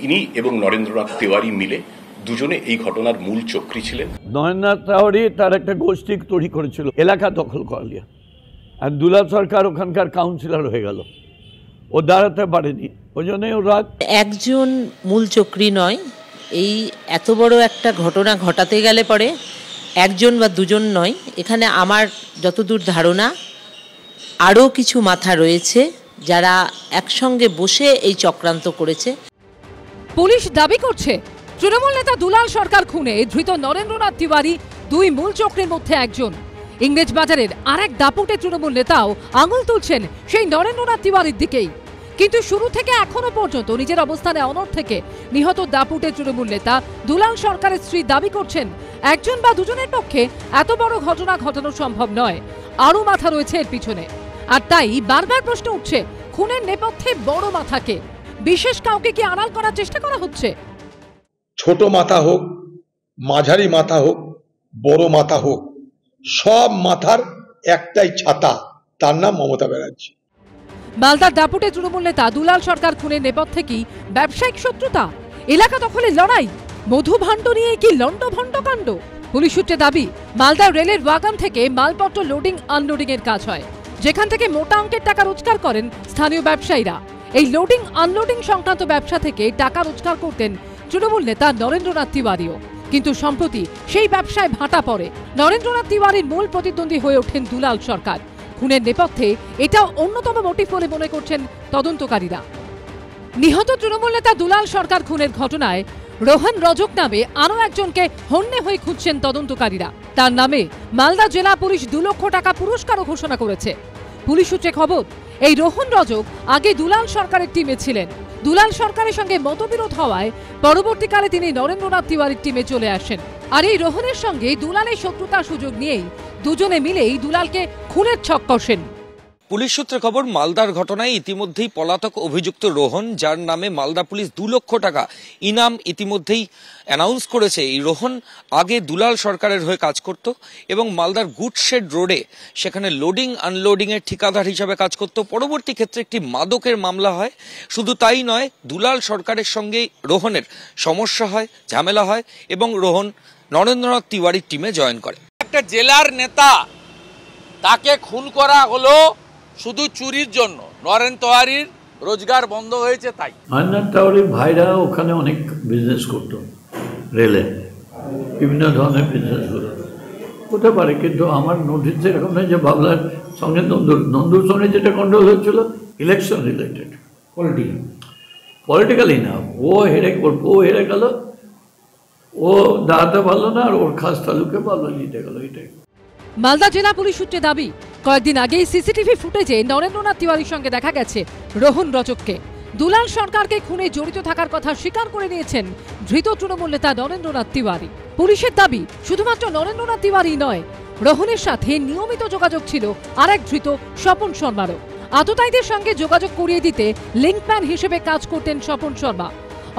ইনি এবং নরেন্দ্রনাথ তিওয়ারি মিলে দুজনে এই ঘটনার মূল চক্রী ছিলেন। নরেন্দ্রনাথ তিওয়ারি তার একটা গোষ্ঠী তৈরি করেছিল এলাকা দখল করলিয়া, আর দুলাল সরকার ওখানকার কাউন্সিলর হয়ে গেল, ও দাঁড়াতে পারেনি, ওই জন্যই ও রাগ। একজন মূল চক্রী নয়, এই এত বড় একটা ঘটনা ঘটাতে গেলে পরে একজন বা দুজন নয়, এখানে আমার যতদূর ধারণা আরও কিছু মাথা রয়েছে যারা একসঙ্গে বসে এই চক্রান্ত করেছে। পুলিশ দাবি করছে তৃণমূল নেতা দুলাল সরকার খুনে ধৃত নরেন্দ্রনাথ তিওয়ারি দুই মূল চক্রের মধ্যে একজন। ইংরেজ বাজারের আরেক দাপুটে তৃণমূল নেতাও আঙুল তুলছেন সেই নরেন্দ্রনাথ তিওয়ারির দিকেই। কিন্তু শুরু থেকে এখনো পর্যন্ত নিজের অবস্থানে অনড় থেকে নিহত দাপুটে তৃণমূল নেতা দুলাল সরকারের স্ত্রী দাবি করছেন একজন বা দুজনের পক্ষে এত বড় ঘটনা ঘটানো সম্ভব নয়, আরও মাথা রয়েছে এর পিছনে। আর তাই বারবার প্রশ্ন উঠছে খুনের নেপথ্যে বড় মাথাকে, বিশেষ কাউকে কি আড়াল করার চেষ্টা করা হচ্ছে? ছোট মাথা হোক, মাঝারি মাথা হোক, বড় মাথা হোক, সব মাথার একটাই ছাতা, তার নাম মমতা ব্যানার্জি। মালদার দাপুটে তৃণমূল নেতা দুলাল সরকার খুনের নেপথ্যে কি ব্যবসায়িক শত্রুতা, এলাকা দখলের লড়াই, মধু ভাণ্ড নিয়ে কি লন্ডভন্ড কাণ্ড? পুলিশ সূত্রে দাবি মালদার রেলের ওয়াগন থেকে মালপত্র লোডিং আনলোডিং এর কাজ হয়, যেখান থেকে মোটা অঙ্কের টাকা রোজগার করেন স্থানীয় ব্যবসায়ীরা। এই লোডিং আনলোডিং সংক্রান্ত ব্যবসা থেকে টাকা রোজগার করতেন তৃণমূল নেতা নরেন্দ্রনাথ তিওয়ারিও। কিন্তু সম্প্রতি সেই ব্যবসায় ভাটা পড়ে, নরেন্দ্রনাথ তিওয়ারির মূল প্রতিদ্বন্দ্বী হয়ে ওঠেন দুলাল সরকার। খুনের নেপথ্যে এটাও অন্যতম মোটিভ বলে মনে করছেন তদন্তকারীরা। নিহত তৃণমূল নেতা দুলাল সরকার খুনের ঘটনায় রোহন রজক নামে আরও একজনকে হন্যে হয়ে খুঁজছেন তদন্তকারীরা। তার নামে মালদা জেলা পুলিশ 2 লক্ষ টাকা পুরস্কারও ঘোষণা করেছে। পুলিশ সূত্রে খবর, এই রোহন রজক আগে দুলাল সরকারের টিমে ছিলেন। দুলাল সরকারের সঙ্গে মতবিরোধ হওয়ায় পরবর্তীকালে তিনি নরেন্দ্রনাথ তিওয়ারির টিমে চলে আসেন। আর এই রোহনের সঙ্গে দুলালের শত্রুতার সুযোগ নিয়েই দুজনে মিলেই দুলালকে খুনের ছক কষেন। পুলিশ সূত্রে খবর, মালদার ঘটনায় ইতিমধ্যেই পলাতক অভিযুক্ত রোহন, যার নামে মালদা পুলিশ 2 লক্ষ টাকা ইনাম ইতিমধ্যেই অ্যানাউন্স করেছে। এই রোহন আগে দুলাল সরকারের হয়ে কাজ করত এবং মালদার গুডশেড রোডে সেখানে লোডিং আনলোডিং এর ঠিকাদার হিসাবে কাজ করত। পরবর্তী ক্ষেত্রে একটি মাদকের মামলা হয়। শুধু তাই নয়, দুলাল সরকারের সঙ্গে রোহনের সমস্যা হয়, ঝামেলা হয় এবং রোহন নরেন্দ্রনাথ তিওয়ারির টিমে জয়েন করে। একটা জেলার নেতা, তাকে খুন করা হলো শুধু চুরির জন্য। নরেন্দ্র তিওয়ারির রোজগার বন্ধ হয়েছে তাই। নরেন্দ্রনাথ তিওয়ারির ভাইরা ওখানে অনেক বিজনেস করতো, রেলে বিভিন্ন ধরনের বিজনেস করতো, হতে পারে। কিন্তু আমার নোটিস এরকম নয় যে বাবলার সঙ্গে নন্দুর সঙ্গে যেটা কন্ট্রোল হয়েছিল ইলেকশন রিলেটেড, পলিটিক্যালি না। ও হেরে গেল, ও দাঁড়াতে পারলো না, আর ওর খাস তালুকে পারলো, জিতে গেল, এটাই। মালদা জেলা পুলিশ সূত্রে দাবি, কয়েকদিন আগেই সিসিটিভি ফুটেজে নরেন্দ্রনাথ তিওয়ারির সঙ্গে দেখা গেছে রোহন রজককে। দুলাল সরকারকে খুনে জড়িত থাকার কথা স্বীকার করে নিয়েছেন ধৃত তৃণমূল নেতা নরেন্দ্রনাথ তিওয়ারি। পুলিশের দাবি, শুধুমাত্র নরেন্দ্রনাথ তিওয়ারি নয়, রোহনের সাথে নিয়মিত যোগাযোগ ছিল আরেক ধৃত স্বপন শর্মারও। আততায়ীদের সঙ্গে যোগাযোগ করিয়ে দিতে লিঙ্কম্যান হিসেবে কাজ করতেন স্বপন শর্মা।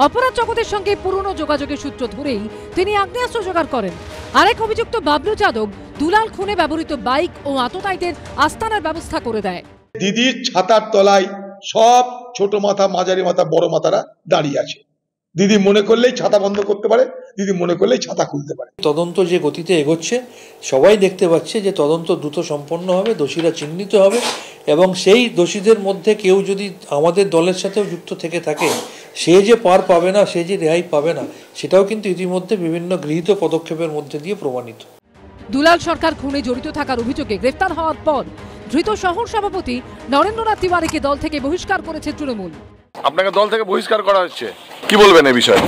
অপরাধ জগতের সঙ্গে পুরনো যোগাযোগের সূত্র ধরেই তিনি আগ্নেয়াস্ত্র জোগাড় করেন। আরেক অভিযুক্ত বাবলু যাদব দুলাল খুনে ব্যবহৃত বাইক ও আততায়ীদের আস্তানার ব্যবস্থা করে দেয়। দিদির ছাতার তলায় সব ছোট মাথা, মাঝারি মাথা, বড় মাথারা দাঁড়িয়ে আছে। দিদি মনে করলেই ছাতা বন্ধ করতে পারে, দিদি মনে করলেই ছাতা খুলতে পারে। তদন্ত যে গতিতে এগোচ্ছে, সবাই দেখতে পাচ্ছে যে তদন্ত দ্রুত সম্পন্ন হবে, দোষীরা চিহ্নিত হবে এবং সেই দোষীদের মধ্যে কেউ যদি আমাদের দলের সাথেও যুক্ত থেকে থাকে, সে যে পার পাবে না, সে যে রেহাই পাবে না, সেটাও কিন্তু ইতিমধ্যে বিভিন্ন গৃহীত পদক্ষেপের মধ্যে দিয়ে প্রমাণিত। দুলাল সরকার খুনে জড়িত থাকার অভিযোগে গ্রেফতার হওয়ার পর ধৃত শহর সভাপতি নরেন্দ্রনাথ তিওয়ারিকে দল থেকে বহিষ্কার করেছে তৃণমূল। আপনাকে দল থেকে বহিষ্কার করা হচ্ছে, কি বলবেন এই বিষয়ে?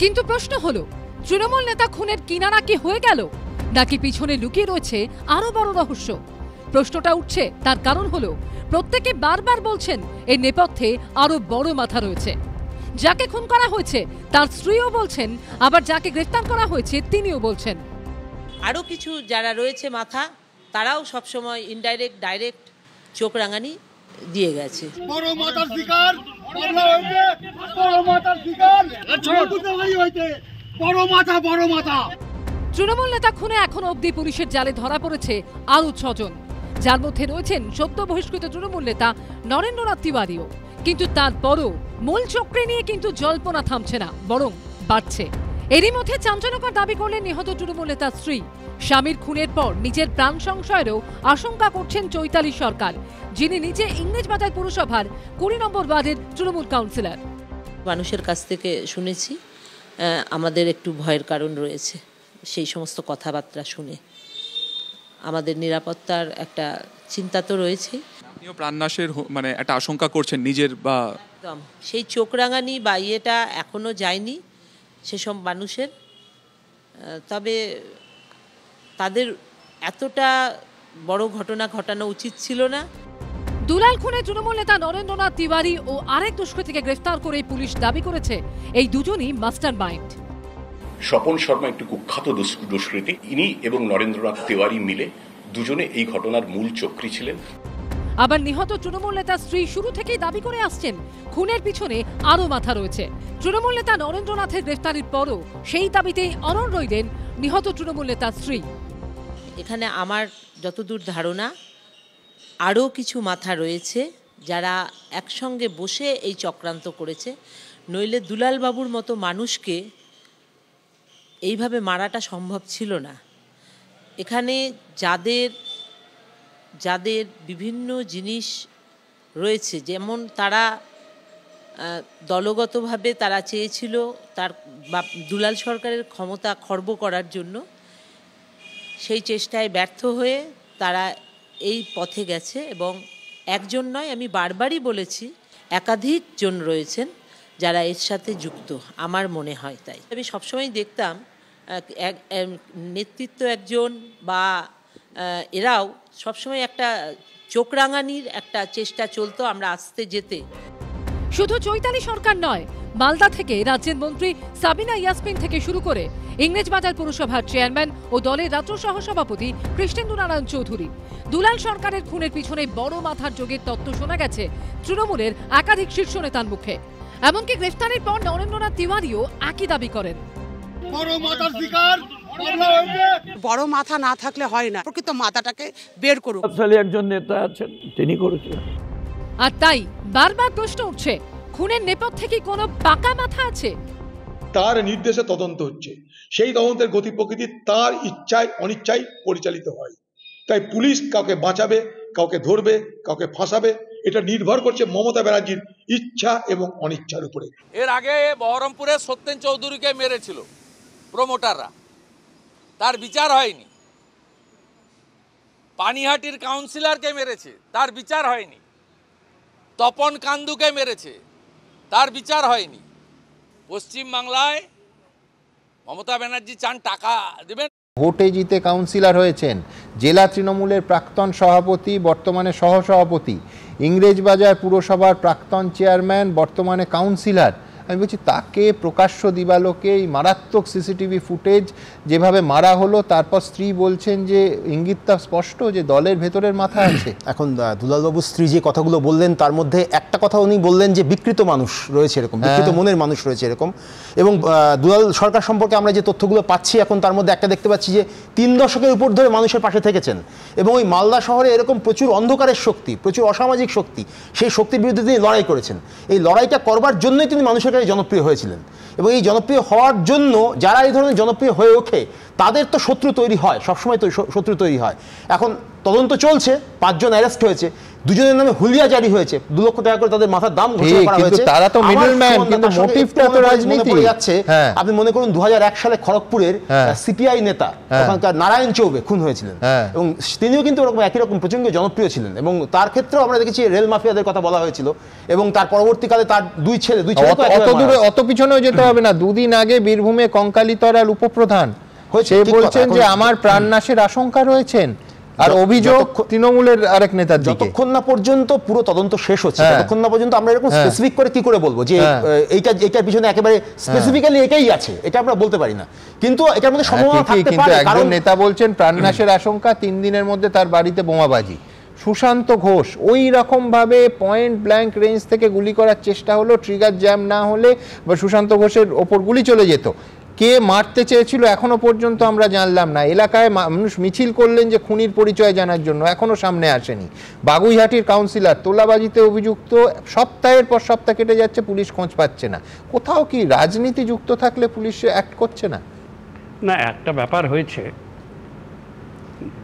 কিন্তু প্রশ্ন হলো, তৃণমূল নেতা খুনের কিনারা কি হয়ে গেল, নাকি পিছনে লুকিয়ে রয়েছে আরো বড় রহস্য? প্রশ্নটা উঠছে তার কারণ হলো, প্রত্যেকে বারবার বলছেন এর নেপথ্যে আরো বড় মাথা রয়েছে। যাকে খুন করা হয়েছে তার স্ত্রীও বলছেন, আবার যাকে গ্রেফতার করা হয়েছে তিনিও বলছেন। আরও কিছু যারা রয়েছে মাথা, তারাও সবসময় ইনডাইরেক্ট ডাইরেক্ট চোখ রাঙানি দিয়ে গেছে। তৃণমূল নেতা খুনে এখনো অবধি পুলিশের জালে ধরা পড়েছে আরও 6 জন, যার মধ্যে রয়েছেন সদ্য বহিষ্কৃত তৃণমূল নেতা নরেন্দ্রনাথ তিওয়ারিও। কিন্তু তারপরও মূল চক্রে নিয়ে কিন্তু জল্পনা থামছে না, বরং বাড়ছে। এরই মধ্যে চাঞ্চল্যকর দাবি করলেন নিহত তৃণমূল নেতার স্ত্রী। স্বামীর খুনের পর নিজের প্রাণ সংশয়েরও আশঙ্কা করছেন চৈতালি সরকার, যিনি নিজে ইংরেজবাজার পুরসভার 20 নম্বর ওয়ার্ডের তৃণমূল কাউন্সিলর। মানুষের কাছ থেকে শুনেছি আমাদের একটু ভয়ের কারণ রয়েছে, সেই সমস্ত কথাবার্তা শুনে আমাদের নিরাপত্তার একটা চিন্তা তো রয়েছে। আপনিও প্রাণনাশের মানে একটা আশঙ্কা করছেন নিজের, বা একদম সেই চোখ রাঙানি বা ইয়েটা এখনো যায়নি সেসব মানুষের, তবে তাদের এতটা বড় ঘটনা ঘটানো উচিত ছিল না। দুলাল খুনে তৃণমূল নেতা নরেন্দ্রনাথ তিওয়ারি ও আরেক দুষ্কৃতীকে গ্রেফতার করে পুলিশ দাবি করেছে এই দুজনই মাস্টার মাইন্ড। স্বপন শর্মা একটু কুখ্যাত দুষ্কৃতী, ইনি এবং নরেন্দ্রনাথ তিওয়ারি মিলে দুজনে এই ঘটনার মূল চক্রী ছিলেন। আবার নিহত তৃণমূল নেতার স্ত্রী শুরু থেকেই দাবি করে আসছেন খুনের পিছনে আরও মাথা রয়েছে। তৃণমূল নেতা নরেন্দ্রনাথের গ্রেফতারির পরও সেই দাবিতেই অনড় রইলেন নিহত তৃণমূল নেতার স্ত্রী। এখানে আমার যতদূর ধারণা আরও কিছু মাথা রয়েছে যারা একসঙ্গে বসে এই চক্রান্ত করেছে, নইলে দুলালবাবুর মতো মানুষকে এইভাবে মারাটা সম্ভব ছিল না। এখানে যাদের যাদের বিভিন্ন জিনিস রয়েছে, যেমন তারা দলগতভাবে তারা চেয়েছিল তার দুলাল সরকারের ক্ষমতা খর্ব করার জন্য, সেই চেষ্টায় ব্যর্থ হয়ে তারা এই পথে গেছে। এবং একজন নয়, আমি বারবারই বলেছি একাধিক জন রয়েছেন যারা এর সাথে যুক্ত, আমার মনে হয়। তাই আমি সবসময় দেখতাম নেতৃত্ব একজন বা এরাও সবসময় একটা চোখ রাঙানির একটা চেষ্টা চলতো আমরা আসতে যেতে। শুধু চৈতালি সরকার নয়, মালদা থেকে রাজ্যের মন্ত্রী সাবিনা ইয়াসমিন থেকে শুরু করে ইংরেজবাজার পুরসভার চেয়ারম্যান ও দলের রাজ্য সহসভাপতি কৃষ্ণেন্দু নারায়ণ চৌধুরী, দুলাল সরকারের খুনের পিছনে বড় মাথার যোগের তত্ত্ব শোনা গেছে তৃণমূলের একাধিক শীর্ষ নেতার মুখে। এমনকি গ্রেফতারির পর নরেন্দ্রনাথ তিওয়ারিও একই দাবি করেন। বড় মাথা না থাকলে হয় না, প্রকৃত মাথাটাকে বের করুক। একজন নেতা আছেন, তিনি করেছেন। আর তাই বারবার প্রশ্ন উঠছে, খুনের নেপথ্যে কি কোনো পাকা মাথা আছে? তার নির্দেশে তদন্ত হচ্ছে, সেই তদন্তের গতি প্রকৃতি তার ইচ্ছায় অনিচ্ছায় পরিচালিত হয়। তাই পুলিশ কাউকে বাঁচাবে, কাউকে ধরবে, কাউকে ফাঁসাবে, এটা নির্ভর করছে মমতা ব্যানার্জির ইচ্ছা এবং অনিচ্ছার উপরে। এর আগে বহরমপুরে সত্যেন চৌধুরীকে মেরেছিল প্রমোটাররা, তার বিচার হয়নি। পানিহাটির কাউন্সিলরকে মেরেছে, তার বিচার হয়নি। তপন কান্দুকে মেরেছে, তার বিচার হয়নি। পশ্চিমবাংলায় মমতা ব্যানার্জি চান টাকা দেবেন। ভোটে জিতে কাউন্সিলর হয়েছেন, জেলা তৃণমূলের প্রাক্তন সভাপতি, বর্তমানে সহসভাপতি, ইংরেজবাজার পুরসভার প্রাক্তন চেয়ারম্যান, বর্তমানে কাউন্সিলর। আমি বলছি তাকে প্রকাশ্য দিবালোকে এই মারাত্মক সিসিটিভি ফুটেজ যেভাবে মারা হলো, তারপর স্ত্রী বলছেন যে ইঙ্গিতটা স্পষ্ট যে দলের ভেতরের মাথা আছে। এখন দুলালবাবুর স্ত্রী যে কথাগুলো বললেন তার মধ্যে একটা কথা উনি বললেন যে বিকৃত মানুষ রয়েছে এরকম, বিকৃত মনের মানুষ রয়েছে এরকম। এবং দুলাল সরকার সম্পর্কে আমরা যে তথ্যগুলো পাচ্ছি এখন, তার মধ্যে একটা দেখতে পাচ্ছি যে 3 দশকের উপর ধরে মানুষের পাশে থেকেছেন এবং ওই মালদা শহরে এরকম প্রচুর অন্ধকারের শক্তি, প্রচুর অসামাজিক শক্তি, সেই শক্তির বিরুদ্ধে তিনি লড়াই করেছেন। এই লড়াইটা করবার জন্যই তিনি মানুষের কাছে জনপ্রিয় হয়েছিলেন। এবং এই জনপ্রিয় হওয়ার জন্য যারা এই ধরনের জনপ্রিয় হয়ে ওঠে তাদের তো শত্রু তৈরি হয়, সবসময় তো শত্রু তৈরি হয়। এখন তদন্ত চলছে, 5 জন অ্যারেস্ট হয়েছে, 2 জনের নামে হুলিয়া জারি হয়েছে, 2 লক্ষ টাকা করে তাদের মাথার দাম ঘোষণা করা হয়েছে। তারা তো মিডলম্যান, কিন্তু মোটিভটা তো রাজনীতি। পড়ে যাচ্ছে, আপনি মনে করুন 2001 সালে খড়গপুরের সিপিআই নেতা ওখানকার নারায়ণ চৌবে খুন হয়েছিলেন এবং তিনিও কিন্তু ওরকম একই রকম প্রচন্ড জনপ্রিয় ছিলেন। এবং তার ক্ষেত্রেও আমরা দেখেছি রেল মাফিয়াদের কথা বলা হয়েছিল এবং তার পরবর্তীকালে তার দুই ছেলে অত পিছনেও যেতে হবে না। 2 দিন আগে বীরভূমে কঙ্কালীতলার উপপ্রধান সে বলছেন যে আমার প্রাণনাশের আশঙ্কা রয়েছেন, আর অভিযোগ তৃণমূলের আরেক নেতার দিকে। যতক্ষণ না পর্যন্ত পুরো তদন্ত শেষ হচ্ছে, ততক্ষণ না পর্যন্ত আমরা এরকম স্পেসিফিক করে কি করে বলবো যে এইটার পিছনে একেবারে স্পেসিফিক্যালি এটাই আছে, এটা আমরা বলতে পারি না। কিন্তু এটার মধ্যে সম্ভাবনা থাকতে পারে। একজন নেতা বলছেন প্রাণনাশের আশঙ্কা, 3 দিনের মধ্যে তার বাড়িতে বোমাবাজি। সুশান্ত ঘোষ ওই রকম ভাবে পয়েন্ট ব্ল্যাঙ্ক রেঞ্জ থেকে গুলি করার চেষ্টা হলো, ট্রিগার জ্যাম না হলে বা সুশান্ত ঘোষের ওপর গুলি চলে যেত। কে মারতে চেয়েছিল এখনো পর্যন্ত আমরা জানলাম না। এলাকায় মানুষ মিছিল করলেন যে খুনির পরিচয় জানার জন্য, এখনো সামনে আসেনি। বাগুইহাটির কাউন্সিলর তোলাবাজিতে অভিযুক্ত, সপ্তাহের পর সপ্তাহ কেটে যাচ্ছে, পুলিশ খোঁজ পাচ্ছে না। কোথাও কি রাজনীতি যুক্ত থাকলে পুলিশ অ্যাক্ট করছে না? না, একটা ব্যাপার হয়েছে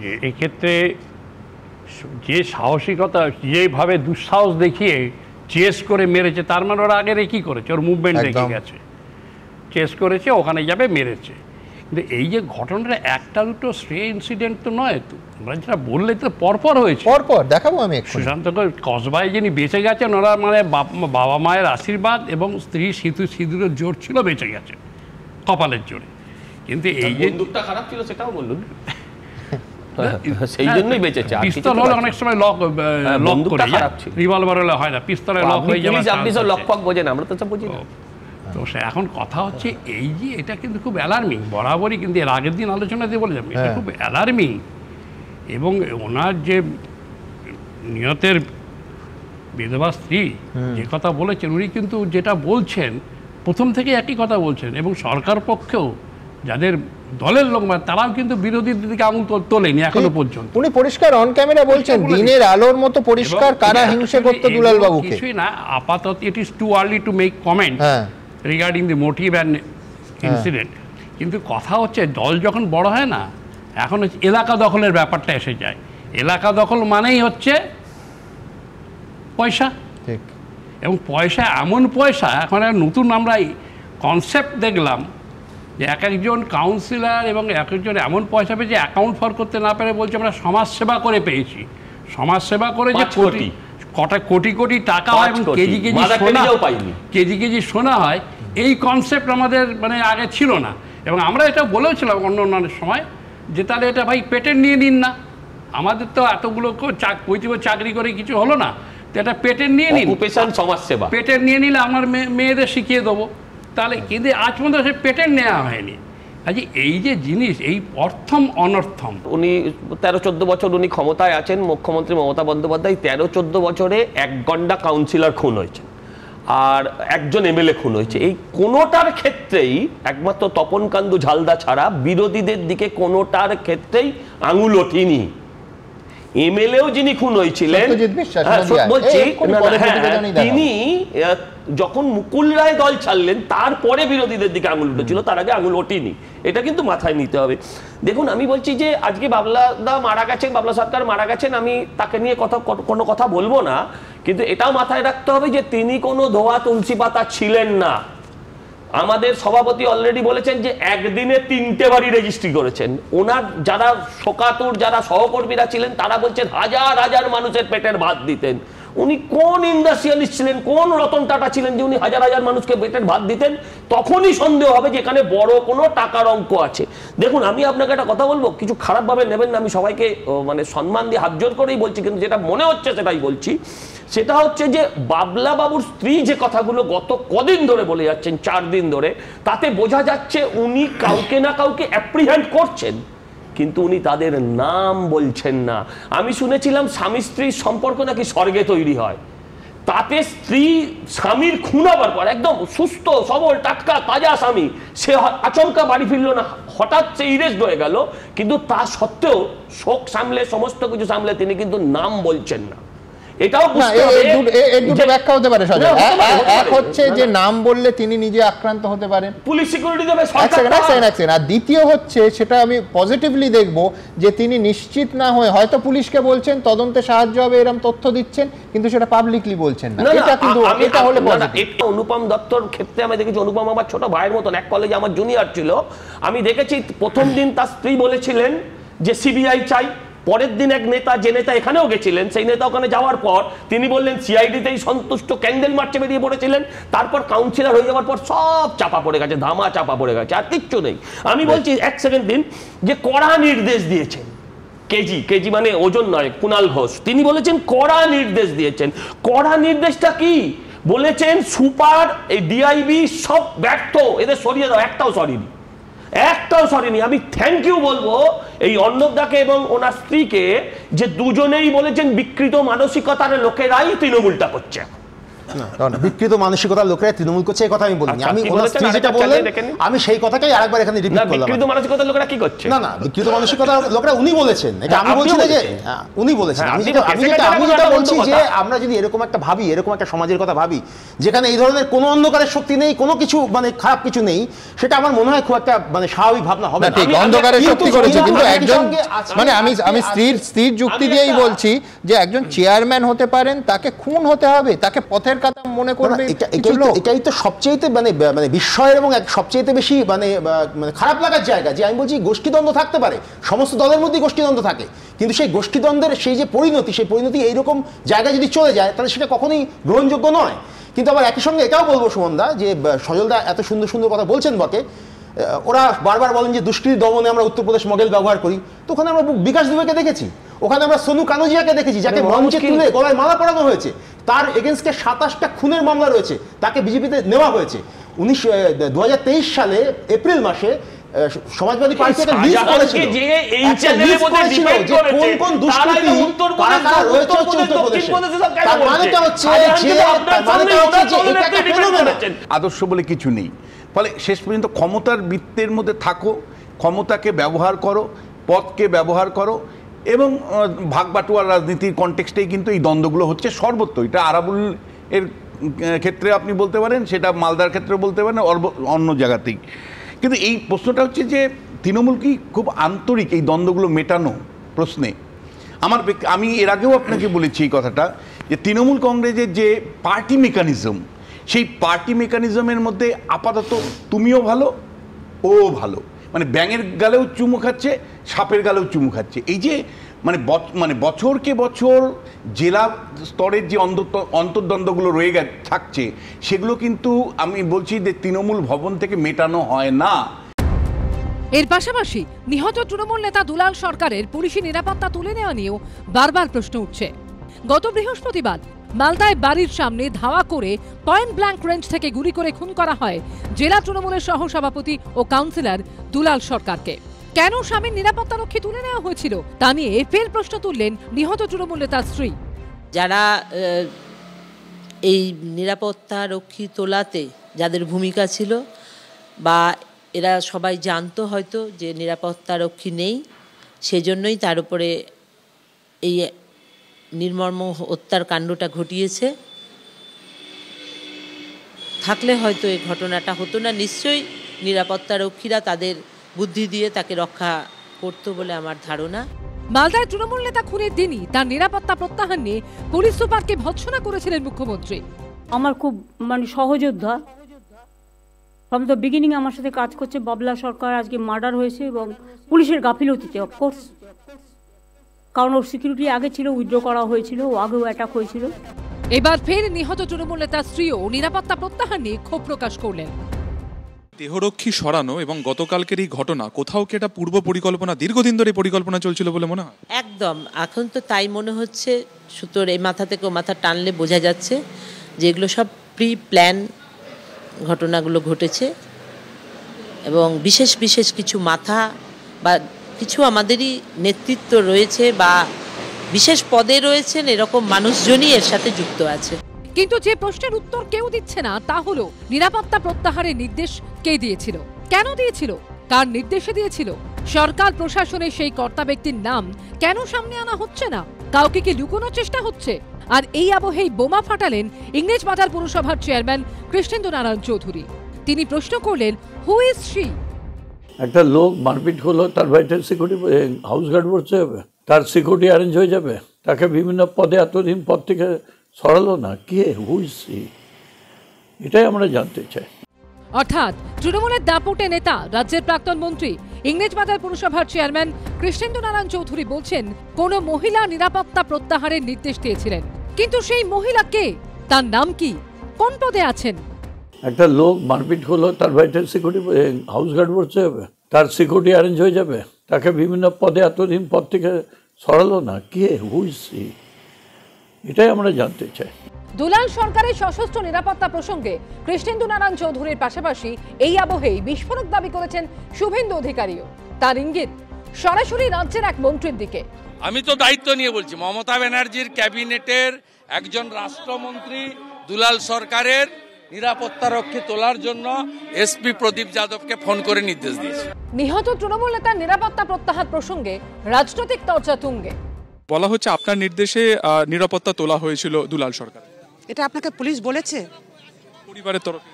যে এক্ষেত্রে যে সাহসিকতা, যেভাবে দুঃসাহস দেখিয়ে চেস করে মেরেছে, তার মানে ওরা আগে কি করেছে, ওর মুভমেন্ট দেখে গেছে, চেস করেছে, ওখানে যাবে মেরেছে। কিন্তু এই যে ঘটনাটা একটা দুটো স্ট্রে ইনসিডেন্ট তো নয়, তো আমরা যেটা বললে তো পরপর হয়েছে, পরপর দেখাবো আমি। সুশান্ত কসবায় যিনি বেঁচে গেছেন, ওরা মানে বাবা মায়ের আশীর্বাদ এবং স্ত্রী সিঁদুরের জোর ছিল, বেঁচে গেছে কপালের জোরে। কিন্তু এই যে বন্দুকটা খারাপ ছিল সেটাও বলুন, সেই জন্যই বেঁচেছে। পিস্তল হলে অনেক সময় লক করে, রিভলভার হলে হয় না, পিস্তলে লক হয়ে যাবে। আপনি সব লক ফক বোঝেন, আমরা তো সব বুঝি না। তো সে এখন কথা হচ্ছে এই যে এটা কিন্তু খুব অ্যালার্মিং, বরাবরই কিন্তু এর আগের দিন আলোচনা দিয়ে বলে যাবে, এটা খুব অ্যালার্মিং। এবং ওনার যে নিহতের বিধবা স্ত্রী যে কথা বলেছেন, উনি কিন্তু যেটা বলছেন প্রথম থেকে একই কথা বলছেন, এবং সরকার পক্ষেও যাদের দলের লোক তারাও কিন্তু বিরোধীদের দিকে আঙুল তোলেনি এখনো পর্যন্ত। উনি পরিষ্কার অন ক্যামেরা বলছেন দিনের আলোর মতো পরিষ্কার কারা হিংসে করতে দুলাল বাবুকে। কিছুই না, আপাতত it is too early to make comment regarding the motive and incident. কিন্তু কথা হচ্ছে দল যখন বড় হয় না, এখন এলাকা দখলের ব্যাপারটা এসে যায়। এলাকা দখল মানেই হচ্ছে পয়সা, ঠিক। এবং পয়সা এমন পয়সা, এখন নতুন আমরা কনসেপ্ট দেখলাম যে এক একজন কাউন্সিলর এবং এক একজন এমন পয়সা পেয়েছে অ্যাকাউন্ট ফর করতে না পেরে বলছে আমরা সমাজসেবা করে পেয়েছি। সমাজসেবা করে যে কোটি কোটি টাকা হয় এবং কেজি কেজি সোনা, কেজি কেজি সোনা হয়, এই কনসেপ্ট আমাদের মানে আগে ছিল না। এবং আমরা এটা বলেওছিলাম অন্য অন্য সময় যে তাহলে এটা ভাই পেটেন্ট নিয়ে নিন না, আমাদের তো এতগুলো চাকরি করে কিছু হলো না, তো এটা পেটেন্ট নিয়ে নিন, সমাজসেবা পেটেন্ট নিয়ে নিলে আমার মেয়েদের শিখিয়ে দেবো। তাহলে কিন্তু আজ পর্যন্ত সে পেটেন্ট নেওয়া হয়নি। আজ এই যে জিনিস, এই অর্থম অনর্থম। উনি 13-14 বছর উনি ক্ষমতায় আছেন, মুখ্যমন্ত্রী মমতা বন্দ্যোপাধ্যায়। 13-14 বছরে 1 গন্ডা কাউন্সিলর খুন হয়েছে আর একজন এমএলএ খুন হয়েছে। এই কোনোটার ক্ষেত্রেই একমাত্র তপন কান্দু ঝালদা ছাড়া বিরোধীদের দিকে কোনোটার ক্ষেত্রেই আঙুল ওঠেনি। এমএলএও যিনি খুন হয়েছিলেন বলছি, তিনি যখন মুকুল রায় দল ছাড়লেন তারপরে বিরোধীদের দিকে আঙুল উঠেছিল, তার আগে আঙুল ওঠেনি। এটা কিন্তু মাথায় নিতে হবে। দেখুন, আমি বলছি যে আজকে বাবলাদা মারা গেছেন, বাবলা সরকার মারা গেছেন, আমি তাকে নিয়ে কোনো কথা বলবো না, কিন্তু এটাও মাথায় রাখতে হবে যে তিনি কোনো ধোয়া তুলসী পাতা ছিলেন না। আমাদের সভাপতি অলরেডি বলেছেন যে একদিনে 3টে বাড়ি রেজিস্ট্রি করেছেন। ওনার যারা শোকাতুর যারা সহকর্মীরা ছিলেন তারা বলছেন হাজার হাজার মানুষের পেটের ভাত দিতেন। উনি কোন ইন্ডাস্ট্রিয়ালিস্ট ছিলেন, কোন রতন টাটা ছিলেন যে উনি হাজার হাজার মানুষকে পেটের ভাত দিতেন? তখনই সন্দেহ হবে যে এখানে বড় কোনো টাকার অঙ্ক আছে। দেখুন, আমি আপনাকে একটা কথা বলবো, কিছু খারাপভাবে নেবেন না, আমি সবাইকে মানে সম্মান দিয়ে হাত জোর করেই বলছি, কিন্তু যেটা মনে হচ্ছে সেটাই বলছি। সেটা হচ্ছে যে বাবলা বাবুর স্ত্রী যে কথাগুলো গত কদিন ধরে বলে যাচ্ছেন, 4 দিন ধরে, তাতে বোঝা যাচ্ছে উনি কাউকে না কাউকে অ্যাপ্রিহেন্ড করছেন, কিন্তু উনি তাদের নাম বলছেন না। আমি শুনেছিলাম স্বামী স্ত্রীর সম্পর্ক নাকি স্বর্গে তৈরি হয়, তাতে স্ত্রী স্বামীর খুন হবার পর একদম সুস্থ সবল টাটকা তাজা স্বামী, সে আচমকা বাড়ি ফিরল না, হঠাৎ সে ইরেস্ট হয়ে গেল, কিন্তু তা সত্ত্বেও শোক সামলে সমস্ত কিছু সামলে তিনি কিন্তু নাম বলছেন না। এটাও দুটো ব্যাখ্যা হতে পারে। এক হচ্ছে যে নাম বললে তিনি নিজে আক্রান্ত হতে পারেন, পুলিশ সিকিউরিটি দেবে, আর দ্বিতীয় হচ্ছে, সেটা আমি পজিটিভলি দেখবো, যে তিনি নিশ্চিত না হয়ে হয়তো পুলিশকে বলছেন তদন্তে সাহায্য হবে এরকম তথ্য দিচ্ছেন, কিন্তু সেটা পাবলিকলি বলছেন না। এটা কিন্তু এটা হলে একটা অনুপম দত্তর ক্ষেত্রে আমি দেখেছি, অনুপম আমার ছোট ভাইয়ের মতন, এক কলেজে আমার জুনিয়র ছিল। আমি দেখেছি প্রথম দিন তার স্ত্রী বলেছিলেন যে সিবিআই চাই, পরের দিন এক নেতা, যে নেতা এখানেও গেছিলেন, সেই নেতা ওখানে যাওয়ার পর তিনি বললেন সিআইডিতেই সন্তুষ্ট, ক্যান্ডেল মার্চে বেরিয়ে পড়েছিলেন। তারপর কাউন্সিলর হয়ে যাওয়ার পর সব চাপা পড়ে গেছে, ধামা চাপা পড়ে গেছে, আর কিচ্ছু নেই। আমি বলছি 1 সেকেন্ড দিন, যে কড়া নির্দেশ দিয়েছেন, কেজি মানে ওজন নয়, কুণাল ঘোষ, তিনি বলেছেন কড়া নির্দেশ দিয়েছেন। কড়া নির্দেশটা কি বলেছেন? সুপার, এই ডিআইবি সব ব্যর্থ, এদের সরিয়ে দাও। একটাও সরিনি। আমি থ্যাংক ইউ বলবো এই অর্ণবদাকে এবং ওনার স্ত্রীকে, যে দুজনেই বলেছেন বিকৃত মানসিকতার লোকেরাই তৃণমূলটা করছে। বিকৃত মানসিকতার লোকেরা তৃণমূল করছে এই কথা আমি বলিনি। আমি ওনার স্ত্রী যেটা বললেন আমি সেই কথাটাই আরেকবার এখানে রিপিট করলাম। বিকৃত মানসিকতার লোকেরা কি করছে? না না, বিকৃত মানসিকতার লোকেরা উনি বলেছেন, এটা আমি বলছি না যে উনি বলেছেন। আমি যেটা বলছি যে আমরা যদি এরকম একটা ভাবি, এরকম একটা সমাজের কথা ভাবি যেখানে এই ধরনের কোনো অন্ধকারের শক্তি নেই, কোনো কিছু মানে খারাপ কিছু নেই, সেটা আমার মনে হয় খুব একটা মানে স্বাভাবিক ভাবনা হবে না। ঠিক, অন্ধকারের শক্তি করেছে, কিন্তু একজন মানে আমি স্ত্রীর যুক্তি দিয়েই বলছি যে একজন চেয়ারম্যান হতে পারেন, তাকে খুন হতে হবে, তাকে পথের কথা মনে করবে, এটাই তো সবচেয়ে মানে বিস্ময়ের এবং সবচেয়ে বেশি মানে খারাপ লাগার জায়গা যে আমি বলছি গোষ্ঠীদ্বন্দ্ব থাকতে পারে, সমস্ত দলের মধ্যেই গোষ্ঠীদ্বন্দ্ব থাকে, কিন্তু সেই গোষ্ঠীদ্বন্দ্বের সেই যে পরিণতি, সেই পরিণতি এইরকম জায়গায় যদি চলে যায় তাহলে সেটা কখনোই গ্রহণযোগ্য নয়। কিন্তু আবার একই সঙ্গে এটাও বলবো সুমনদা যে সজলদা এত সুন্দর সুন্দর কথা বলছেন বটে, ওরা বারবার বলেন যে দুষ্কৃতি দমনে আমরা উত্তরপ্রদেশ মডেল ব্যবহার করি, তো ওখানে আমরা বিকাশ দুবেকে দেখেছি, ওখানে আমরা সোনু কানোজিয়াকে দেখেছি যাকে মঞ্চে তুলে গলায় মালা পরানো হয়েছে, তার এগেনস্টে 27টা খুনের মামলা রয়েছে, তাকে বিজেপিতে নেওয়া হয়েছে। 2023 সালে এপ্রিল মাসে সমাজবাদী পার্টি একটা লিস্ট করেছিল যে কোন কোন দুষ্কৃতী কারা কারা রয়েছে উত্তরপ্রদেশে। তার মানেটা হচ্ছে যে এটা একটা ফেনোমেনন। আদর্শ বলে কিছু নেই, ফলে শেষ পর্যন্ত ক্ষমতার বৃত্তের মধ্যে থাকো, ক্ষমতাকে ব্যবহার করো, পদকে ব্যবহার করো, এবং ভাগবাটোয়ার রাজনীতির কনটেক্সটেই কিন্তু এই দ্বন্দ্বগুলো হচ্ছে সর্বত্র। এটা আরাবুল এর ক্ষেত্রে আপনি বলতে পারেন, সেটা মালদার ক্ষেত্রে বলতে পারেন, অন্য জায়গাতেই। কিন্তু এই প্রশ্নটা হচ্ছে যে তৃণমূল কি খুব আন্তরিক এই দ্বন্দ্বগুলো মেটানো প্রশ্নে? আমি এর আগেও আপনাকে বলেছি এই কথাটা যে তৃণমূল কংগ্রেসের যে পার্টি মেকানিজম, সেই পার্টি মেকানিজমের মধ্যে আপাতত তুমিও ভালো ও ভালো, মানে ব্যাঙের গালেও চুমু খাচ্ছে, সাপের গালেও চুমু খাচ্ছে। এই যে মানে বছরকে বছর জেলা স্তরের যে অন্তর্দ্বন্দ্বগুলো রয়ে থাকছে, সেগুলো কিন্তু আমি বলছি যে তৃণমূল ভবন থেকে মেটানো হয় না। এর পাশাপাশি নিহত তৃণমূল নেতা দুলাল সরকারের পুলিশি নিরাপত্তা তুলে নেওয়া নিয়েও বারবার প্রশ্ন উঠছে। গত বৃহস্পতিবার মালদায় বাড়ির সামনে ধাওয়া করে পয়েন্ট ব্ল্যাঙ্ক রেঞ্জ থেকে গুলি করে খুন করা হয় জেলা তৃণমূলের সহসভাপতি ও কাউন্সিলর দুলাল সরকারকে। কেন স্বামীর নিরাপত্তারক্ষী তুলে নেওয়া হয়েছিল তা নিয়ে ফের প্রশ্ন তুললেন নিহত তৃণমূল নেতার স্ত্রী। যারা এই নিরাপত্তারক্ষী তোলাতে যাদের ভূমিকা ছিল, বা এরা সবাই জানতো হয়তো যে নিরাপত্তারক্ষী নেই, সেজন্যই তার উপরে এই নির্মম হত্যার কাণ্ডটা ঘটিয়েছে। থাকলে হয়তো এই ঘটনাটা হতো না, নিশ্চয়ই নিরাপত্তারক্ষীরা তাদের বুদ্ধি দিয়ে তাকে রক্ষা করতো বলে আমার ধারণা। মালদায় তৃণমূল নেতা খুনের দিনই তার নিরাপত্তা প্রত্যাহার নিয়ে পুলিশ সুপারকে ভৎসনা করেছিলেন মুখ্যমন্ত্রী। আমার খুব মানে সহযোদ্ধা, ফ্রম দ্য বিগিনিং আমার সাথে কাজ করছে। বাবলা সরকার আজকে মার্ডার হয়েছে এবং পুলিশের গাফিলতিতে, অফকোর্স, কারণ ওর সিকিউরিটি আগে ছিল, উইথড্র করা হয়েছিল, ও আগেও অ্যাটাক হয়েছিল। এবার ফের নিহত তৃণমূল নেতার স্ত্রীও নিরাপত্তা প্রত্যাহার নিয়ে ক্ষোভ প্রকাশ করলেন। দেহরক্ষী সরানো এবং গতকালকের এই ঘটনা, কোথাও কি এটা পূর্ব পরিকল্পনা, দীর্ঘদিন ধরে পরিকল্পনা চলছিল বলে মনে হয়? একদম, এখন তো তাই মনে হচ্ছে। সুতোর এই মাথা থেকে ও মাথা টানলে বোঝা যাচ্ছে যে এগুলো সব প্রি প্ল্যান ঘটনাগুলো ঘটেছে, এবং বিশেষ বিশেষ কিছু মাথা বা কিছু আমাদেরই নেতৃত্ব রয়েছে বা বিশেষ পদে রয়েছেন, এরকম মানুষজনই এর সাথে যুক্ত আছে। কিন্তু যে প্রশ্নের উত্তর কেউ দিচ্ছে না তা হলো নিরাপত্তা প্রত্যাহারের নির্দেশ কে দিয়েছিল, কেন দিয়েছিল, কার নির্দেশে দিয়েছিল? সরকার প্রশাসনের সেই কর্তা ব্যক্তির নাম কেন সামনে আনা হচ্ছে না? কাউকে কি লুকোনোর চেষ্টা হচ্ছে? আর এই আবহেই বোমা ফাটালেন ইংরেজবাজার পুরসভার চেয়ারম্যান কৃষ্ণেন্দু নারায়ণ চৌধুরী। তিনি প্রশ্ন করলেন, হু ইজ শি? একটা লোক মারপিট হলো, তার বাড়িতে সিকিউরিটি হাউস গার্ড বসতে হবে, তার সিকিউরিটি অ্যারেঞ্জ হয়ে যাবে, তাকে বিভিন্ন পদে এতদিন পদ থেকে সরালো না, কে, হু ইজ শি? এটাই আমরা জানতে চাই। অর্থাৎ তৃণমূলের দাপুটে নেতা রাজ্যের প্রাক্তন মন্ত্রী ইংরেজবাজার পুরসভার চেয়ারম্যান কৃষ্ণেন্দু নারায়ণ চৌধুরী বলছেন কোন মহিলা নিরাপত্তা প্রত্যাহারের নির্দেশ দিয়েছিলেন, কিন্তু সেই মহিলা কে, তার নাম কি, কোন পদে আছেন? একটা লোক মারপিট হলো, তার বাড়িতে সিকিউরিটি হাউস গার্ড বসতে হবে, তার সিকিউরিটি অ্যারেঞ্জ হয়ে যাবে, তাকে বিভিন্ন পদে এতদিন পদ থেকে সরালো না, কে, হু ইজ শি? এটাই আমরা জানতে চাই। দুলাল সরকারের সশস্ত্র নিরাপত্তা প্রসঙ্গে কৃষ্ণেন্দু নারায়ণ চৌধুরীর পাশাপাশি এই আবহেই বিস্ফোরক দাবি করেছেন শুভেন্দু অধিকারীও। তার ইঙ্গিত সরাসরি রাজ্যের এক মন্ত্রীর দিকে। আমি তো দায়িত্ব নিয়ে বলছি, মমতা ব্যানার্জির ক্যাবিনেটের একজন রাষ্ট্রমন্ত্রী দুলাল সরকারের নিরাপত্তারক্ষী তোলার জন্য এসপি প্রদীপ যাদবকে ফোন করে নির্দেশ দিয়েছে। নিহত তৃণমূল নেতার নিরাপত্তা প্রত্যাহার প্রসঙ্গে রাজনৈতিক চর্চা তুঙ্গে। বলা হচ্ছে আপনার নির্দেশে নিরাপত্তা তোলা হয়েছিল দুলাল সরকার। এটা আপনাকে পুলিশ বলেছে? পরিবারের তরফে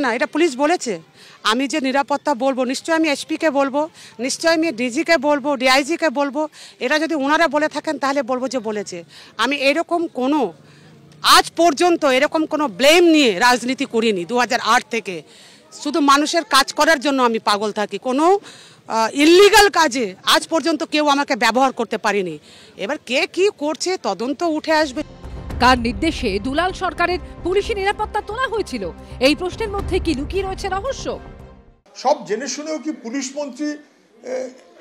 না, এটা পুলিশ বলেছে। আমি যে নিরাপত্তা বলবো, নিশ্চয়ই আমি এসপিকে বলবো, নিশ্চয়ই আমি ডিজিকে বলবো, ডিআইজিকে বলবো। এটা যদি ওনারা বলে থাকেন তাহলে বলবো যে বলেছে। আমি এরকম কোনো আজ পর্যন্ত এরকম কোনো ব্লেম নিয়ে রাজনীতি করিনি 2008 থেকে। শুধু মানুষের কাজ করার জন্য আমি পাগল থাকি। কোনো ইল্লিগাল কাজে আজ পর্যন্ত কেউ আমাকে ব্যবহার করতে পারেনি। এবার কে কি করছে তদন্ত উঠে আসবে। কার নির্দেশে দুলাল সরকারের পুলিশি নিরাপত্তা তোলা হয়েছিল, এই প্রশ্নের মধ্যে কি লুকিয়ে রয়েছে রহস্য? সব জেনে শুনেও কি পুলিশ মন্ত্রী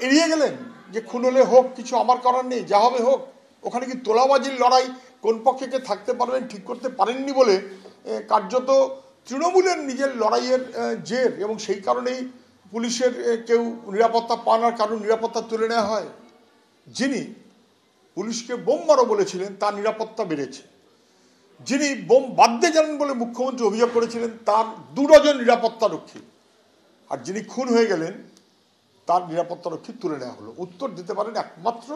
এড়িয়ে গেলেন যে খুন হলে হোক, কিছু আমার করার নেই, যা হবে হোক? ওখানে কি তোলাবাজির লড়াই, কোন পক্ষে কে থাকতে পারবেন ঠিক করতে পারেননি বলে কার্যত তৃণমূলের নিজের লড়াইয়ের জের, এবং সেই কারণেই পুলিশের কেউ নিরাপত্তা পান আর কারণ নিরাপত্তা তুলে নেওয়া হয়। যিনি পুলিশকে বোম মারো বলেছিলেন তার নিরাপত্তা বেড়েছে, যিনি বোম বাঁধতে জানেন বলে মুখ্যমন্ত্রী অভিযোগ করেছিলেন তার 2 ডজন নিরাপত্তারক্ষী, আর যিনি খুন হয়ে গেলেন তার নিরাপত্তারক্ষী তুলে নেওয়া হলো। উত্তর দিতে পারেন একমাত্র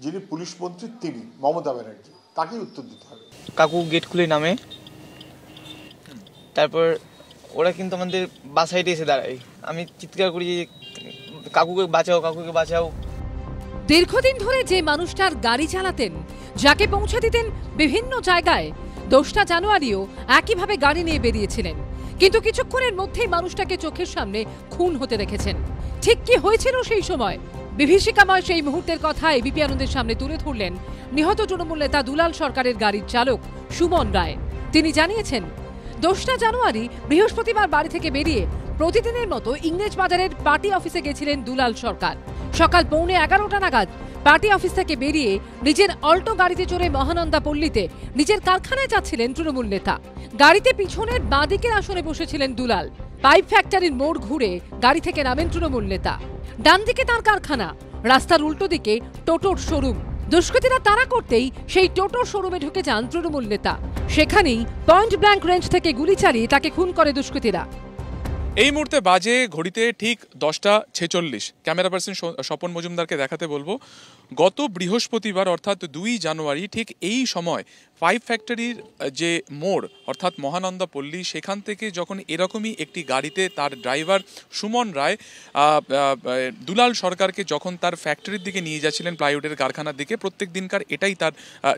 যিনি পুলিশ মন্ত্রী, তিনি মমতা ব্যানার্জি, তাকেই উত্তর দিতে হবে। কাকু গেট খুলে নামে, তারপর ওরা কিন্তু আমাদের বাস সাইডে এসে দাঁড়ায়। আমি চিৎকার করি কাকুকে বাঁচাও, কাকুকে বাঁচাও। দীর্ঘদিন ধরে যে মানুষটার গাড়ি চালাতেন, যাকে পৌঁছে দিতেন বিভিন্ন জায়গায়, 2টা জানুয়ারিও একইভাবে গাড়ি নিয়ে বেরিয়েছিলেন, কিন্তু কিছুক্ষণের মধ্যেই মানুষটাকে চোখের সামনে খুন হতে দেখেছেন। ঠিক কি হয়েছিল সেই সময়? বিভীষিকাময় সেই মুহূর্তের কথা এবিপি আনন্দের সামনে তুলে ধরলেন নিহত তৃণমূল নেতা দুলাল সরকারের গাড়ির চালক সুমন রায়। তিনি জানিয়েছেন, 2টা জানুয়ারি বৃহস্পতিবার বাড়ি থেকে বেরিয়ে প্রতিদিনের মতো ইংরেজ বাজারের পার্টি অফিসে গেছিলেন দুলাল সরকার। সকাল 11:15 নাগাদ পার্টি অফিস থেকে বেরিয়ে নিজের অল্টো গাড়িতে চড়ে মহানন্দা পল্লীতে নিজের কারখানায় যাচ্ছিলেন তৃণমূল নেতা। গাড়িতে পিছনের বাঁদিকের আসনে বসেছিলেন দুলাল। পাইপ ফ্যাক্টরির মোড় ঘুরে গাড়ি থেকে নামেন তৃণমূল নেতা। ডান দিকে তার কারখানা, রাস্তার উল্টো দিকে টোটোর শোরুম। দুষ্কৃতীরা তাড়া করতেই সেই টোটোর শোরুমে ঢুকে যান তৃণমূল নেতা। সেখানেই পয়েন্ট ব্ল্যাঙ্ক রেঞ্জ থেকে গুলি চালিয়ে তাকে খুন করে দুষ্কৃতীরা। এই মুহূর্তে বাজে ঘড়িতে ঠিক 10:46। ক্যামেরা পার্সন স্বপন মজুমদারকে দেখাতে বলবো, গত বৃহস্পতিবার অর্থাৎ 2 জানুয়ারি ঠিক এই সময় পাইপ ফ্যাক্টরির যে মোড় অর্থাৎ মহানন্দা পল্লী, সেখান থেকে যখন এরকমই একটি গাড়িতে তার ড্রাইভার সুমন রায় দুলাল সরকারকে যখন তার ফ্যাক্টরির দিকে নিয়ে যাচ্ছিলেন, প্লাইউডের কারখানার দিকে, প্রত্যেক দিনকার এটাই তার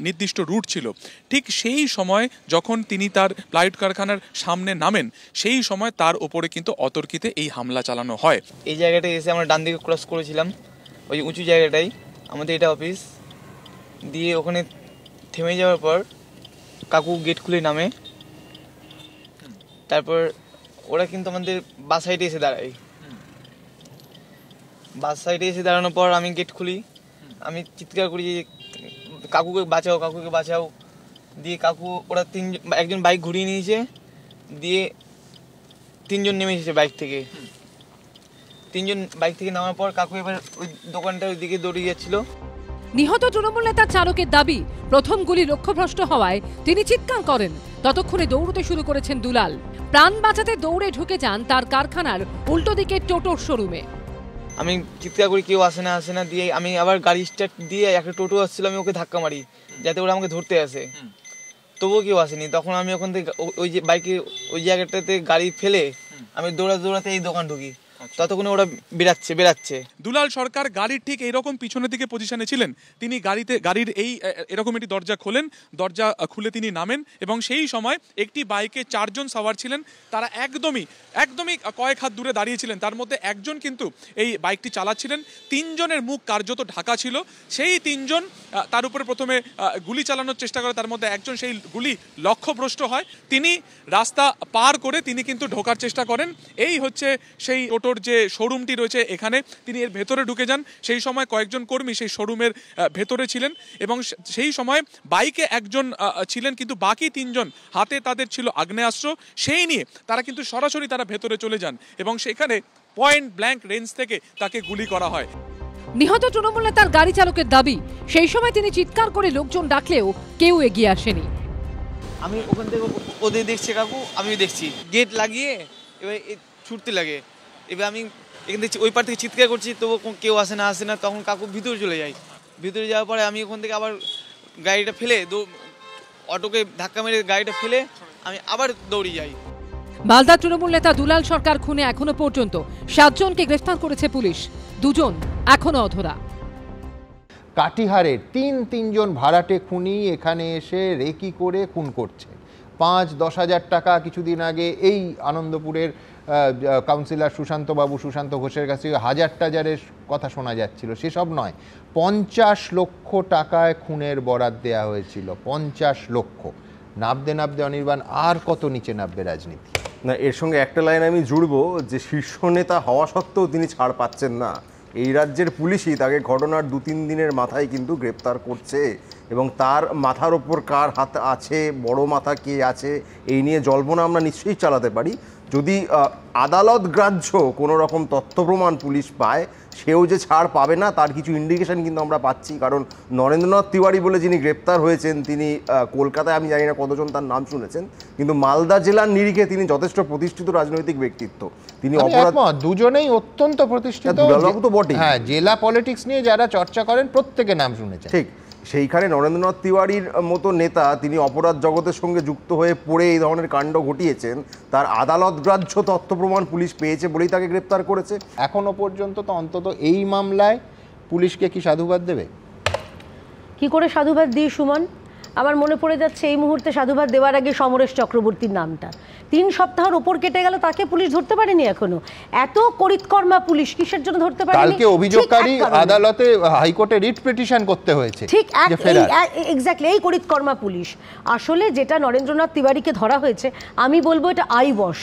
নির্দিষ্ট রুট ছিল, ঠিক সেই সময় যখন তিনি তার প্লাইউড কারখানার সামনে নামেন, সেই সময় তার ওপরে কিন্তু অতর্কিতে এই হামলা চালানো হয়। এই জায়গাটায় এসে আমরা ডান দিকে ক্রস করেছিলাম, ওই উঁচু জায়গাটাই আমাদের এটা অফিস, দিয়ে ওখানে থেমে যাওয়ার পর কাকু গেট খুলে নামে, তারপর ওরা কিন্তু আমাদের বাস সাইডে এসে দাঁড়ায়। বাস সাইডে এসে দাঁড়ানোর পর আমি গেট খুলি, আমি চিৎকার করি কাকুকে বাঁচাও, কাকুকে বাঁচাও। দিয়ে কাকু ওরা একজন বাইক ঘুরিয়ে নিয়েছে, দিয়ে 3 জন নেমে এসেছে বাইক থেকে। 3 জন বাইক থেকে নামার পর কাকু এবার ওই দোকানটার দিকে দৌড়ে যাচ্ছিল। নিহত তৃণমূল নেতার চালকের দাবি, প্রথম গুলি লক্ষ্যভ্রষ্ট হওয়ায় তিনি চিৎকার করেন। ততক্ষণে দৌড়তে শুরু করেছেন দুলাল। প্রাণ বাঁচাতে দৌড়ে ঢুকে যান তার কারখানার উল্টো দিকে টোটোর শোরুমে। আমি চিৎকার করি কেউ আসে না, দিয়ে আমি আবার গাড়ি স্টার্ট দিয়ে একটা টোটো আসছিল, আমি ওকে ধাক্কা মারি যাতে ওরা আমাকে ধরতে আসে, তবুও কেউ আসেনি। তখন আমি ওখান থেকে ওই যে বাইকে ওই জায়গাটাতে গাড়ি ফেলে আমি দৌড়াতে এই দোকান ঢুকি, ততক্ষণে ওরা বেরাচ্ছে। দুলাল সরকার গাড়ির ঠিক এইরকম পিছনের দিকে পজিশনে ছিলেন। তিনি গাড়ির এই এরকম একটি দরজা খোলেন, দরজা খুলে তিনি নামেন, এবং সেই সময় একটি বাইকে 4 জন সওয়ার ছিলেন। তারা একদমই কয়েক হাত দূরে দাঁড়িয়েছিলেন। তার মধ্যে একজন কিন্তু এই বাইকটি চালাচ্ছিলেন। 3 জনের মুখ কার্যত ঢাকা ছিল। সেই 3 জন তার উপরে প্রথমে গুলি চালানোর চেষ্টা করে, তার মধ্যে একজন সেই গুলি লক্ষ্যভ্রষ্ট হয়। তিনি রাস্তা পার করে তিনি কিন্তু ঢোকার চেষ্টা করেন। এই হচ্ছে সেই টোটোর যে শোরুমটি রয়েছে, এখানে তিনি এর ভেতরে ঢুকে যান। সেই সময় কয়েকজন কর্মী সেই শোরুমের ভেতরে ছিলেন, এবং সেই সময় বাইকে একজন ছিলেন, কিন্তু বাকি 3 জন হাতে তাদের ছিল আগ্নেয়াস্ত্র। সেই নিয়ে তারা কিন্তু সরাসরি তারা ভেতরে চলে যান, এবং সেখানে পয়েন্ট ব্ল্যাঙ্ক রেঞ্জ থেকে তাকে গুলি করা হয়। নিহত তৃণমূল নেতার গাড়ি চালকের দাবি, সেই সময় তিনি চিৎকার করে লোকজন ডাকলেও কেউ এগিয়ে আসেনি। আমি ওখান থেকে ওদের দেখছি কাকু, আমিও দেখছি, গেট লাগিয়ে এবার ছুটতে লাগে। এবার আমি এখান থেকে ওই পার থেকে চিৎকার করছি, তবু কেউ আসে না, তখন কাকু ভিতরে চলে যায়। ভিতরে যাওয়ার পরে আমি ওখান থেকে আবার গাড়িটা ফেলে অটোকে ধাক্কা মেরে গাড়িটা ফেলে আমি আবার দৌড়ে যাই। মালদা তৃণমূল নেতা দুলাল সরকার খুনে এখনো পর্যন্ত 7 জনকে গ্রেফতার করেছে পুলিশ, 2 জন এখনো অধরা। কাটিহারের তিনজন ভাড়াটে খুনি এখানে এসে রেকি করে খুন করছে। 5-10 হাজার টাকা কিছুদিন আগে এই আনন্দপুরের কাউন্সিলর সুশান্ত ঘোষের কাছে হাজারের কথা শোনা যাচ্ছিল, সেসব নয়, 50 লক্ষ টাকায় খুনের বরাত দেয়া হয়েছিল। 50 লক্ষ। নাবতে অনির্বাণ আর কত নিচে নামবে রাজনীতি? না, এর সঙ্গে একটা লাইন আমি জুড়বো যে শীর্ষ নেতা হওয়া সত্ত্বেও তিনি ছাড় পাচ্ছেন না। এই রাজ্যের পুলিশই তাকে ঘটনার 2-3 দিনের মাথায় কিন্তু গ্রেপ্তার করছে, এবং তার মাথার ওপর কার হাত আছে, বড় মাথা কে আছে, এই নিয়ে জল্পনা আমরা নিশ্চয়ই চালাতে পারি। যদি আদালত গ্রাহ্য কোনো রকম তথ্য প্রমাণ পুলিশ পায়, সেও যে ছাড় পাবে না তার কিছু ইন্ডিকেশন কিন্তু আমরা পাচ্ছি। কারণ নরেন্দ্রনাথ তিওয়ারি বলে যিনি গ্রেপ্তার হয়েছেন, তিনি কলকাতায়, আমি জানি না কতজন তার নাম শুনেছেন, কিন্তু মালদা জেলার নিরিখে তিনি যথেষ্ট প্রতিষ্ঠিত রাজনৈতিক ব্যক্তিত্ব। তিনি দুজনেই অত্যন্ত প্রতিষ্ঠিত, হ্যাঁ, জেলা পলিটিক্স নিয়ে যারা চর্চা করেন প্রত্যেকে নাম শুনেছেন। ঠিক সেইখানে নরেন্দ্রনাথ তিওয়ারির মতো নেতা, তিনি অপরাধ জগতের সঙ্গে যুক্ত হয়ে পড়ে এই ধরনের কাণ্ড ঘটিয়েছেন, তার আদালত গ্রাহ্য তথ্য প্রমাণ পুলিশ পেয়েছে বলেই তাকে গ্রেপ্তার করেছে। এখনো পর্যন্ত তো অন্তত এই মামলায় পুলিশকে কি সাধুবাদ দেবে? কি করে সাধুবাদ দিই সুমন? আমার মনে পড়ে যাচ্ছে এই মুহূর্তে সাধুবাদ দেওয়ার আগে সমরেশ চক্রবর্তীর নামটা। 3 সপ্তাহের ওপর কেটে গেল, তাকে পুলিশ ধরতে পারেনি এখনো। এত করিতকর্মা পুলিশ কিসের জন্য ধরতে পারেনি? কালকে অভিযোগকারী আদালতে হাইকোর্টে রিট পিটিশন করতে হয়েছে। ঠিক এক্স্যাক্টলি এই করিতকর্মা পুলিশ। আসলে যেটা নরেন্দ্রনাথ তিওয়ারিকে ধরা হয়েছে, আমি বলবো এটা আই ওয়াশ।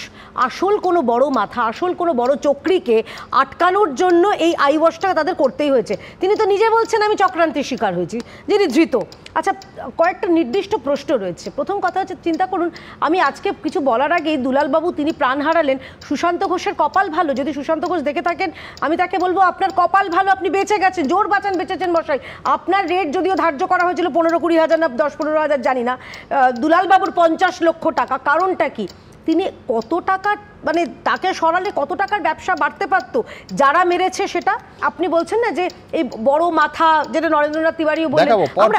আসল কোনো বড় মাথা, আসল কোনো বড় চক্রীকে আটকানোর জন্য এই আই ওয়াশটা তাদের করতেই হয়েছে। তিনি তো নিজে বলছেন আমি চক্রান্তের শিকার হয়েছি, যিনি ধৃত। আচ্ছা, কয়েকটা নির্দিষ্ট প্রশ্ন রয়েছে। প্রথম কথা হচ্ছে, চিন্তা করুন, আমি আজকে কিছু বলার আগেই দুলালবাবু তিনি প্রাণ হারালেন। সুশান্ত ঘোষের কপাল ভালো, যদি সুশান্ত ঘোষ দেখে থাকেন আমি তাকে বলবো আপনার কপাল ভালো, আপনি বেঁচে গেছেন, জোর বাঁচান, বেঁচেছেন মশাই। আপনার রেট যদিও ধার্য করা হয়েছিল 15-20 হাজার না 10-15 হাজার জানি না, দুলালবাবুর 50 লক্ষ টাকা। কারণটা কি? তিনি কত টাকা, মানে তাকে সরালে কত টাকার ব্যবসা বাড়তে পারত? যারা মেরেছে সেটা আপনি বলছেন না যে এই বড় মাথা, যেটা নরেন্দ্রনাথ তিওয়ারিও বলেন, আমরা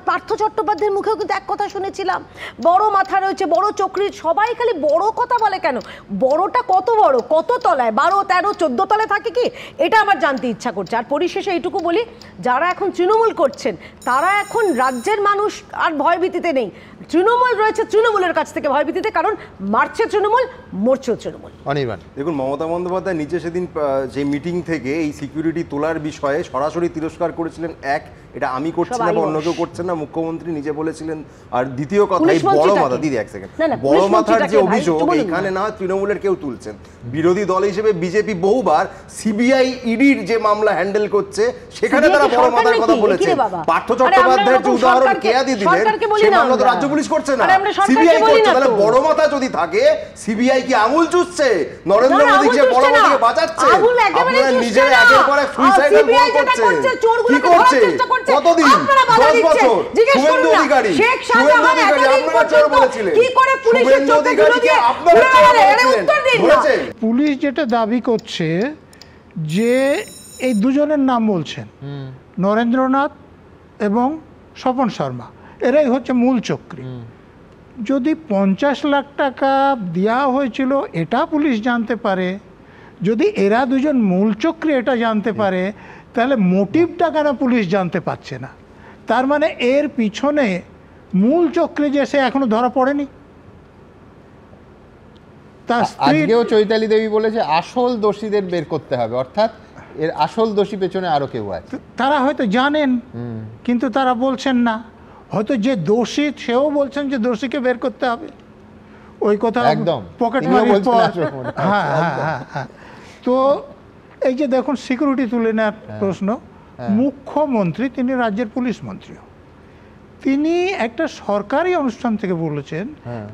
পার্থ চট্টোপাধ্যায়ের মুখেও কিন্তু এক কথা শুনেছিলাম, বড় মাথা রয়েছে, বড় চক্রী। সবাই খালি বড় কথা বলে কেন? বড়টা কত বড়, কত তলায়, 12, 13, 14 তলায় থাকে কি? এটা আমার জানতে ইচ্ছা করছে। আর পরিশেষে এইটুকু বলি, যারা এখন তৃণমূল করছেন তারা এখন রাজ্যের মানুষ আর ভয়ভীতিতে নেই। তৃণমূল রয়েছে তৃণমূলের কাছ থেকে ভয়ভীতিতে, কারণ মারছে তৃণমূল, মরছে তৃণমূল। দেখুন, মমতা বন্দ্যোপাধ্যায় নিজে সেদিন যে মিটিং থেকে এই সিকিউরিটি তোলার বিষয়ে সরাসরি তিরস্কার করেছিলেন। এটা আমি করছি না বা অন্য কেউ করছেন না, মুখ্যমন্ত্রী নিজে বলেছিলেন। আর দ্বিতীয় কথা, এই বড় মাথা, দিদি এক সেকেন্ড, বড় মাথার যে অভিযোগ এখানে না তৃণমূলের কেউ তুলছেন, বিরোধী দল হিসেবে বিজেপি বহুবার সিবিআই ইডির যে মামলা হ্যান্ডেল করছে সেখানে তারা বড় মাথার কথা বলেছে। পার্থ চট্টোপাধ্যায়ের যে উদাহরণ কেয়াদি দিলেন, সেই মামলা তো রাজ্য পুলিশ করছে না, সিবিআই করছে। তাহলে বড় মাথা যদি থাকে, সিবিআই কি আঙুল চুষছে? নরেন্দ্র মোদী যে বড় মাথাকে বাঁচাচ্ছে, আপনারা নিজেরা একের পর এক সুইসাইডাল গোল করছেন। কি করছে? কতদিন? 10 বছর। শুভেন্দু অধিকারী আপনারা চোর বলেছিলেন। শুভেন্দু অধিকারীকে আপনারা চোর বলেছিলেন। পুলিশ যেটা দাবি করছে যে এই দুজনের নাম বলছেন, নরেন্দ্রনাথ এবং স্বপন শর্মা, এরাই হচ্ছে মূল চক্রী। যদি 50 লাখ টাকা দেওয়া হয়েছিল এটা পুলিশ জানতে পারে, যদি এরা দুজন মূল চক্রী এটা জানতে পারে, তাহলে মোটিভটা কেন পুলিশ জানতে পারছে না? তার মানে এর পিছনে মূল চক্রী যে সে এখনো ধরা পড়েনি। আজকেও চৈতালি দেবী বলেছে আসল দোষীদের বের করতে হবে, অর্থাৎ এর আসল দোষী পেছনে আরো কেউ আছে। তারা হয়তো জানেন কিন্তু তারা বলছেন না। হয়তো যে দোষী সেও বলছেন যে দোষীকে বের করতে হবে। ওই কথা একদম পকেট মারির পর। হ্যাঁ হ্যাঁ হ্যাঁ হ্যাঁ। তো এই যে দেখুন সিকিউরিটি তুলে নেওয়ার প্রশ্ন, মুখ্যমন্ত্রী তিনি রাজ্যের পুলিশ মন্ত্রীও, তিনি একটা সরকারি অনুষ্ঠান থেকে বলেছেন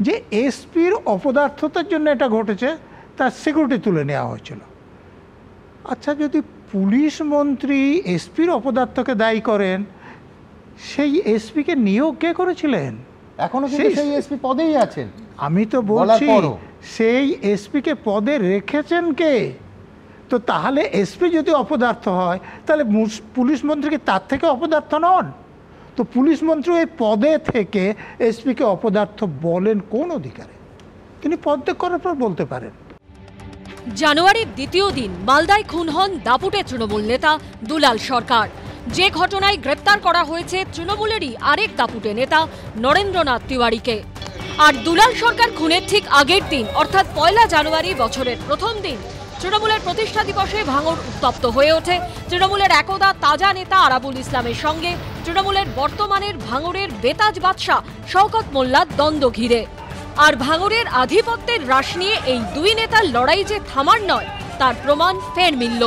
যে এসপির অপদার্থতার জন্য এটা ঘটেছে, তার সিকিউরিটি তুলে নেওয়া হয়েছিল। আচ্ছা, যদি পুলিশ মন্ত্রী এসপির অপদার্থকে দায়ী করেন, সেই এসপিকে নিয়োগ কে করেছিলেন? এখনো কিন্তু সেই এসপি পদেই আছেন। আমি তো বলছি সেই এসপিকে পদে রেখেছেন কে? তো তাহলে এসপি যদি অপদার্থ হয় তাহলে পুলিশ মন্ত্রী তার থেকে অপদার্থ নন? তো পুলিশ মন্ত্রী এই পদে থেকে এসপিকে অপদার্থ বলেন কোন অধিকারে? তিনি পদত্যাগ করার পর বলতে পারেন। জানুয়ারির দ্বিতীয় দিন মালদায় খুন হন দাপুটে তৃণমূল নেতা দুলাল সরকার। যে ঘটনায় গ্রেপ্তার করা হয়েছে তৃণমূলেরই আরেক দাপুটে নেতা নরেন্দ্রনাথ তিওয়ারিকে। আর দুলাল সরকার খুনের ঠিক আগের দিন অর্থাৎ 1 জানুয়ারি বছরের প্রথম দিন তৃণমূলের প্রতিষ্ঠা দিবসে ভাঙড় উত্তপ্ত হয়ে ওঠে তৃণমূলের একদা তাজা নেতা আরাবুল ইসলামের সঙ্গে তৃণমূলের বর্তমানের ভাঙড়ের বেতাজ বাদশা শওকত মোল্লার দ্বন্দ্ব ঘিরে। আর ভাঙড়ের আধিপত্যের হ্রাস নিয়ে এই দুই নেতার লড়াই যে থামার নয় তার প্রমাণ ফের মিলল।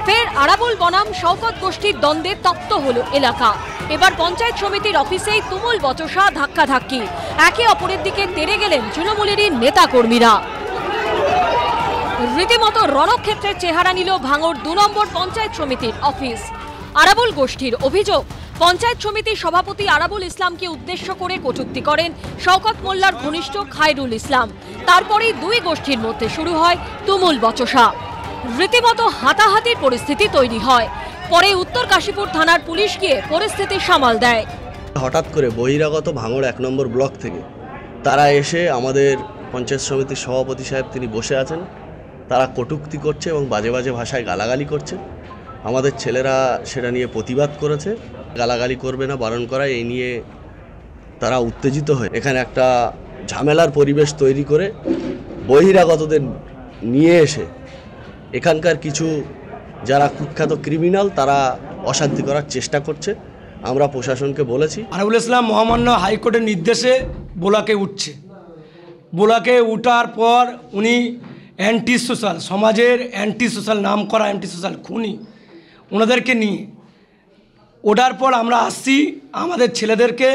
ফের আরাবুল বনাম শওকত গোষ্ঠীর দ্বন্দ্বে তপ্ত হলো এলাকা। এবার পঞ্চায়েত সমিতির অফিসেই তুমুল বচসা, ধাক্কাধাক্কি। একে অপরের দিকে তেড়ে গেলেন তৃণমূলেরই নেতা কর্মীরা। রীতিমতো রণক্ষেত্রের চেহারা নিল ভাঙড় 2 নম্বর পঞ্চায়েত সমিতির অফিস। আরাবুল গোষ্ঠীর অভিযোগ, পঞ্চায়েত সমিতির সভাপতি আরাবুল ইসলামকে উদ্দেশ্য করে কটূক্তি করেন শওকত মোল্লার ঘনিষ্ঠ খায়রুল ইসলাম। তারপরেই দুই গোষ্ঠীর মধ্যে শুরু হয় তুমুল বচসা। রীতিমতো হাতাহাতির পরিস্থিতি তৈরি হয়। পরে উত্তর কাশীপুর থানার পুলিশ গিয়ে পরিস্থিতি সামাল দেয়। হঠাৎ করে বহিরাগত ভাঙড় 1 নম্বর ব্লক থেকে তারা এসে আমাদের পঞ্চায়েত সমিতির সভাপতি সাহেব তিনি বসে আছেন, তারা কটূক্তি করছে এবং বাজে বাজে ভাষায় গালাগালি করছে। আমাদের ছেলেরা সেটা নিয়ে প্রতিবাদ করেছে, গালাগালি করবে না বারণ করা, এই নিয়ে তারা উত্তেজিত হয়ে এখানে একটা ঝামেলার পরিবেশ তৈরি করে বহিরাগতদের নিয়ে এসে এখানকার কিছু যারা কুখ্যাত ক্রিমিনাল তারা অশান্তি করার চেষ্টা করছে। আমরা প্রশাসনকে বলেছি। আরাবুল ইসলাম মহামান্য হাইকোর্টের নির্দেশে বোলাকে উঠছে। বোলাকে উঠার পর উনি অ্যান্টি সোশ্যাল, সমাজের অ্যান্টি সোশ্যাল নাম করা অ্যান্টি সোশ্যাল খুনি, ওনাদেরকে নিয়ে ওঠার পর আমরা আসছি, আমাদের ছেলেদেরকে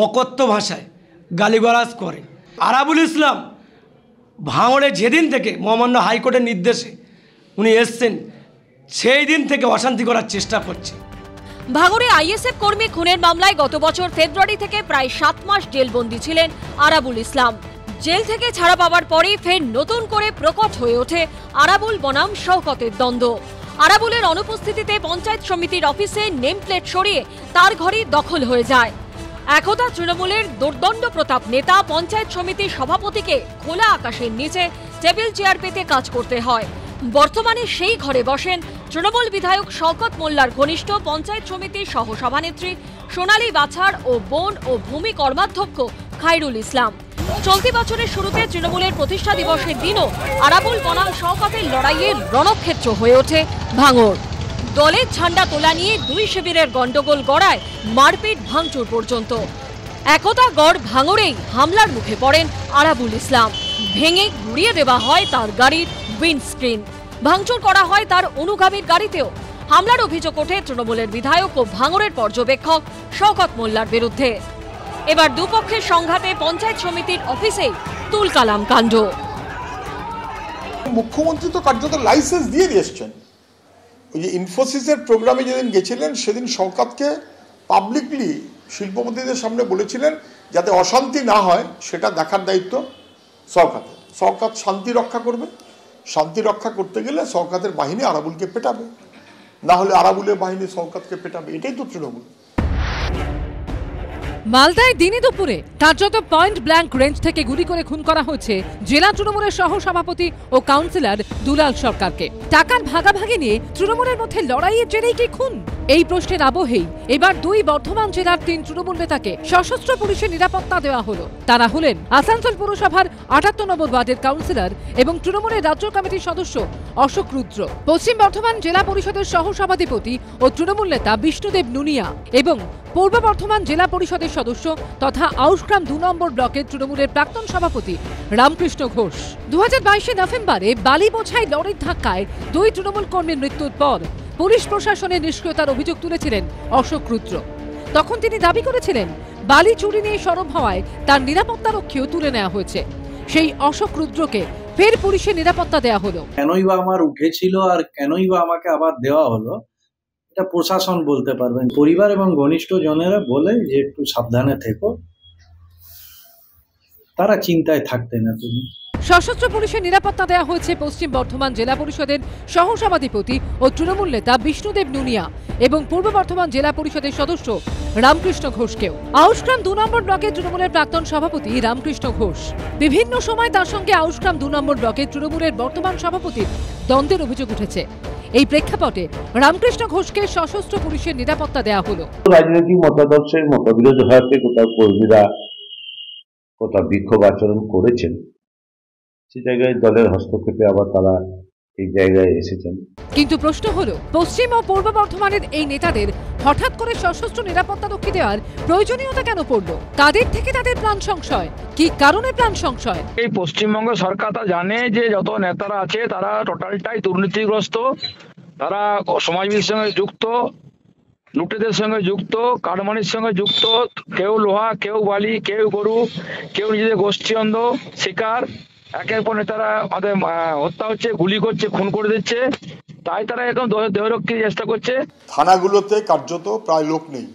অকথ্য ভাষায় গালিগালাজ করে। আরাবুল ইসলাম ভাঙড়ে যেদিন থেকে মহামান্য হাইকোর্টের নির্দেশে উনি এসছেন সেই দিন থেকে অশান্তি করার চেষ্টা করছে। ভাঙড়ে আইএসএফ কর্মী খুনের মামলায় গত বছর ফেব্রুয়ারি থেকে প্রায় 7 মাস জেলবন্দি ছিলেন আরাবুল ইসলাম। জেল থেকে ছাড়া পাওয়ার পরেই ফের নতুন করে প্রকট হয়ে ওঠে আরাবুল বনাম শওকতের দ্বন্দ্ব। আরাবুলের অনুপস্থিতিতে পঞ্চায়েত সমিতির অফিসে নেম প্লেট সরিয়ে তার ঘরই দখল হয়ে যায়। একদা তৃণমূলের দুর্দণ্ড প্রতাপ নেতা পঞ্চায়েত সমিতির সভাপতিকে খোলা আকাশের নিচে টেবিল চেয়ার পেতে কাজ করতে হয়। বর্তমানে সেই ঘরে বসেন তৃণমূল বিধায়ক শওকত মোল্লার ঘনিষ্ঠ পঞ্চায়েত সমিতির সহসভানেত্রী সোনালী বাছার ও বন ও ভূমি কর্মাধ্যক্ষ খায়রুল ইসলাম। চলতি বছরের শুরুতে তৃণমূলের প্রতিষ্ঠা দিবসের দিনও আরাবুল বনাম শওকতের লড়াইয়ের রণক্ষেত্র হয়ে ওঠে ভাঙড়। দলের ঝান্ডা তোলা নিয়ে দুই শিবিরের গন্ডগোল গড়ায় মারপিট ভাঙচুর পর্যন্ত। একদা গড় ভাঙড়েই হামলার মুখে পড়েন আরাবুল ইসলাম। ভেঙে গুড়িয়ে দেওয়া হয় তার গাড়ির উইন্ডস্ক্রিন, ভাঙচুর করা হয় তার অনুগামীর গাড়িতেও। হামলার অভিযোগ ওঠে তৃণমূলের বিধায়ক ও ভাঙড়ের পর্যবেক্ষক শওকত মোল্লার বিরুদ্ধে। এবার দুপক্ষের সংঘাতে পঞ্চায়েত সমিতির অফিসেই তুলকালাম কাণ্ড। মুখ্যমন্ত্রী তো কার্যত লাইসেন্স দিয়ে দিয়েছেন। ওই যে ইনফোসিসের প্রোগ্রামে যেদিন গেছিলেন সেদিন শওকতকে পাবলিকলি শিল্পপতিদের সামনে বলেছিলেন যাতে অশান্তি না হয় সেটা দেখার দায়িত্ব শওকতের। শওকত শান্তি রক্ষা করবে, শান্তি রক্ষা করতে গেলে শওকতের বাহিনী আরাবুলকে পেটাবে, না হলে আরাবুলের বাহিনী শওকতকে পেটাবে। এটাই তো তৃণমূল। মালদায় দিনে দুপুরে কার্যত পয়েন্ট ব্ল্যাঙ্ক রেঞ্জ থেকে গুলি করে খুন করা হয়েছে জেলা তৃণমূলের সহ সভাপতি ও কাউন্সিলর দুলাল সরকারকে। টাকার ভাগাভাগি নিয়ে তৃণমূলের মধ্যে লড়াইয়ের জেরেই কি খুন? এই প্রশ্নের আবহেই এবার দুই বর্ধমান জেলার 3 তৃণমূল নেতাকে সশস্ত্র পুলিশের নিরাপত্তা দেওয়া হলো। তারা হলেন আসানসোল পুরসভার 78 নম্বর ওয়ার্ডের কাউন্সিলর এবং তৃণমূলের রাজ্য কমিটির সদস্য অশোক রুদ্র, পশ্চিম বর্ধমান জেলা পরিষদের সহ সভাধিপতি ও তৃণমূল নেতা বিষ্ণুদেব নুনিয়া এবং পূর্ব বর্ধমান জেলা পরিষদের সদস্য তথা আউশগ্রাম 2 নম্বর ব্লকের তৃণমূলের প্রাক্তন সভাপতি রামকৃষ্ণ ঘোষ। 2022 নভেম্বরে বালি বোঝাই লরির ধাক্কায় 2 তৃণমূল কর্মীর মৃত্যুর পর পুলিশ প্রশাসনের নিষ্ক্রিয়তার অভিযোগ তুলেছিলেন অশোক রুদ্র। তখন তিনি দাবি করেছিলেন বালি চুরি নিয়ে সরব হওয়ায় তার নিরাপত্তারক্ষীও তুলে নেওয়া হয়েছে। সেই অশোক রুদ্রকে ফের পুলিশের নিরাপত্তা দেওয়া হলো। কেনই বা আমার উঠেছিল আর কেনই বা আমাকে আবার দেওয়া হলো, এটা প্রশাসন বলতে পারবেন। পরিবার এবং ঘনিষ্ঠ জনেরা বলে যে একটু সাবধানে থেকো, তারা চিন্তায় থাকতে না তুমি। সশস্ত্র পুলিশের নিরাপত্তা দেওয়া হয়েছে পশ্চিম বর্ধমান জেলা পরিষদের সহসভাধিপতি ও তৃণমূল নেতা বিষ্ণুদেব নুনিয়া এবং পূর্ব বর্ধমান জেলা পরিষদের সদস্য রামকৃষ্ণ ঘোষকেও। আউশগ্রাম 2 নম্বর ব্লকের তৃণমূলের প্রাক্তন সভাপতি রামকৃষ্ণ ঘোষ, বিভিন্ন সময় তার সঙ্গে আউশগ্রাম 2 নম্বর ব্লকের তৃণমূলের বর্তমান সভাপতির দ্বন্দ্বের অভিযোগ উঠেছে। এই প্রেক্ষাপটে রামকৃষ্ণ ঘোষকে সশস্ত্র পুলিশের নিরাপত্তা দেওয়া হলো। রাজনৈতিক মতাদর্শের মতবিরোধ হওয়াতে কোথাও কর্মীরা কোথাও বিক্ষোভ আচরণ করেছেন, সে জায়গায় দলের হস্তক্ষেপে আবার তারা এই জায়গায় এসেছেন। কিন্তু প্রশ্ন হলো, পশ্চিম ও পূর্ব বর্ধমানের এই নেতাদের হঠাৎ করে সশস্ত্র নিরাপত্তা রক্ষী দেওয়ার প্রয়োজনীয়তা কেন পড়লো? কাদের থেকে তাদের প্রাণ সংশয়? কি কারণে প্রাণ সংশয়? এই পশ্চিমবঙ্গ সরকার তা জানে যে যত নেতারা আছে তারা টোটালটাই দুর্নীতিগ্রস্ত, তারা সমাজবিদের সঙ্গে যুক্ত, লুটেদের সঙ্গে যুক্ত, কারমানির সঙ্গে যুক্ত, কেউ লোহা, কেউ বালি, কেউ গরু, কেউ নিজেদের গোষ্ঠীদ্বন্দ্ব শিকার। একের পর নেতারা আমাদের হত্যা হচ্ছে, গুলি করছে, খুন করে দিচ্ছে, তাই তারা এখন দেহরক্ষীর চেষ্টা করছে। থানাগুলোতে কার্যত প্রায় লোক নেই,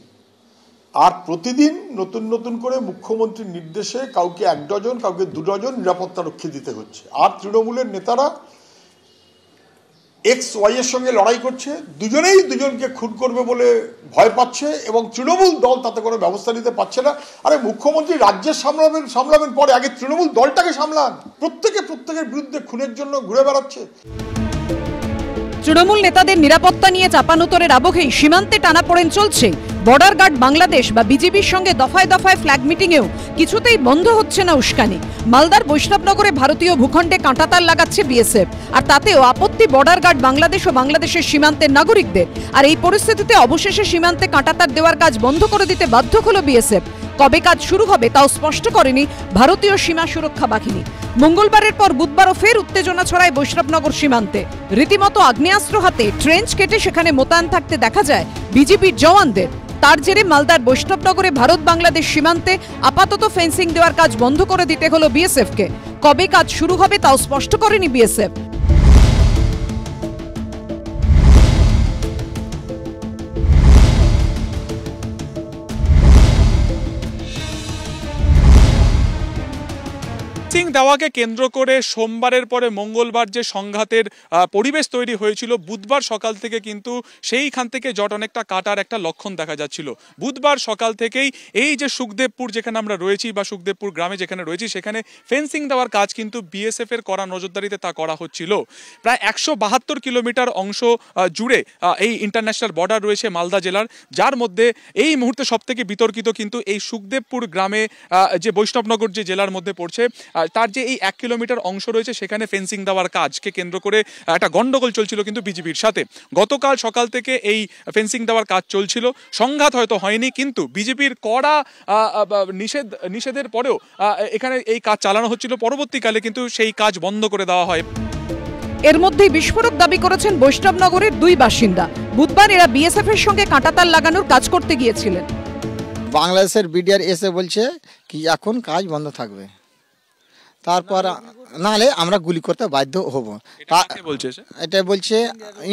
আর প্রতিদিন নতুন নতুন করে মুখ্যমন্ত্রীর নির্দেশে কাউকে 1 ডজন, কাউকে 2 ডজন নিরাপত্তা রক্ষী দিতে হচ্ছে। আর তৃণমূলের নেতারা XY এর সঙ্গে লড়াই করছে, দুজনেই দুজনকে খুন করবে বলে ভয় পাচ্ছে এবং তৃণমূল দল তাতে কোনো ব্যবস্থা নিতে পারছে না। আরে মুখ্যমন্ত্রী রাজ্যের সামলাবেন পরে, আগে তৃণমূল দলটাকে সামলান। প্রত্যেকের বিরুদ্ধে খুনের জন্য ঘুরে বেড়াচ্ছে। তৃণমূল নেতাদের নিরাপত্তা নিয়ে চাপানোতরের আবহেই সীমান্তে টানাপোড়েন চলছে। বর্ডার গার্ড বাংলাদেশ বা বিজিবির সঙ্গে দফায় দফায় ফ্ল্যাগ মিটিংয়েও কিছুতেই বন্ধ হচ্ছে না উস্কানি। মালদার বৈষ্ণবনগরে ভারতীয় ভূখণ্ডে কাঁটাতার লাগাচ্ছে বিএসএফ, আর তাতেও আপত্তি বর্ডার গার্ড বাংলাদেশ ও বাংলাদেশের সীমান্তের নাগরিকদের। আর এই পরিস্থিতিতে অবশেষে সীমান্তে কাঁটাতার দেওয়ার কাজ বন্ধ করে দিতে বাধ্য হলো বিএসএফ। কবে কাজ শুরু হবে তাও স্পষ্ট করেনি ভারতীয় সীমা সুরক্ষা বাহিনী। মঙ্গলবারের পর বুধবারও ফের উত্তেজনা ছড়ায় বৈষ্ণবনগর সীমান্তে। রীতিমতো আগ্নেয়াস্ত্র হাতে ট্রেঞ্চ কেটে সেখানে মোতায়েন থাকতে দেখা যায় বিজেপির জওয়ানদের। তার জেরে মালদার বৈষ্ণবনগরে ভারত বাংলাদেশ সীমান্তে আপাতত ফেন্সিং দেওয়ার কাজ বন্ধ করে দিতে হলো বিএসএফকে। কবে কাজ শুরু হবে তাও স্পষ্ট করেনি বিএসএফ। সিং দেওয়াকে কেন্দ্র করে সোমবারের পরে মঙ্গলবার যে সংঘাতের পরিবেশ তৈরি হয়েছিল, বুধবার সকাল থেকে কিন্তু সেইখান থেকে জট অনেকটা কাটার একটা লক্ষণ দেখা যাচ্ছিল। বুধবার সকাল থেকেই এই যে সুখদেবপুর যেখানে আমরা রয়েছি বা সুখদেবপুর গ্রামে যেখানে রয়েছি, সেখানে ফেন্সিং দেওয়ার কাজ কিন্তু বিএসএফ এর করা নজরদারিতে তা করা হচ্ছিল। প্রায় 172 কিলোমিটার অংশ জুড়ে এই ইন্টারন্যাশনাল বর্ডার রয়েছে মালদা জেলার, যার মধ্যে এই মুহূর্তে সব থেকে বিতর্কিত কিন্তু এই সুখদেবপুর গ্রামে যে বৈষ্ণবনগর যে জেলার মধ্যে পড়ছে, তার যে এই 1 কিলোমিটার অংশ রয়েছে সেখানে ফেন্সিং দেওয়ার কাজকে কেন্দ্র করে একটা গন্ডগোল চলছিল কিন্তু বিজেপির সাথে। গতকাল সকাল থেকে এই ফেন্সিং দেওয়ার কাজ চলছিল, সংঘাত হয়তো হয়নি, কিন্তু বিজেপির কড়া নিষেধের পরেও এখানে এই কাজ চালানো হচ্ছিল। পরবর্তীকালে কিন্তু সেই কাজ বন্ধ করে দেওয়া হয়। এর মধ্যেই বিস্ফোরক দাবি করেছেন বৈষ্ণবনগরের 2 বাসিন্দা। বুধবার এরা বিএসএফ এর সঙ্গে কাঁটাতার লাগানোর কাজ করতে গিয়েছিলেন। বাংলাদেশের বিডিআর এসে বলছে কি এখন কাজ বন্ধ থাকবে, তারপর নাহলে আমরা গুলি করতে বাধ্য হব। এটা বলছে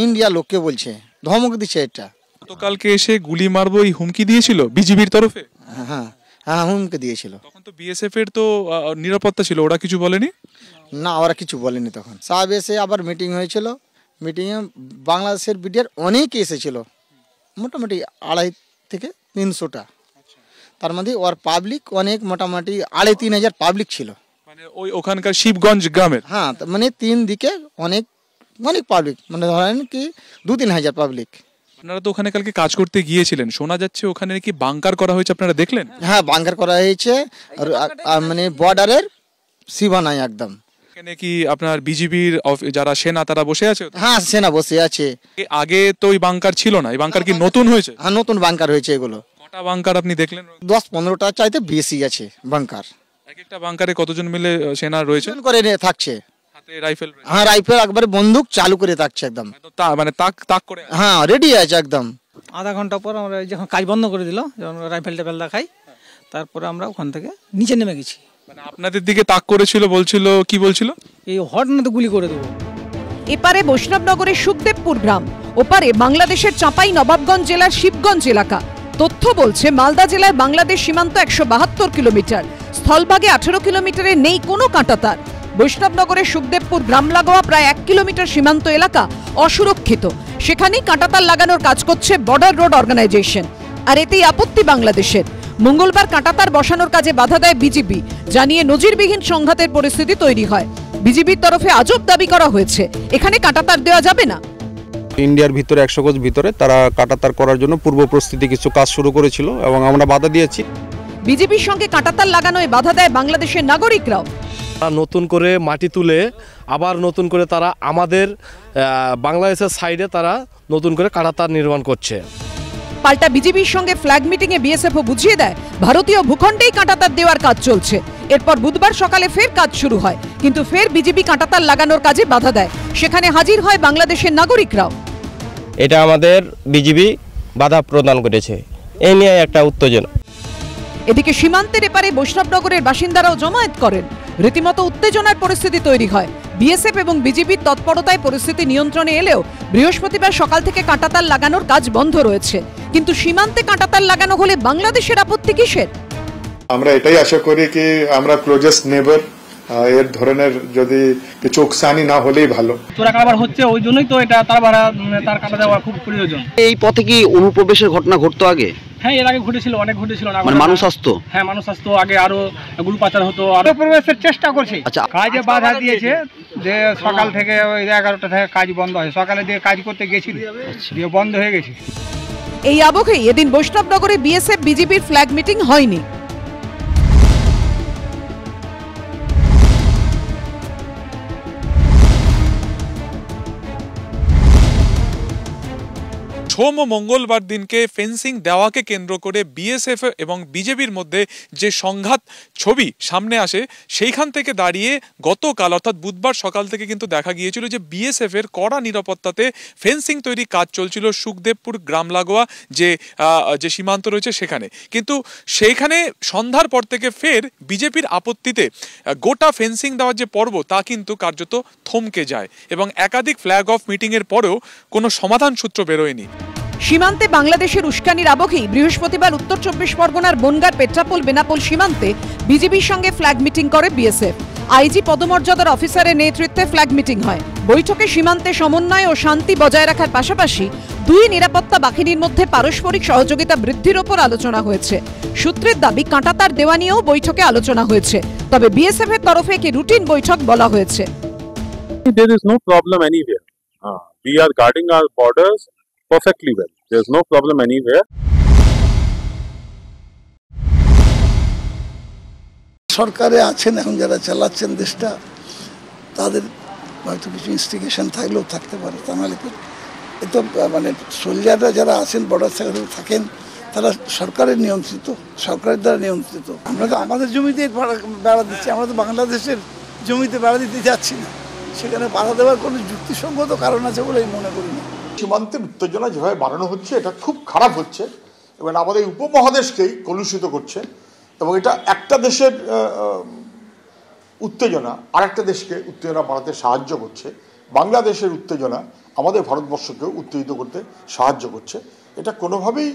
ইন্ডিয়া লোককে বলছে, ধমক দিচ্ছে। এটা গতকালকে এসে গুলি মারবো এই হুমকি দিয়েছিল বিজেপির তরফে। হ্যাঁ হ্যাঁ, হুমকি দিয়েছিল। তখন তো বিএসএফ এর তো নিরাপত্তা ছিল, ওরা কিছু বলেনি? না, ওরা কিছু বলেনি। তখন সাহেব এসে আবার মিটিং হয়েছিল, মিটিংয়ে বাংলাদেশের বিডিআর অনেকে এসেছিল, মোটামুটি 250 থেকে 300টা। তার মধ্যে ওর পাবলিক অনেক, মোটামুটি 2,5-3 হাজার পাবলিক ছিল। মানে ওই ওখানকার শিবগঞ্জ গ্রামের? হ্যাঁ, মানে 3 দিকে অনেক অনেক পাবলিক, মানে ধরেন কি 2-3 হাজার পাবলিক। আপনারা তো ওখানে কালকে কাজ করতে গিয়েছিলেন, শোনা যাচ্ছে ওখানে নাকি বাংকার করা হয়েছে, আপনারা দেখলেন? হ্যাঁ, বাংকার করা হয়েছে, মানে বর্ডারের সীমানায় একদম। এখানে কি আপনার বিজেপির যারা সেনা তারা বসে আছে? হ্যাঁ, সেনা বসে আছে। আগে তো ওই বাংকার ছিল না, এই বাংকার কি নতুন হয়েছে? হ্যাঁ, নতুন বাংকার হয়েছে। এগুলো কটা বাংকার আপনি দেখলেন? 10-15টা চাইতে বেশি আছে বাংকার। এক একটা বাংকারে কতজন মিলে সেনা রয়েছে? করে থাকছে, হাতে রাইফেল? হ্যাঁ, রাইফেল একবারে বন্দুক চালু করে থাকছে একদম, মানে তাক করে। হ্যাঁ, রেডি আছে একদম। আধা ঘন্টা পর আমরা যখন কাজ বন্ধ করে দিল, যখন রাইফেল টাইফেল দেখাই, তারপরে আমরা ওখান থেকে নিচে নেমে গেছি। মানে আপনাদের দিকে তাক করেছিল, বলছিল কি বলছিল? এই হট না তো গুলি করে দেবো। এপারে বৈষ্ণবনগরের সুখদেবপুর গ্রাম, ওপারে বাংলাদেশের চাঁপাই নবাবগঞ্জ জেলার শিবগঞ্জ এলাকা। তথ্য বলছে মালদা জেলায় বাংলাদেশ সীমান্ত 172 কিলোমিটার, স্থলভাগে 18 কিলোমিটারে নেই কোনো কাঁটাতার। বৈষ্ণবনগরের সুখদেবপুর গ্রাম লাগোয়া প্রায় 1 কিলোমিটার সীমান্ত এলাকা অসুরক্ষিত, সেখানেই কাঁটাতার লাগানোর কাজ করছে বর্ডার রোড অর্গানাইজেশন। আর এতেই আপত্তি বাংলাদেশের। মঙ্গলবার কাঁটাতার বসানোর কাজে বাধা দেয় বিজিবি, জানিয়ে নজিরবিহীন সংঘাতের পরিস্থিতি তৈরি হয়। বিজিবির তরফে আজব দাবি করা হয়েছে এখানে কাঁটাতার দেওয়া যাবে না। ইন্ডিয়ার ভিতরে 100 গজ ভিতরে তারা কাঁটাতার করার জন্য পূর্ব প্রস্তুতি কিছু কাজ শুরু করেছিল এবং আমরা বাধা দিয়েছি। বিজেপির সঙ্গে কাঁটাতার লাগানোয় বাধা দেয় বাংলাদেশের নাগরিকরাও। নতুন করে মাটি তুলে আবার নতুন করে তারা আমাদের বাংলাদেশের সাইডে তারা নতুন করে কাঁটাতার নির্মাণ করছে। পাল্টা বিজেপির সঙ্গে ফ্ল্যাগ মিটিংয়ে বিএসএফও বুঝিয়ে দেয় ভারতীয় ভূখণ্ডেই কাঁটাতার দেওয়ার কাজ চলছে। এরপর বুধবার সকালে ফের কাজ শুরু হয়, কিন্তু ফের বিজেপি কাঁটাতার লাগানোর কাজে বাধা দেয়। সেখানে হাজির হয় বাংলাদেশের নাগরিকরাও। এটা আমাদের বিজেপি বাধা প্রদান করেছে, এই নিয়ে একটা উত্তেজনা। এদিকে সীমান্তের এপারে বৈষ্ণবনগরের বাসিন্দারাও জমায়েত করেন। রীতিমতো উত্তেজনার পরিস্থিতি তৈরি হয়। বিএসএফ এবং বিজেপির তৎপরতায় পরিস্থিতি নিয়ন্ত্রণে এলেও বৃহস্পতিবার সকাল থেকে কাঁটাতার লাগানোর কাজ বন্ধ রয়েছে। কিন্তু সীমান্তে কাঁটাতার লাগানো হলে বাংলাদেশের আপত্তি কিসের? আমরা এটাই আশা করি কি আমরা ক্লোজেস্ট নেবার, এর ধরনের যদি কিছু উকসানি না হলেই ভালো। চোরা কারবার হচ্ছে, ওই জন্যই তো এটা তার কাটা দেওয়া খুব প্রয়োজন। এই পথে কি অনুপ্রবেশের ঘটনা ঘটতো আগে? হ্যাঁ, এর আগে ঘটেছিল, অনেক ঘটেছিল। মানে মানুষ আসতো? হ্যাঁ, মানুষ আসতো। আগে আরো গ্রুপ পাচার হতো, আরো প্রবেশের চেষ্টা করছে। আচ্ছা, কাজে বাধা দিয়েছে যে সকাল থেকে ওই 11টা থেকে কাজ বন্ধ হয়। সকালে দিয়ে কাজ করতে গেছিল, দিয়ে বন্ধ হয়ে গেছে। এই আবহে এদিন বৈষ্ণবনগরে বিএসএফ বিজেপির ফ্ল্যাগ মিটিং হয়নি। সোম ও মঙ্গলবার দিনকে ফেন্সিং দেওয়াকে কেন্দ্র করে বিএসএফ এবং বিজেপির মধ্যে যে সংঘাত ছবি সামনে আসে, সেইখান থেকে দাঁড়িয়ে গতকাল অর্থাৎ বুধবার সকাল থেকে কিন্তু দেখা গিয়েছিল যে বিএসএফ এর কড়া নিরাপত্তাতে ফেন্সিং তৈরি কাজ চলছিল সুখদেবপুর গ্রাম লাগোয়া যে সীমান্ত রয়েছে সেখানে। কিন্তু সেইখানে সন্ধ্যার পর থেকে ফের বিজেপির আপত্তিতে গোটা ফেন্সিং দেওয়ার যে পর্ব তা কিন্তু কার্যত থমকে যায় এবং একাধিক ফ্ল্যাগ অফ মিটিংয়ের পরেও কোনো সমাধান সূত্র বেরোয়নি। সীমান্তে বাংলাদেশের উস্কানির আবহেই বৃহস্পতিবার উত্তর 24 পরগনার বনগাঁর পেট্রাপোল বেনাপোল সীমান্তে বিজেপির সঙ্গে ফ্ল্যাগ মিটিং করে বিএসএফ। আইজি পদমর্যাদার অফিসারের নেতৃত্বে ফ্ল্যাগ মিটিং হয়। বৈঠকে সীমান্তে সমন্বয় ও শান্তি বজায় রাখার পাশাপাশি দুই নিরাপত্তা বাহিনীর মধ্যে পারস্পরিক সহযোগিতা বৃদ্ধির ওপর আলোচনা হয়েছে। সূত্রের দাবি কাঁটাতার দেওয়া নিয়েও বৈঠকে আলোচনা হয়েছে, তবে বিএসএফ এর তরফে একটি রুটিন বৈঠক বলা হয়েছে। There is no problem anywhere. We are guarding our borders perfectly well. There is no problem anywhere. সরকারে আছেন এখন যারা চালাচ্ছেন দেশটা, তাদের হয়তো কিছু ইনস্টিগেশন থাকলেও থাকতে পারে। তা নাহলে এ তো মানে সোলজাররা যারা আছেন বর্ডার সেক্টরে থাকেন তারা সরকারের নিয়ন্ত্রিত, সরকারের দ্বারা নিয়ন্ত্রিত। আমরা তো আমাদের জমিতে বেড়া দিচ্ছি, আমরা তো বাংলাদেশের জমিতে বেড়া দিতে যাচ্ছি না। সেখানে বাধা দেওয়ার কোনো যুক্তিসঙ্গত কারণ আছে বলে আমি মনে করি না। সীমান্তের উত্তেজনা যেভাবে বাড়ানো হচ্ছে এটা খুব খারাপ হচ্ছে এবং আমাদের উপমহাদেশকেই কলুষিত করছে এবং এটা একটা দেশের উত্তেজনা আরেকটা দেশকে উত্তেজনা বাড়াতে সাহায্য করছে। বাংলাদেশের উত্তেজনা আমাদের ভারতবর্ষকেও উত্তেজিত করতে সাহায্য করছে। এটা কোনোভাবেই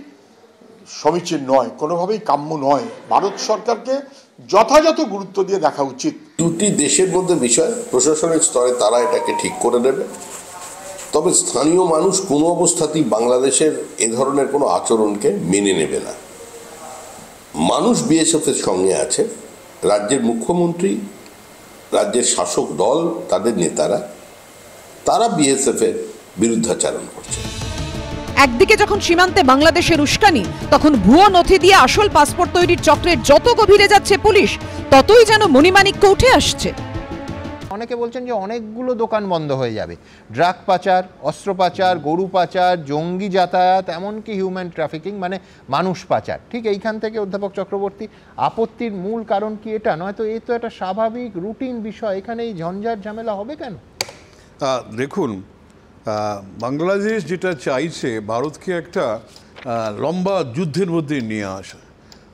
সমীচীন নয়, কোনোভাবেই কাম্য নয়। ভারত সরকারকে যথাযথ গুরুত্ব দিয়ে দেখা উচিত। দুটি দেশের মধ্যে বিষয়, প্রশাসনিক স্তরে তারা এটাকে ঠিক করে নেবে, তবে স্থানীয় মানুষ কোনো অবস্থাতেই বাংলাদেশের এ ধরনের কোনো আচরণকে মেনে নেবে না। মানুষ বিএসএফের সঙ্গে আছে, রাজ্যের মুখ্যমন্ত্রী, রাজ্যের শাসক দল, তাদের নেতারা, তারা বিএসএফের বিরুদ্ধাচারণ করছে। একদিকে যখন সীমান্তে বাংলাদেশের উস্কানি, তখন ভুয়ো নথি দিয়ে আসল পাসপোর্ট তৈরির চক্রের যত গভীরে যাচ্ছে পুলিশ, ততই যেন মণিমাণিক্য উঠে আসছে। অনেকে বলছেন যে অনেকগুলো দোকান বন্ধ হয়ে যাবে। ড্রাগ পাচার, অস্ত্র পাচার, গরু পাচার, জঙ্গি যাতায়াত, এমনকি হিউম্যান ট্রাফিকিং মানে মানুষ পাচার। ঠিক এইখান থেকে অধ্যাপক চক্রবর্তী, আপত্তির মূল কারণ কি এটা? নয়তো এই তো একটা স্বাভাবিক রুটিন বিষয়, এখানে এই ঝঞ্ঝাট ঝামেলা হবে কেন? দেখুন, বাংলাদেশ যেটা চাইছে ভারতকে একটা লম্বা যুদ্ধের মধ্যে নিয়ে আসা,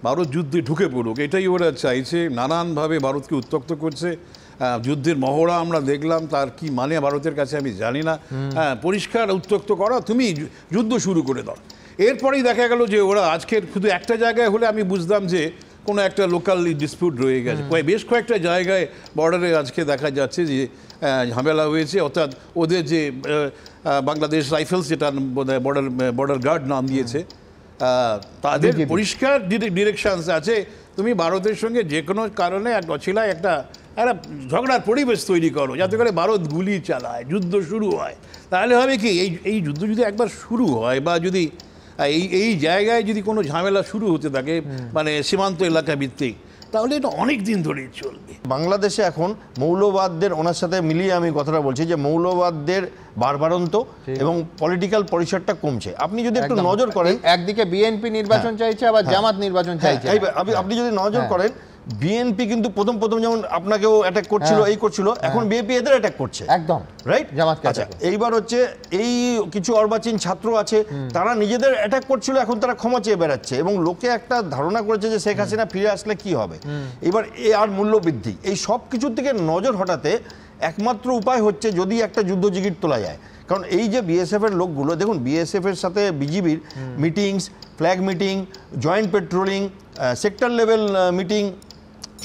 ভারত যুদ্ধে ঢুকে পড়ুক, এটাই ওরা চাইছে। নানানভাবে ভারতকে উত্ত্যক্ত করছে। যুদ্ধের মহড়া আমরা দেখলাম, তার কি মানে ভারতের কাছে আমি জানি না। হ্যাঁ, পরিষ্কার উত্ত্যক্ত করা, তুমি যুদ্ধ শুরু করে দাও। এরপরেই দেখা গেল যে ওরা আজকের শুধু একটা জায়গায় হলে আমি বুঝতাম যে কোনো একটা লোকাল ডিসপিউট রয়ে গেছে, বেশ কয়েকটা জায়গায় বর্ডারে আজকে দেখা যাচ্ছে যে ঝামেলা হয়েছে, অর্থাৎ ওদের যে বাংলাদেশ রাইফেলস, যেটা বর্ডার গার্ড নাম দিয়েছে, তাদের পরিষ্কার ডিরেকশনস আছে, তুমি ভারতের সঙ্গে যে কোনো কারণে এক অছিলায় একটা ঝগড়ার পরিবেশ তৈরি করো, যাতে করে ভারত গুলি চালায়, যুদ্ধ শুরু হয়। তাহলে হবে কি, এই যুদ্ধ যদি একবার শুরু হয় বা যদি এই জায়গায় যদি কোনো ঝামেলা শুরু হতে থাকে, মানে সীমান্ত এলাকা ভিত্তিক, তাহলে এটা অনেক দিন ধরেই চলবে। বাংলাদেশে এখন মৌলবাদদের, ওনার সাথে মিলিয়ে আমি কথাটা বলছি যে মৌলবাদদের বাড়বাড়ন্ত এবং পলিটিক্যাল পরিসরটা কমছে। আপনি যদি একটু নজর করেন, একদিকে বিএনপি নির্বাচন চাইছে, আবার জামাত নির্বাচন চাইছে। আপনি যদি নজর করেন, বিএনপি কিন্তু প্রথম যেমন আপনাকেও অ্যাটাক করছিল, এই করছিল, এখন বিএনপি এদের অ্যাটাক করছে একদম, রাইট? জামাতকে। আচ্ছা, এইবার হচ্ছে এই কিছু অর্বাচীন ছাত্র আছে, তারা নিজেদের অ্যাটাক করছিল, এখন তারা ক্ষমা চেয়ে বেড়াচ্ছে, এবং লোকে একটা ধারণা করেছে যে শেখ হাসিনা ফিরে আসলে কি হবে। এবার আর মূল্যবৃদ্ধি, এই সব কিছুর থেকে নজর হটাতে একমাত্র উপায় হচ্ছে যদি একটা যুদ্ধজিগির তোলা যায়। কারণ এই যে বিএসএফ এর লোকগুলো, দেখুন বিএসএফ এর সাথে বিজিবির meetings, flag meeting, joint patrolling, sector level meeting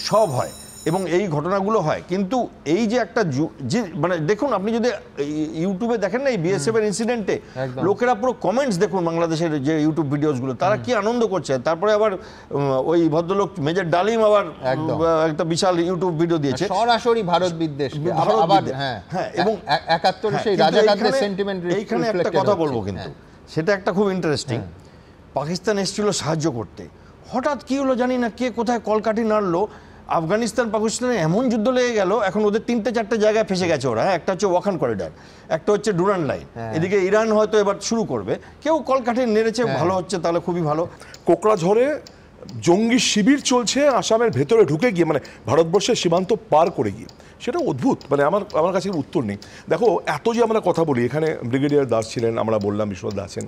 সব হয় এবং এই ঘটনাগুলো হয়। কিন্তু এই যে একটা মানে দেখুন, আপনি যদি ইউটিউবে দেখেন না এই বিএসএফ এর ইনসিডেন্টে, লোকেরা পুরো কমেন্টস দেখুন, বাংলাদেশের যে ইউটিউব ভিডিওসগুলো, তারা কি আনন্দ করছে। তারপরে আবার ওই ভদ্রলোক মেজর ডালিম আবার একটা বিশাল ইউটিউব ভিডিও দিয়েছে, সরাসরি ভারত বিদ্বেষ। হ্যাঁ, এবং 71 সেই রাজাকারদের সেন্টিমেন্ট। এইখানে একটা কথা বলবো, কিন্তু সেটা একটা খুব ইন্টারেস্টিং। পাকিস্তান এসেছিল সাহায্য করতে, হঠাৎ কি হলো জানি না, কে কোথায় কলকাঠি নাড়লো, আফগানিস্তান পাকিস্তানে এমন যুদ্ধ লেগে গেল, এখন ওদের 3-4টে জায়গায় ফেসে গেছে ওরা। একটা হচ্ছে ওয়াখান করিডর, একটা হচ্ছে ডুরান্ড লাইন, এদিকে ইরান হয়তো এবার শুরু করবে, কেউ কলকাঠি নেড়েছে, ভালো হচ্ছে, তাহলে খুবই ভালো। কোকড়াঝড়ে জঙ্গি শিবির চলছে আসামের ভেতরে ঢুকে গিয়ে, মানে ভারতবর্ষের সীমান্ত পার করে গিয়ে, সেটা অদ্ভুত। মানে আমার কাছে উত্তর নেই। দেখো, এত যে আমরা কথা বলি, এখানে ব্রিগেডিয়ার দাস ছিলেন, আমরা বললাম বিশ্বনাথ দাস আছেন,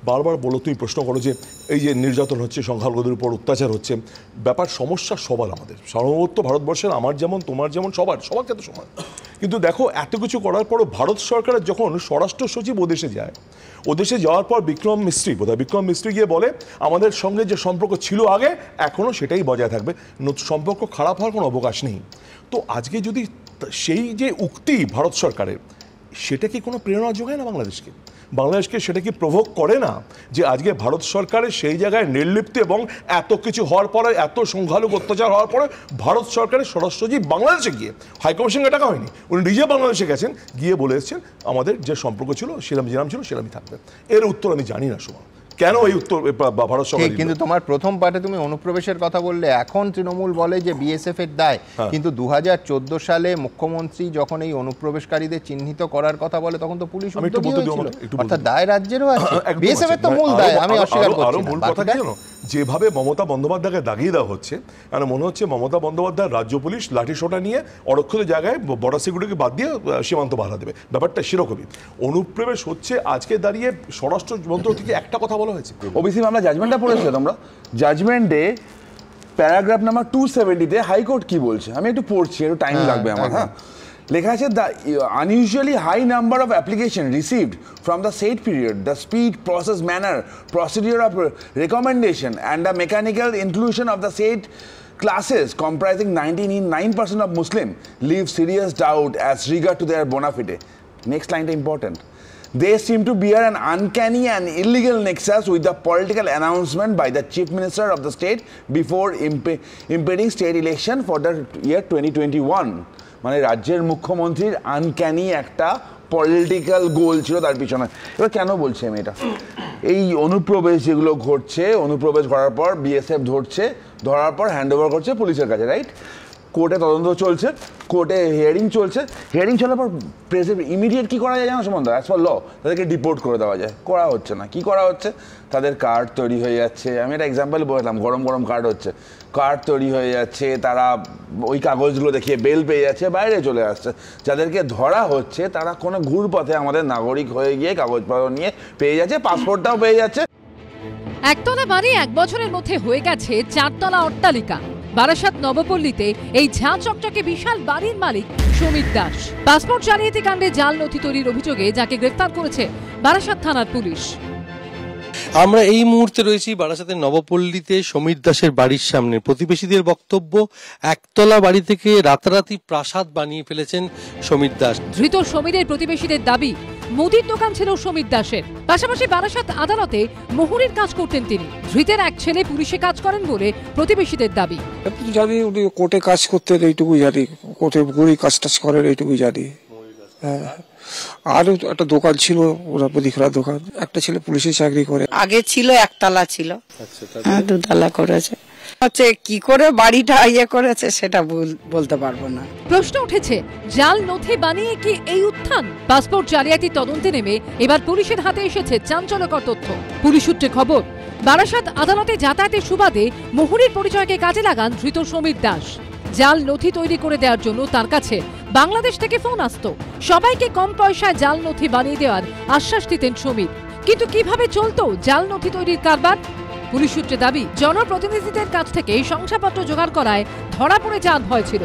বারবার বলো, তুমি প্রশ্ন করো যে এই যে নির্যাতন হচ্ছে, সংখ্যালঘুদের উপর অত্যাচার হচ্ছে, ব্যাপার সমস্যা সবার, আমাদের সর্বত্র ভারতবর্ষের, আমার যেমন তোমার যেমন, সবার ক্ষেত্রে সমান। কিন্তু দেখো, এত কিছু করার পরও ভারত সরকারের যখন স্বরাষ্ট্র সচিব ওদেশে যায়, ওদেশে যাওয়ার পর বিক্রম মিস্ত্রি গিয়ে বলে আমাদের সঙ্গে যে সম্পর্ক ছিল আগে, এখনও সেটাই বজায় থাকবে, সম্পর্ক খারাপ হওয়ার কোনো অবকাশ নেই। তো আজকে যদি সেই যে উক্তি ভারত সরকারের, সেটা কি কোনো প্রেরণা যোগায় না বাংলাদেশকে? সেটা কি প্রভোগ করে না যে আজকে ভারত সরকারের সেই জায়গায় নির্লিপ্ত, এবং এত কিছু হওয়ার পরে, এত সংখ্যালঘু অত্যাচার হওয়ার পরে ভারত সরকারের স্বরাষ্ট্রসচিব বাংলাদেশে গিয়ে, হাইকমিশনকে টাকা হয়নি, উনি নিজে বাংলাদেশে গেছেন, গিয়ে বলে এসেছেন আমাদের যে সম্পর্ক ছিল যেরাম ছিল সেরামই থাকবে। এর উত্তর আমি জানি না সুমন, কেন এই উত্তর ভারত সরকার। কিন্তু তোমার প্রথম পার্টে তুমি অনুপ্রবেশের কথা বললে, এখন তৃণমূল বলে যে বিএসএফ এর দায়, কিন্তু 2014 সালে মুখ্যমন্ত্রী যখন এই অনুপ্রবেশকারীদের চিহ্নিত করার কথা বলে, তখন তো পুলিশ উদ্যোগী হয়েছিল, অর্থাৎ দায় রাজ্যেরও আছে, বিএসএফ এর তো মূল দায়। আমি অস্বীকার করছি না। মূল কথা কি জানো, যেভাবে মমতা বন্দ্যোপাধ্যায়কে দাগিয়ে দেওয়া হচ্ছে, মানে মনে হচ্ছে মমতা বন্দ্যোপাধ্যায় রাজ্য পুলিশ লাঠিসোঁটা নিয়ে অরক্ষিত জায়গায় বর্ডার সিকিউরিটিকে বাদ দিয়ে সীমান্ত বাধা দেবে, ব্যাপারটা সেরকমই। অনুপ্রবেশ হচ্ছে, আজকে দাঁড়িয়ে স্বরাষ্ট্র মন্ত্রক থেকে একটা কথা বলা হয়েছে, ওবিসি মামলা জাজমেন্টটা পড়েছিল তোমরা, জাজমেন্টে প্যারাগ্রাফ নাম্বার 270-তে হাইকোর্ট কি বলছে, আমি একটু পড়ছি, একটু টাইম লাগবে আমার। হ্যাঁ, লেখা আছে, the unusually high number of applications received from the said period, the speed, process, manner, procedure of recommendation and the mechanical inclusion of the said classes comprising 99% of Muslim leave serious doubt as regard to their bona fide. Next line is important. They seem to bear an uncanny and illegal nexus with the political announcement by the Chief Minister of the state before impending state election for the year 2021. মানে রাজ্যের মুখ্যমন্ত্রীর uncanny একটা political গোল ছিল তার পিছনে। এবার কেন বলছি আমি এটা, এই অনুপ্রবেশ যেগুলো ঘটছে, অনুপ্রবেশ করার পর বিএসএফ ধরছে, ধরার পর হ্যান্ড ওভার করছে পুলিশের কাছে, রাইট? কোর্টে তদন্ত চলছে, কোর্টে হিয়ারিং চলছে, হিয়ারিং চলার পর প্রেসিডেন্ট ইমিডিয়েট কী করা যায় জানো সম্বন্ধ, অ্যাজ পার ল তাদেরকে ডিপোর্ট করে দেওয়া যায়, করা হচ্ছে না। কি করা হচ্ছে, তাদের কার্ড তৈরি হয়ে যাচ্ছে, আমি একটা এক্সাম্পল বললাম, গরম গরম কার্ড হচ্ছে, কার্ড তৈরি হয়ে যাচ্ছে, তারা ওই কাগজগুলো দেখিয়ে বেল পেয়ে যাচ্ছে, বাইরে চলে আসছে। যাদেরকে ধরা হচ্ছে তারা কোনো ঘুরপথে আমাদের নাগরিক হয়ে গিয়ে কাগজপত্র নিয়ে পেয়ে যাচ্ছে, পাসপোর্টটাও পেয়ে যাচ্ছে। একতলা বাড়ি 1 বছরের মধ্যে হয়ে গেছে 4তলা অট্টালিকা। বারাসাত নবপল্লীতে এই ঝাঁ চকচকে বিশাল বাড়ির মালিক সমীর দাস। পাসপোর্ট জালিয়াতি কাণ্ডে জাল নথি তৈরির অভিযোগে যাকে গ্রেফতার করেছে বারাসাত থানার পুলিশ। আমরা এই মুহূর্তে রয়েছি বারাসাতের নবপল্লীতে সমীর দাসের বাড়ির সামনে। প্রতিবেশীদের বক্তব্য, একতলা বাড়ি থেকে রাতারাতি প্রাসাদ বানিয়ে ফেলেছেন সমীর দাস। ধৃত সমীরের প্রতিবেশীদের দাবি, মুদির দোকান ছিল সমীর দাসের, পাশাপাশি বারাসাত আদালতে মোহরির কাজ করতেন তিনি। ধৃতের এক ছেলে পুলিশে কাজ করেন বলে প্রতিবেশীদের দাবি। জানি উনি কোর্টে কাজ করতেন, এইটুকুই জানি, কোর্টে গড়ি কাজ টাজ করেন, এইটুকুই জানি। আরো একটা দোকান ছিল, ওরা মুদিখানার দোকান। একটা ছেলে পুলিশে চাকরি করে। আগে ছিল একতলা ছিল, দুতলা করেছে। হচ্ছে কি করে বাড়িটা ইয়ে করেছে সেটা বলতে পারবো না। প্রশ্ন উঠেছে, জাল নথি বানিয়ে কি এই উত্থান? পাসপোর্ট জালিয়াতি তদন্তে নেমে এবার পুলিশের হাতে এসেছে চাঞ্চল্যকর তথ্য। পুলিশ সূত্রে খবর, বারাসাত আদালতে যাতায়াতের সুবাদে মোহরির পরিচয়কে কাজে লাগান ধৃত সমীর দাস। জাল নথি তৈরি করে দেওয়ার জন্য তার কাছে বাংলাদেশ থেকে ফোন আসতো। সবাইকে কম পয়সায় জাল নথি বানিয়ে দেওয়ার আশ্বাস দিতেন সমীর। কিন্তু কিভাবে চলতো জাল নথি তৈরির কারবার? পুলিশ সূত্রে দাবি, জনপ্রতিনিধিদের কাছ থেকে শংসাপত্র জোগাড় করায় ধরা পড়ে যাওয়ার ভয় ছিল।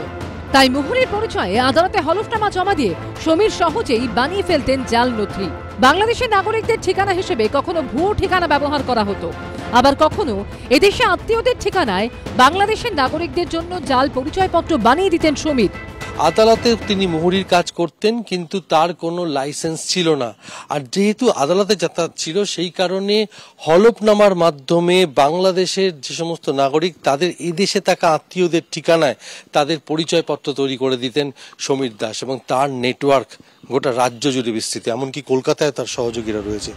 তাই মোহরির পরিচয়ে আদালতে হলফনামা জমা দিয়ে সমীর সহজেই বানিয়ে ফেলতেন জাল নথি। বাংলাদেশের নাগরিকদের ঠিকানা হিসেবে কখনো ভুয়ো ঠিকানা ব্যবহার করা হতো, আবার কখনো এদেশে আত্মীয়দের ঠিকানায় বাংলাদেশের নাগরিকদের জন্য জাল পরিচয়পত্র বানিয়ে দিতেন সমীর। আদালতে তিনি মোহরির কাজ করতেন, কিন্তু তার কোনো লাইসেন্স ছিল না। আর যেহেতু আদালতে যাতায়াত ছিল, সেই কারণে হলফনামার মাধ্যমে বাংলাদেশের যে সমস্ত নাগরিক তাদের এদেশে থাকা আত্মীয়দের ঠিকানায় তাদের পরিচয়পত্র তৈরি করে দিতেন সমীর দাস, এবং তার নেটওয়ার্ক গোটা রাজ্য জুড়ে বিস্তৃত, এমনকি কলকাতায় তার সহযোগীরা রয়েছে।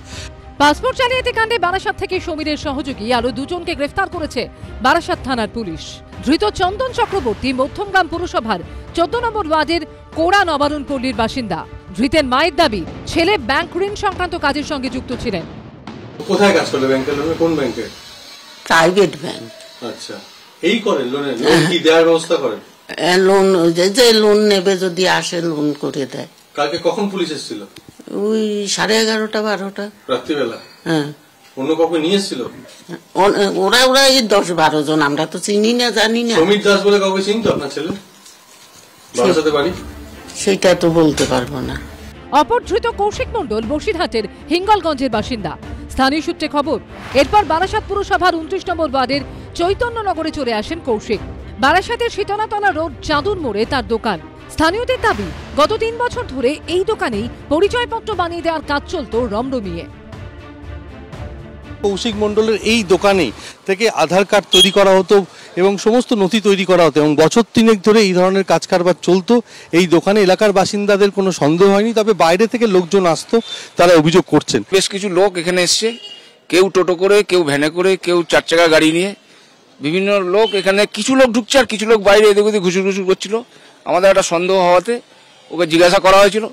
পাসপোর্ট জালিয়াতি কাণ্ডে বারাসাত থেকে সমীরের সহযোগী আরো দুজনকে গ্রেফতার করেছে বারাসাত থানার পুলিশ। ধৃত চন্দন চক্রবর্তী মধ্যমগ্রাম পুরসভার 14 নম্বর ওয়ার্ডের কোড়া নবারুণ পল্লীর বাসিন্দা। ধৃতের মায়ের দাবি, ছেলে ব্যাংক ঋণ সংক্রান্ত কাজের সঙ্গে যুক্ত ছিলেন। কোথায় কাজ করলে? ব্যাংকের লোনে? কোন ব্যাংকে? Private bank. আচ্ছা, এই করেন লোনের? লোন কি দেওয়ার ব্যবস্থা করেন? লোন যে লোন নেবে যদি আসে লোন করে দেয়। কালকে কখন পুলিশ এসেছিল? ওই 11:30 12টা রাত্রিবেলা। হ্যাঁ। অন্য কাউকে নিয়ে এসেছিল? ওরা এই 10-12 জন, আমরা তো চিনি না, জানি না। সমীর দাস বলে কাউকে চিনতো আপনার ছেলে? বারাসাতে বাড়ি? সেটা তো বলতে পারবো না। অপর ধৃত কৌশিক মণ্ডল বসিরহাটের হিঙ্গলগঞ্জের বাসিন্দা। স্থানীয় সূত্রে খবর, এরপর বারাসাত পুরসভার 29 নম্বর ওয়ার্ডের চৈতন্যনগরে চলে আসেন কৌশিক। বারাসাতের শীতনাতলা রোড চাঁদুর মোড়ে তার দোকান। স্থানীয়দের দাবি, গত 3 বছর ধরে এই দোকানেই পরিচয়পত্র বানিয়ে দেওয়ার কাজ চলত রমরমিয়ে। কৌশিক মণ্ডলের এই দোকানে থেকে আধার কার্ড তৈরি করা হতো এবং সমস্ত নথি তৈরি করা হতো, এবং বছর 3 ধরে এই ধরনের কাজ কারবার চলতো এই দোকানে। এলাকার বাসিন্দাদের কোনো সন্দেহ হয়নি, তবে বাইরে থেকে লোকজন আসতো, তারা অভিযোগ করছেন। বেশ কিছু লোক এখানে এসছে, কেউ টোটো করে, কেউ ভ্যানে করে, কেউ 4 চাকা গাড়ি নিয়ে, বিভিন্ন লোক এখানে। কিছু লোক ঢুকছে আর কিছু লোক বাইরে এদিক ওদিক ঘুষুর ঘুষুর করছিল। আমাদের একটা সন্দেহ হওয়াতে ওকে জিজ্ঞাসা করা হয়েছিল।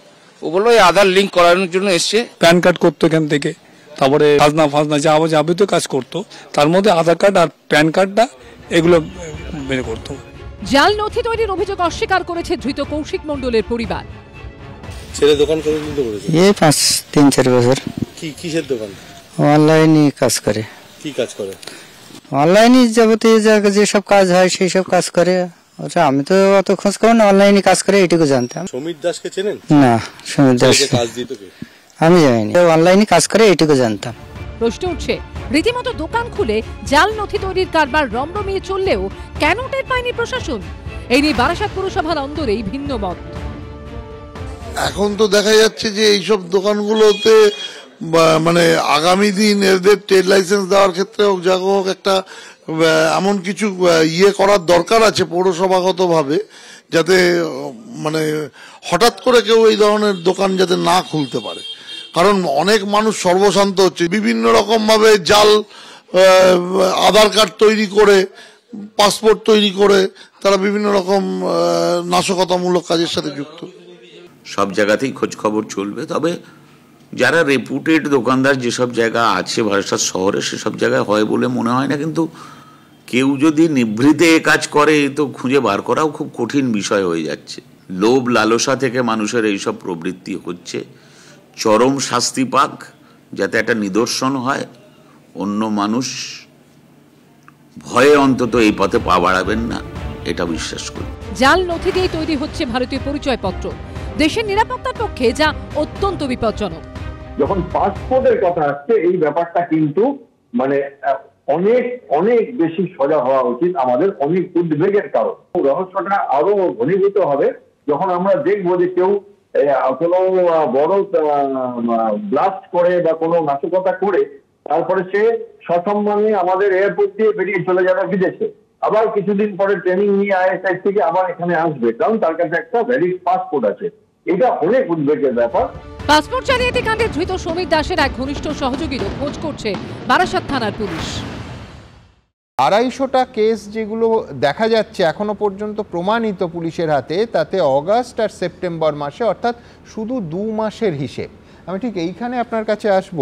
ও বললো এই আধার লিঙ্ক করানোর জন্য এসছে। প্যান কার্ড করতো এখান থেকে, তারপরে ফাজনা যাবতীয় কাজ করতো, তার মধ্যে আধার কার্ড আর প্যান কার্ডটা এগুলো বের করতো। জাল নথি তৈরির অভিযোগ অস্বীকার করেছে ধৃত কৌশিক মণ্ডলের পরিবার। ছেলে দোকান কতদিন ধরে করেছে? এই 3-4 বছর। কিসের দোকান? অনলাইনে কাজ করে। কি কাজ করে? অনলাইনে যাবতীয় যেসব কাজ হয় সেই সব কাজ করে। আচ্ছা, আমি তো অত খোঁজ খবর না, অনলাইনে কাজ করে এইটুকু জানতাম। সমীর দাসকে চেনেন? না, সমীর দাস কাজ দিত কে? আমি জানি, অনলাইনে কাজ করে এইটুকু জানতাম। প্রশ্ন উঠছে, রীতিমতো দোকান খুলে জাল নথি তৈরির কারবার রমরমিয়ে চললেও কেন টের পায়নি প্রশাসন? এই নিয়ে বারাসাত পুরসভার অন্দরেই ভিন্ন মত। এখন তো দেখা যাচ্ছে যে এইসব দোকানগুলোতে মানে আগামী দিন এদের ট্রেড লাইসেন্স দেওয়ার ক্ষেত্রে হোক, যা হোক, একটা এমন কিছু করার দরকার আছে পৌরসভাগতভাবে, যাতে মানে হঠাৎ করে কেউ এই ধরনের দোকান যাতে না খুলতে পারে। কারণ অনেক মানুষ সর্বশান্ত হচ্ছে, বিভিন্ন রকম ভাবে জাল আধার কার্ড তৈরি করে, পাসপোর্ট তৈরি করে তারা বিভিন্ন রকম নাশকতামূলক কাজের সাথে যুক্ত। সব জায়গাতেই খোঁজ খবর চলবে, তবে যারা রেপুটেড দোকানদার যেসব জায়গা আছে বারাসাত শহরে, সেসব জায়গায় হয় বলে মনে হয় না। কিন্তু কেউ যদি নিভৃতে এ কাজ করে, তো খুঁজে বার করাও খুব কঠিন বিষয় হয়ে যাচ্ছে। লোভ লালসা থেকে মানুষের এইসব প্রবৃত্তি হচ্ছে। চরম শাস্তি পাক, যাতে একটা নিদর্শন হয়, অন্য মানুষ ভয়ে অন্তত এই পথে পা বাড়াবেন না, এটা বিশ্বাস করি। জাল নথি দিয়ে তৈরি হচ্ছে ভারতীয় পরিচয়পত্র, দেশের নিরাপত্তার পক্ষে যা অত্যন্ত বিপজ্জনক। যখন পাসপোর্টের কথা আসছে, এই ব্যাপারটা কিন্তু মানে অনেক অনেক বেশি সোজা হওয়া উচিত, আমাদের অনেক উদ্বেগের কারণ। রহস্যটা আরো ঘনীভূত হবে যখন আমরা দেখবো যে কেউ কোনো বড় ব্লাস্ট করে বা কোনো নাশকতা করে তারপরে সে সসম্মানে আমাদের এয়ারপোর্ট দিয়ে বেরিয়ে চলে যাবে বিদেশে, আবার কিছুদিন পরে ট্রেনিং নিয়ে ISI থেকে আবার এখানে আসবে, কারণ তার কাছে একটা ভ্যালিড পাসপোর্ট আছে। এটা অনেক উদ্বেগের ব্যাপার। পাসপোর্ট জালিয়াতি কাণ্ডে ধৃত সমীর দাসের এক ঘনিষ্ঠ সহযোগীরও খোঁজ করছে বারাসাত থানার পুলিশ। 250টা কেস যেগুলো দেখা যাচ্ছে এখনো পর্যন্ত প্রমাণিত পুলিশের হাতে, তাতে অগাস্ট আর সেপ্টেম্বর মাসে, অর্থাৎ শুধু 2 মাসের হিসেব। আমি ঠিক এইখানে আপনার কাছে আসব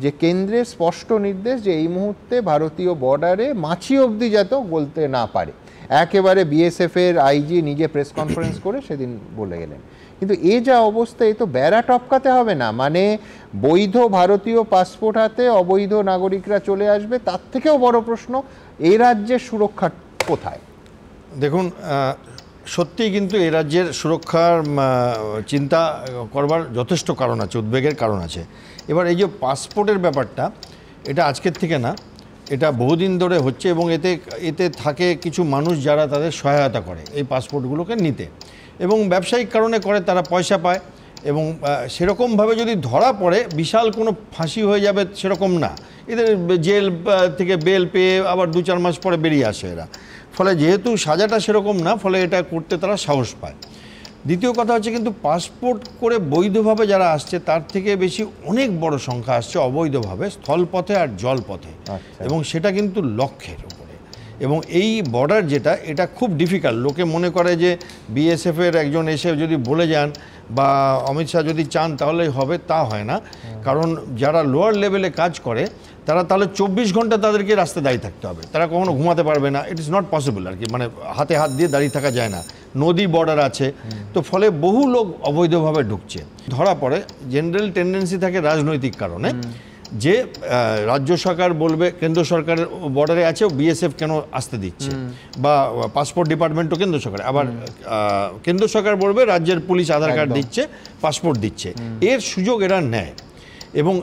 যে কেন্দ্রের স্পষ্ট নির্দেশ যে এই মুহূর্তে ভারতীয় বর্ডারে মাছি অবধি যাতে বলতে না পারে, একেবারে BSF এর IG নিজে প্রেস কনফারেন্স করে সেদিন বলে গেলেন। কিন্তু এ যা অবস্থা, এ তো বেড়া টপকাতে হবে না, মানে বৈধ ভারতীয় পাসপোর্ট হাতে অবৈধ নাগরিকরা চলে আসবে। তার থেকেও বড় প্রশ্ন, এই রাজ্যের সুরক্ষা কোথায়? দেখুন, সত্যিই কিন্তু এই রাজ্যের সুরক্ষার চিন্তা করবার যথেষ্ট কারণ আছে, উদ্বেগের কারণ আছে। এবার এই যে পাসপোর্টের ব্যাপারটা, এটা আজকের থেকে না, এটা বহুদিন ধরে হচ্ছে এবং এতে থাকে কিছু মানুষ যারা তাদের সহায়তা করে এই পাসপোর্টগুলোকে নিতে, এবং ব্যবসায়িক কারণে করে, তারা পয়সা পায়। এবং সেরকমভাবে যদি ধরা পড়ে বিশাল কোনো ফাঁসি হয়ে যাবে সেরকম না, এদের জেল থেকে বেল পেয়ে আবার 2-4 মাস পরে বেরিয়ে আসে এরা। ফলে যেহেতু সাজাটা সেরকম না, ফলে এটা করতে তারা সাহস পায়। দ্বিতীয় কথা হচ্ছে কিন্তু পাসপোর্ট করে বৈধভাবে যারা আসছে তার থেকে বেশি অনেক বড় সংখ্যা আসছে অবৈধভাবে স্থলপথে আর জলপথে, এবং সেটা কিন্তু লক্ষের উপরে। এবং এই বর্ডার যেটা, এটা খুব ডিফিকাল্ট। লোকে মনে করে যে BSF এর একজন এসে যদি বলে যান বা অমিত শাহ যদি চান তাহলেই হবে, তা হয় না। কারণ যারা লোয়ার লেভেলে কাজ করে তারা তাহলে 24 ঘন্টা তাদেরকে রাস্তায় দাঁড়িয়ে থাকতে হবে, তারা কখনো ঘুমাতে পারবে না। ইট ইজ নট পসিবল আর কি, মানে হাতে হাত দিয়ে দাঁড়িয়ে থাকা যায় না, নদী বর্ডার আছে। তো ফলে বহু লোক অবৈধভাবে ঢুকছে, ধরা পড়ে। জেনারেল টেন্ডেন্সি থাকে রাজনৈতিক কারণে যে রাজ্য সরকার বলবে কেন্দ্র সরকারের বর্ডারে আছে, BSF কেন আসতে দিচ্ছে, বা পাসপোর্ট ডিপার্টমেন্টও কেন্দ্র সরকার, আবার কেন্দ্র সরকার বলবে রাজ্যের পুলিশ আধার কার্ড দিচ্ছে, পাসপোর্ট দিচ্ছে। এর সুযোগ এরা নেয়। এবং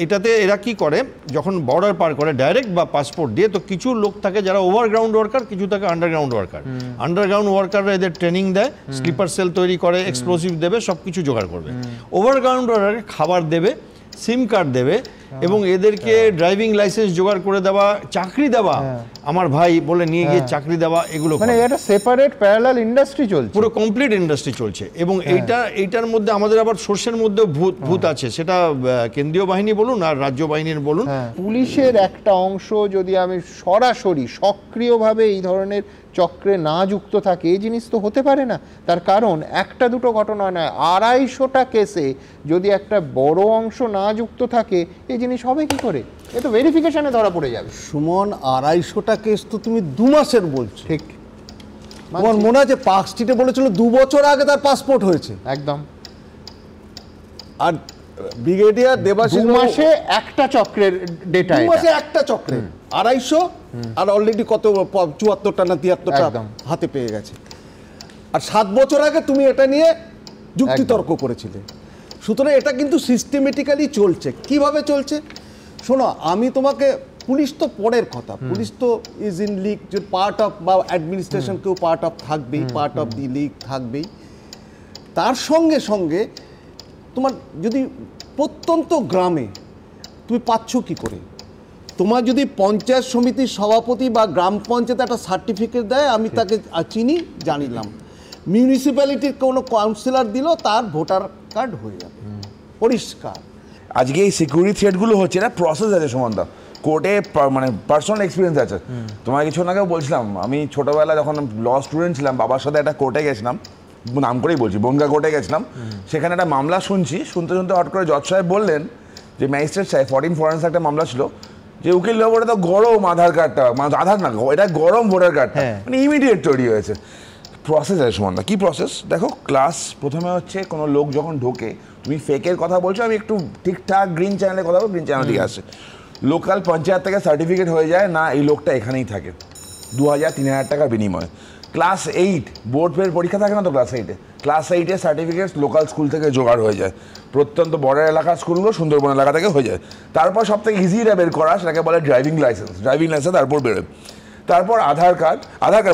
এটাতে এরা কি করে, যখন বর্ডার পার করে ডাইরেক্ট বা পাসপোর্ট দিয়ে, তো কিছু লোক থাকে যারা ওভারগ্রাউন্ড ওয়ার্কার, কিছু থাকে আন্ডারগ্রাউন্ড ওয়ার্কার। আন্ডারগ্রাউন্ড ওয়ার্কাররা এদের ট্রেনিং দেয়, স্লিপার সেল তৈরি করে, এক্সপ্লোসিভ দেবে, সব কিছু জোগাড় করবে। ওভারগ্রাউন্ড ওয়ার্কারকে খাবার দেবে, সিম কার্ড দেবে, এবং এদেরকে ড্রাইভিং লাইসেন্স জোগাড় করে দেওয়া, চাকরি দেওয়া, আমার ভাই বলে নিয়ে গিয়ে চাকরি দেওয়া, এগুলো মানে এটা সেপারেট প্যারালাল ইন্ডাস্ট্রি চলছে, পুরো কমপ্লিট ইন্ডাস্ট্রি চলছে। এবং এইটার মধ্যে আমাদের আবার সোর্সের মধ্যে ভূত আছে, সেটা কেন্দ্রীয় বাহিনী বলুন আর রাজ্য বাহিনীর বলুন। পুলিশের একটা অংশ যদি আমি সরাসরি সক্রিয়ভাবে এই ধরনের চক্রে না যুক্ত থাকে, এই জিনিস তো হতে পারে না। তার কারণ একটা দুটো ঘটনা নয়, 250টা কেসে যদি একটা বড় অংশ না যুক্ত থাকে, এই জিনিস হবে কি করে? এ তো ভেরিফিকেশনে ধরা পড়ে যাবে। সুমন, 250টা কেস তো তুমি 2 মাসের বলছো। ঠিক। আমার মনে আছে পার্ক স্ট্রিটে বলেছিল 2 বছর আগে তার পাসপোর্ট হয়েছে। একদম। আর ব্রিগেডিয়ার দেবাশিস 2 মাসে একটা চক্রের ডেটা, 2 মাসে একটা চক্রের 250, আর অলরেডি কত 74টা না 73টা হাতে পেয়ে গেছে। আর 7 বছর আগে তুমি এটা নিয়ে যুক্তিতর্ক করেছিলে। সুতরাং এটা কিন্তু সিস্টেমেটিক্যালি চলছে। কিভাবে চলছে শোনো, আমি তোমাকে, পুলিশ তো পরের কথা, পুলিশ তো ইজ ইন লিগ, যে পার্ট অফ, বা অ্যাডমিনিস্ট্রেশন কেউ পার্ট অফ থাকবেই, পার্ট অফ দি লিগ থাকবেই। তার সঙ্গে সঙ্গে তোমার যদি প্রত্যন্ত গ্রামে তুমি পাচ্ছ কি করে, তোমার যদি পঞ্চায়েত সমিতির সভাপতি বা গ্রাম পঞ্চায়েত একটা সার্টিফিকেট দেয়, আমি তাকে চিনি জানিলাম, মিউনিসিপ্যালিটির কোনো কাউন্সিলর দিল, তার ভোটার কার্ড হয়ে যাবে, পরিষ্কার। আজকে এই সিকিউরিটি থ্রেটগুলো হচ্ছে, না প্রসেস আছে সুমনদা, কোর্টে মানে পার্সোনাল এক্সপিরিয়েন্স আছে। তোমার কিছুক্ষণ আগেও বলছিলাম, আমি ছোটোবেলা যখন ল স্টুডেন্ট ছিলাম, বাবার সাথে একটা কোর্টে গেছিলাম, নাম করেই বলছি, বনগা কোর্টে গেছিলাম। সেখানে একটা মামলা শুনতে শুনতে হট করে জজ সাহেব বললেন যে ম্যাজিস্ট্রেট সাহেব, 14 ফরেন্স একটা মামলা ছিল, যে উকিল বাবু তো গরম আধার কার্ডটা, মানে আধার না, এটা গরম ভোটার কার্ডটা, মানে ইমিডিয়েট তৈরি হয়েছে। প্রসেস আছে সুমনদা। কী প্রসেস দেখো, ক্লাস প্রথমে হচ্ছে কোনো লোক যখন ঢোকে, তুমি ফেকের কথা বলছো, আমি একটু ঠিকঠাক গ্রিন চ্যানেলের কথা বলবো, গ্রিন চ্যানেল দিকে আসে, লোকাল পঞ্চায়েত থেকে সার্টিফিকেট হয়ে যায় না এই লোকটা এখানেই থাকে 2000-3000 টাকার বিনিময়ে। ক্লাস 8 বোর্ডের পরীক্ষা থাকে না তো ক্লাস 8-এর সার্টিফিকেট লোকাল স্কুল থেকে জোগাড় হয়ে যায়, প্রত্যন্ত বর্ডার এলাকার স্কুলগুলো সুন্দরবন এলাকা থেকে হয়ে যায়। তারপর সব থেকে ইজিটা বের করা সেটাকে বলে ড্রাইভিং লাইসেন্স তারপর বেরোয়, তারপর আধার কার্ড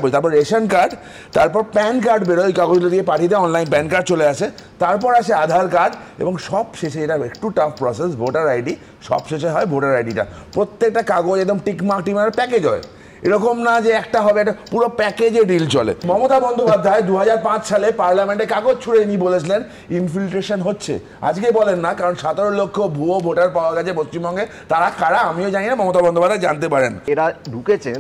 বলে, তারপর রেশন কার্ড, তারপর প্যান কার্ড বেরোয়, ওই কাগজগুলো দিয়ে পাঠিয়ে দেয়, অনলাইন প্যান কার্ড চলে আসে, তারপর আসে আধার কার্ড, এবং সব শেষে এটা একটু টাফ প্রসেস ভোটার আইডি, সব শেষে হয় ভোটার আইডিটা। প্রত্যেকটা কাগজ একদম টিকমার্ক প্যাকেজ হয়, এরকম না যে একটা হবে, এটা পুরো প্যাকেজে ডিল চলে। মমতা বন্দ্যোপাধ্যায় 2005 সালে পার্লামেন্টে কাগজ ছুড়ে নিয়ে বলেছিলেন ইনফিল্ট্রেশন হচ্ছে, আজকে বলেন না, কারণ 17 লক্ষ ভুয়ো ভোটার পাওয়া গেছে পশ্চিমবঙ্গে। তারা কারা আমিও জানি না, মমতা বন্দ্যোপাধ্যায় জানতে পারেন। এরা ঢুকেছেন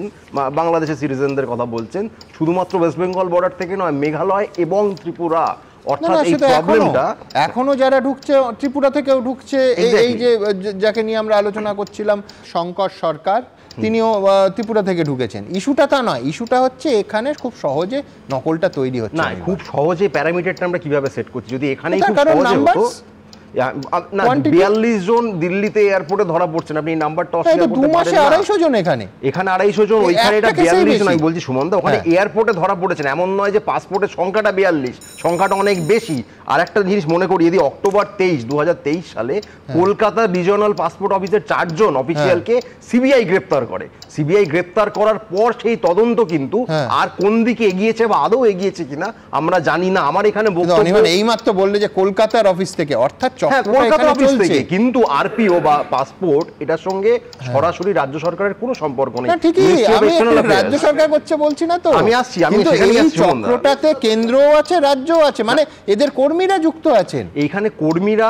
বাংলাদেশের সিটিজেনদের কথা বলছেন, শুধুমাত্র ওয়েস্ট বেঙ্গল বর্ডার থেকে নয়, মেঘালয় এবং ত্রিপুরা। অর্থাৎ এই প্রবলেমটা এখনো যারা ঢুকছে ত্রিপুরা থেকেও ঢুকছে, এই যে যাকে নিয়ে আমরা আলোচনা করছিলাম শঙ্কর সরকার, তিনিও ত্রিপুরা থেকে ঢুকেছেন। ইস্যুটা তা নয়, ইস্যুটা হচ্ছে এখানে খুব সহজে নকলটা তৈরি হচ্ছে না, খুব সহজে প্যারামিটারটা আমরা কিভাবে সেট করছি, যদি এখানেই খুব সহজে হতো। 42 জন দিল্লিতে এয়ারপোর্টে ধরা পড়ছেন, আপনি এই নাম্বারটা অস্বীকার করতে পারেন না। 200 জন এখানে 250 জন, ওইখানে এটা 42 জন। আমি বলছি সুমনদা, ওখানে এয়ারপোর্টে ধরা পড়েছেন, এমন নয় যে পাসপোর্টের সংখ্যাটা 42, সংখ্যাটা অনেক বেশি। আর একটা জিনিস মনে করি, যদি অক্টোবর 2023 সালে কলকাতা রিজিওনাল পাসপোর্ট অফিসের 4 জন অফিসিয়ালকে সিবিআই গ্রেপ্তার করে, সিবিআই গ্রেপ্তার করার পর সেই তদন্ত কিন্তু আর কোন দিকে এগিয়েছে বা আদৌ এগিয়েছে কিনা আমরা জানি না। আমার এখানে এইমাত্র বললে যে কলকাতার অফিস থেকে, অর্থাৎ কলকাতা অফিস থেকে, কিন্তু আরপিও বা পাসপোর্ট এটার সঙ্গে সরাসরি রাজ্য সরকারের কোনো সম্পর্ক নেই। রাজ্য সরকার করছে বলছি না তো, আমি আসছি, আমি সেখানে আসছি। চক্রটাতে কেন্দ্রও আছে, রাজ্যও আছে, মানে এদের কর্মীরা যুক্ত আছেন। এইখানে কর্মীরা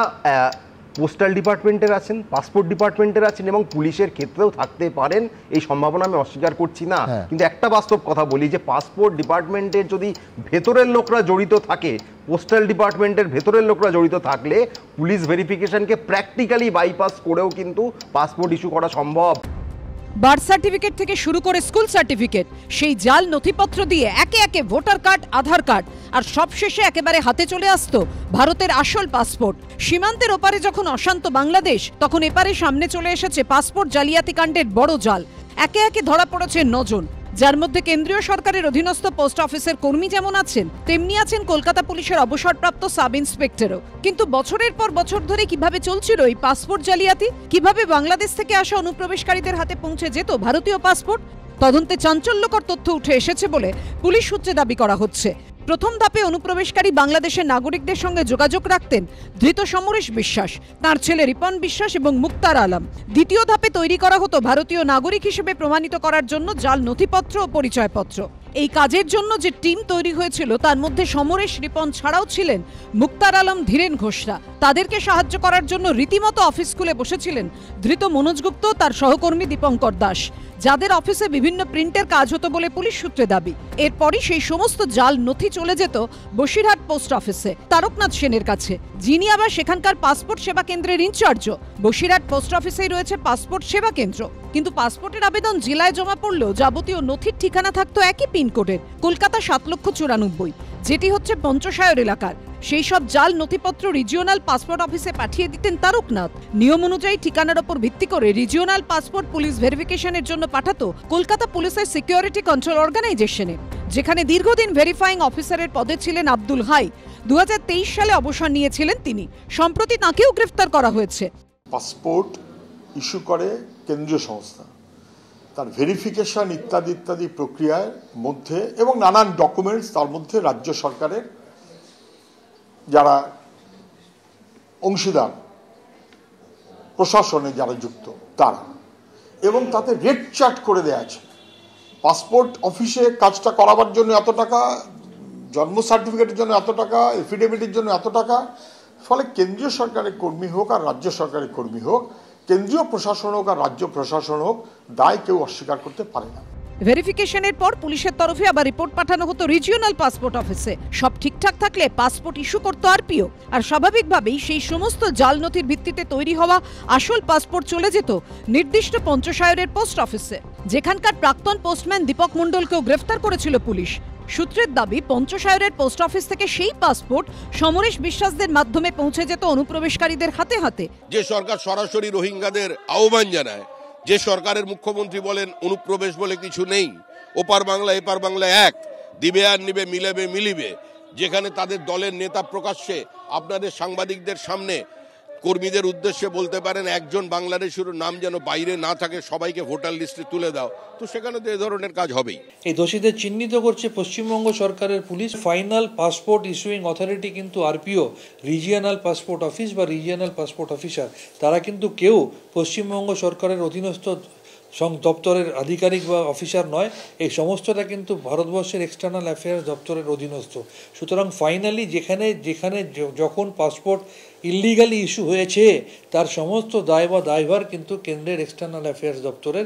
পোস্টাল ডিপার্টমেন্টের আছেন, পাসপোর্ট ডিপার্টমেন্টের আছেন, এবং পুলিশের ক্ষেত্রেও থাকতে পারেন, এই সম্ভাবনা আমি অস্বীকার করছি না। কিন্তু একটা বাস্তব কথা বলি, যে পাসপোর্ট ডিপার্টমেন্টের যদি ভেতরের লোকরা জড়িত থাকে, পোস্টাল ডিপার্টমেন্টের ভেতরের লোকরা জড়িত থাকলে পুলিশ ভেরিফিকেশনকে প্র্যাকটিক্যালি বাইপাস করেও কিন্তু পাসপোর্ট ইস্যু করা সম্ভব। বার্থ সার্টিফিকেট থেকে শুরু করে স্কুল সার্টিফিকেট, সেই জাল নথিপত্র দিয়ে একে একে ভোটার কার্ড, আধার কার্ড, আর সবশেষে একেবারে হাতে চলে আসতো ভারতের আসল পাসপোর্ট। সীমান্তের ওপারে যখন অশান্ত বাংলাদেশ, তখন এপারে সামনে চলে এসেছে পাসপোর্ট জালিয়াতি কাণ্ডের বড় জাল। একে একে ধরা পড়েছে 9 জন, যার মধ্যে কেন্দ্রীয় সরকারের অধীনস্থ পোস্ট অফিসের কর্মী যেমন আছেন, তেমনি আছেন কলকাতা পুলিশের অবসরপ্রাপ্ত সাব ইন্সপেক্টরও। কিন্তু বছরের পর বছর ধরে কিভাবে চলছিল এই পাসপোর্ট জালিয়াতি, কিভাবে বাংলাদেশ থেকে আসা অনুপ্রবেশকারীদের হাতে পৌঁছে যেত ভারতীয় পাসপোর্ট, তদন্তে চাঞ্চল্যকর তথ্য উঠে এসেছে বলে পুলিশ সূত্রে দাবি করা হচ্ছে। প্রথম ধাপে অনুপ্রবেশকারী বাংলাদেশের নাগরিকদের সঙ্গে যোগাযোগ রাখতেন ধৃত সমরেশ বিশ্বাস, তার ছেলে রিপন বিশ্বাস এবং মুক্তার আলম। দ্বিতীয় ধাপে তৈরি করা হতো ভারতীয় নাগরিক হিসেবে প্রমাণিত করার জন্য জাল নথিপত্র ও পরিচয়পত্র। এই কাজের জন্য যে টিম তৈরি হয়েছিল, তার মধ্যে সমরেশ, রিপন ছাড়াও ছিলেন মুক্তার আলম, ধীরেন ঘোষরা। তাদেরকে সাহায্য করার জন্য রীতিমতো অফিস খুলে বসেছিলেন ধৃত মনোজ গুপ্ত, তার সহকর্মী দীপঙ্কর দাস, যাদের অফিসে বিভিন্ন প্রিন্টের কাজ হতো বলে পুলিশ সূত্রে দাবি। এরপরই সেই সমস্ত জাল নথি চলে যেত বসিরহাট পোস্ট অফিসে তারকনাথ সেনের কাছে, যিনি আবার সেখানকার পাসপোর্ট সেবা কেন্দ্রের ইনচার্জ। বসিরহাট পোস্ট অফিসেই রয়েছে পাসপোর্ট সেবা কেন্দ্র, কিন্তু পাসপোর্টের আবেদন জেলায় জমা পড়লেও যাবতীয় নথির ঠিকানা থাকতো একই পিনকোডের, কলকাতা 7,94,000, যেটি হচ্ছে পঞ্চশায়র এলাকার। সেই সব জাল নথিপত্র রিজিওনাল পাসপোর্ট অফিসে পাঠিয়ে দিতেন তারকনাথ। নিয়ম অনুযায়ী ঠিকানার ওপর ভিত্তি করে রিজিওনাল পাসপোর্ট পুলিশ ভেরিফিকেশনের জন্য পাঠাতো কলকাতা পুলিশের সিকিউরিটি কন্ট্রোল অর্গানাইজেশনে, যেখানে দীর্ঘদিন ভেরিফাইং অফিসারের পদে ছিলেন আব্দুল হাই। 2023 সালে অবসর নিয়েছিলেন তিনি। সম্প্রতি তাকেও গ্রেফতার করা হয়েছে। পাসপোর্ট ইস্যু করে কেন্দ্রীয় সংস্থা, তার ভেরিফিকেশন ইত্যাদি ইত্যাদি প্রক্রিয়ার মধ্যে এবং নানান ডকুমেন্টস, তার মধ্যে রাজ্য সরকারের যারা অংশীদার, প্রশাসনে যারা যুক্ত তারা, এবং তাতে রেট চার্ট করে দেওয়া আছে। পাসপোর্ট অফিসে কাজটা করাবার জন্য এত টাকা, জন্ম সার্টিফিকেটের জন্য এত টাকা, এফিডেভিটের জন্য এত টাকা। ফলে কেন্দ্রীয় সরকারের কর্মী হোক আর রাজ্য সরকারের কর্মী হোক, কেন্দ্রীয় প্রশাসন হোক আর রাজ্য প্রশাসন হোক, দায় কেউ অস্বীকার করতে পারে না। ভেরিফিকেশনের পর পুলিশের তরফে আবার রিপোর্ট পাঠানো হতো রিজিওনাল পাসপোর্ট অফিসে। সব ঠিকঠাক থাকলে পাসপোর্ট ইস্যু করতো আরপিও, আর স্বাভাবিকভাবেই সেই সমস্ত জাল নথির ভিত্তিতে তৈরি হওয়া আসল পাসপোর্ট চলে যেত নির্দিষ্ট পঞ্চশায়রের পোস্ট অফিসে, যেখানকার প্রাক্তন পোস্টম্যান দীপক মণ্ডলকেও গ্রেফতার করেছিল পুলিশ। সূত্রের দাবি, পঞ্চশায়রের পোস্ট অফিস থেকে সেই পাসপোর্ট সমরেশ বিশ্বাসদের মাধ্যমে পৌঁছে যেত অনুপ্রবেশকারীদের হাতে হাতে। যে সরকার সরাসরি রোহিঙ্গাদের আহ্বান জানায়, যে সরকারের মুখ্যমন্ত্রী বলেন অনুপ্রবেশ বলে কিছু নেই, ওপার বাংলা এপার বাংলা এক, দিবে আর নিবে মিলেবে মিলিবে, যেখানে তাদের দলের নেতা প্রকাশ্যে আপনাদের সাংবাদিকদের সামনে কর্মীদের উদ্দেশ্যে বলতে পারেন একজন বাংলাদেশের নাম যেন বাইরে না থাকে, সবাইকে ভোটার লিস্টে তুলে দাও, তো সেখানে তো এ ধরনের কাজ হবেই। এই দোষীদের চিহ্নিত করছে পশ্চিমবঙ্গ সরকারের police. Final passport issuing authority কিন্তু আরপিও, রিজিয়নাল পাসপোর্ট অফিস বা রিজিয়নাল পাসপোর্ট অফিসার, তারা কিন্তু কেউ পশ্চিমবঙ্গ সরকারের অধীনস্থ দপ্তরের আধিকারিক বা অফিসার নয়। এই সমস্তটা কিন্তু ভারতবর্ষের এক্সটার্নাল অ্যাফেয়ার্স দপ্তরের অধীনস্থ। সুতরাং ফাইনালি যেখানে যখন পাসপোর্ট ইলিগালি ইস্যু হয়েছে তার সমস্ত দায় বা দায়ভার কিন্তু কেন্দ্রের এক্সটার্নাল অ্যাফেয়ার্স দপ্তরের।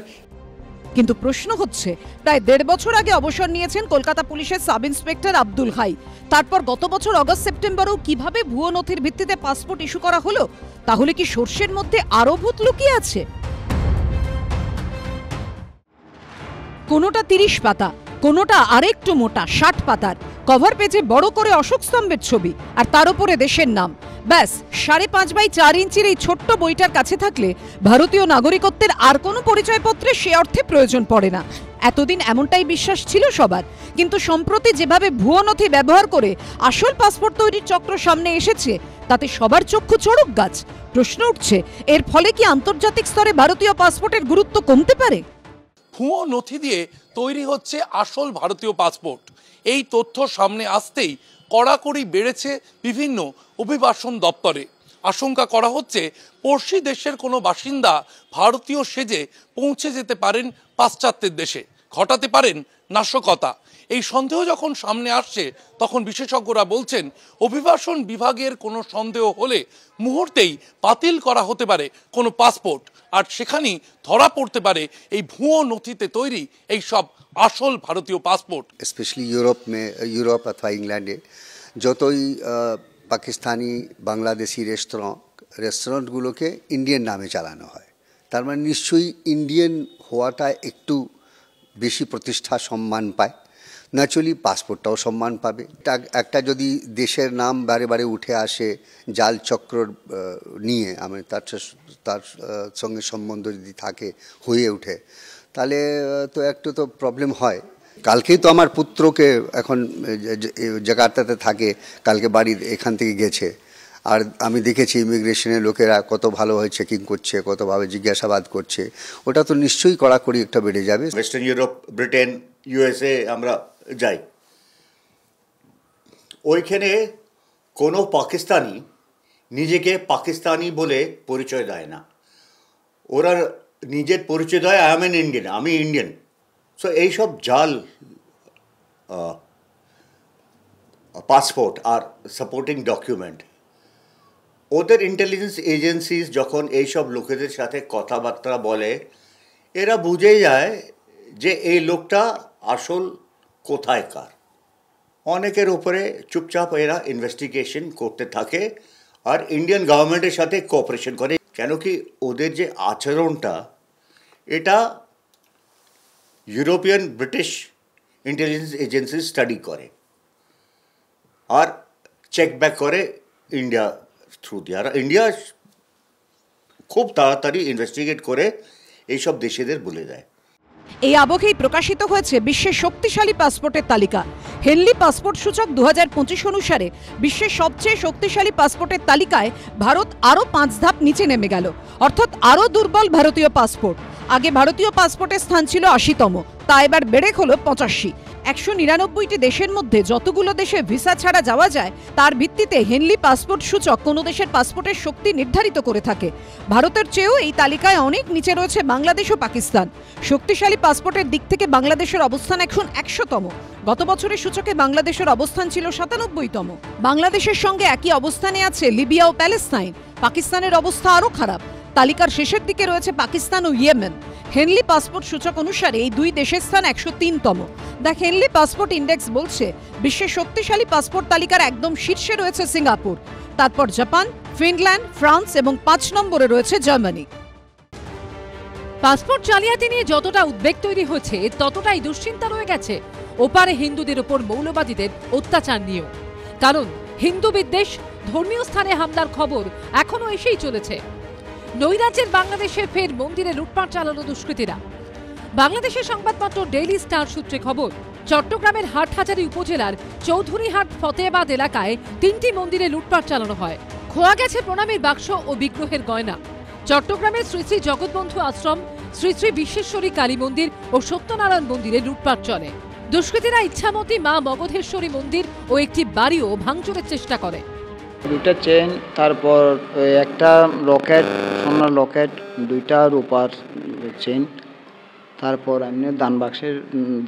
কিন্তু প্রশ্ন হচ্ছে, প্রায় 1.5 বছর আগে অবসর নিয়েছেন কলকাতা পুলিশের সাব ইন্সপেক্টর আব্দুল হাই। তারপর গত বছর অগস্ট সেপ্টেম্বরেও কিভাবে ভুয়ো নথির ভিত্তিতে পাসপোর্ট ইস্যু করা হলো? তাহলে কি সর্ষের মধ্যে আরো ভূত লুকিয়ে আছে? কোনোটা 30 পাতা, কোনোটা আরেকটু মোটা 60 পাতার, কভার পেজে বড় করে অশোক স্তম্ভের ছবি আর তার উপরে দেশের নাম। ব্যাস 5.5 বাই 4 ইঞ্চির এই ছোট্ট বইটার কাছে থাকলে ভারতীয় নাগরিকত্বের আর কোনো পরিচয়পত্রে সে অর্থে প্রয়োজন পড়ে না। এতদিন এমনটাই বিশ্বাস ছিল সবার, কিন্তু সম্প্রতি যেভাবে ভুয়ো নথি ব্যবহার করে আসল পাসপোর্ট তৈরির চক্র সামনে এসেছে তাতে সবার চক্ষু চড়ক গাছ। প্রশ্ন উঠছে, এর ফলে কি আন্তর্জাতিক স্তরে ভারতীয় পাসপোর্টের গুরুত্ব কমতে পারে? ভুয়ো নথি দিয়ে তৈরি হচ্ছে আসল ভারতীয় পাসপোর্ট। এই তথ্য সামনে আসতেই কড়াকড়ি বেড়েছে বিভিন্ন অভিবাসন দপ্তরে। আশঙ্কা করা হচ্ছে পড়শি দেশের কোনো বাসিন্দা ভারতীয় সেজে পৌঁছে যেতে পারেন পাশ্চাত্যের দেশে, ঘটাতে পারেন নাশকতা। এই সন্দেহ যখন সামনে আসছে তখন বিশেষজ্ঞরা বলছেন অভিবাসন বিভাগের কোনো সন্দেহ হলে মুহূর্তেই বাতিল করা হতে পারে কোনো পাসপোর্ট, আর সেখানেই ধরা পড়তে পারে এই ভুয়ো নথিতে তৈরি এই সব আসল ভারতীয় পাসপোর্ট। স্পেশালি ইউরোপ অথবা ইংল্যান্ডে যতই পাকিস্তানি বাংলাদেশি রেস্টুরেন্টগুলোকে ইন্ডিয়ান নামে চালানো হয়, তার মানে নিশ্চয়ই ইন্ডিয়ান হওয়াটা একটু বেশি প্রতিষ্ঠা সম্মান পায়। ন্যাচুরালি পাসপোর্টটাও সম্মান পাবে। একটা যদি দেশের নাম বারে বারে উঠে আসে জাল চক্র নিয়ে, আমি তার সঙ্গে সম্বন্ধ যদি থাকে হয়ে ওঠে, তাহলে তো একটু তো প্রবলেম হয়। কালকেই তো আমার পুত্রকে এখন জাকার্তাতে থাকে, কালকে বাড়ির এখান থেকে গেছে, আর আমি দেখেছি ইমিগ্রেশনের লোকেরা কত ভালোভাবে চেকিং করছে, কতভাবে জিজ্ঞাসাবাদ করছে। ওটা তো নিশ্চয়ই কড়াকড়ি একটা বেড়ে যাবে। ওয়েস্টার্ন ইউরোপ, ব্রিটেন, ইউএসএ আমরা যাই, ওইখানে কোনো পাকিস্তানি নিজেকে পাকিস্তানি বলে পরিচয় দেয় না। ওরা নিজের পরিচয় দেয় আই এম এন ইন্ডিয়ান, আমি ইন্ডিয়ান। সো এইসব জাল পাসপোর্ট আর সাপোর্টিং ডকুমেন্ট, ওদের ইন্টেলিজেন্স এজেন্সিস যখন এইসব লোকেদের সাথে কথাবার্তা বলে, এরা বুঝে যায় যে এই লোকটা আসল কোথায়কার। অনেকের উপরে চুপচাপ এরা ইনভেস্টিগেশন করতে থাকে আর ইন্ডিয়ান গভর্নমেন্টের সাথে কোঅপারেশন করে। কেন কি ওদের যে আচরণটা, এটা European British intelligence agency study করে আর চেক ব্যাক করে ইন্ডিয়া থ্রু দিয়ে। আর ইন্ডিয়া খুব তাড়াতাড়ি ইনভেস্টিগেট করে এইসব দেশেদের বলে দেয়। এই আবহেই প্রকাশিত হয়েছে বিশ্বের শক্তিশালী পাসপোর্টের তালিকা। হেনলি পাসপোর্ট সূচক 2025 অনুসারে বিশ্বের সবচেয়ে শক্তিশালী পাসপোর্টের তালিকায় ভারত আরও 5 ধাপ নিচে নেমে গেল, অর্থাৎ আরও দুর্বল ভারতীয় পাসপোর্ট। আগে ভারতীয় পাসপোর্টের স্থান ছিল 80তম, তা এবার বেড়ে হলো 85। 199টি দেশের মধ্যে যতগুলো দেশে ভিসা ছাড়া যাওয়া যায় তার ভিত্তিতে হেনলি পাসপোর্ট সূচক কোনো দেশের পাসপোর্টের শক্তি নির্ধারিত করে থাকে। ভারতের চেয়েও এই তালিকায় অনেক নিচে রয়েছে বাংলাদেশ ও পাকিস্তান। শক্তিশালী পাসপোর্টের দিক থেকে বাংলাদেশের অবস্থান এখন 100তম। গত বছরের সূচকে বাংলাদেশের অবস্থান ছিল 97তম। বাংলাদেশের সঙ্গে একই অবস্থানে আছে লিবিয়া ও প্যালেস্তাইন। পাকিস্তানের অবস্থা আরও খারাপ। তালিকার শেষের দিকে রয়েছে পাকিস্তান ও ইয়েমেন। হেনলি পাসপোর্ট সূচক অনুসারে এই দুই দেশের স্থান 103তম। দ্য হেনলি পাসপোর্ট ইন্ডেক্স বলছে বিশ্বের শক্তিশালী পাসপোর্ট তালিকার একদম শীর্ষে রয়েছে সিঙ্গাপুর, তারপর জাপান, ফিনল্যান্ড, ফ্রান্স এবং 5 নম্বরে রয়েছে জার্মানি। পাসপোর্ট জালিয়াতি নিয়ে যতটা উদ্বেগ তৈরি হয়েছে, ততটাই দুশ্চিন্তা রয়ে গেছে ওপারে হিন্দুদের ওপর মৌলবাদীদের অত্যাচার নিয়েও। কারণ হিন্দু বিদ্বেষ, ধর্মীয় স্থানে হামলার খবর এখনো এসেই চলেছে। নৈরাজ্যের বাংলাদেশে ফের মন্দিরে লুটপাট চালানো দুষ্কৃতীরা। বাংলাদেশের সংবাদপত্র ডেইলি স্টার সূত্রে খবর, চট্টগ্রামের হাটহাজারী উপজেলার চৌধুরীহাট ফতেহাবাদ এলাকায় 3টি মন্দিরে লুটপাট চালানো হয়। খোয়া গেছে প্রণামীর বাক্স ও বিগ্রহের গয়না। চট্টগ্রামের শ্রী শ্রী জগৎবন্ধু আশ্রম, শ্রী শ্রী বিশ্বেশ্বরী কালী মন্দির ও সত্যনারায়ণ মন্দিরে লুটপাট চলে। দুষ্কৃতীরা ইচ্ছামতি মা মগধেশ্বরী মন্দির ও একটি বাড়িও ভাঙচুরের চেষ্টা করে। দুটা চেন, তারপর একটা লকেট, সোনার লকেট, 2টা রূপার চেন, তারপর এমনি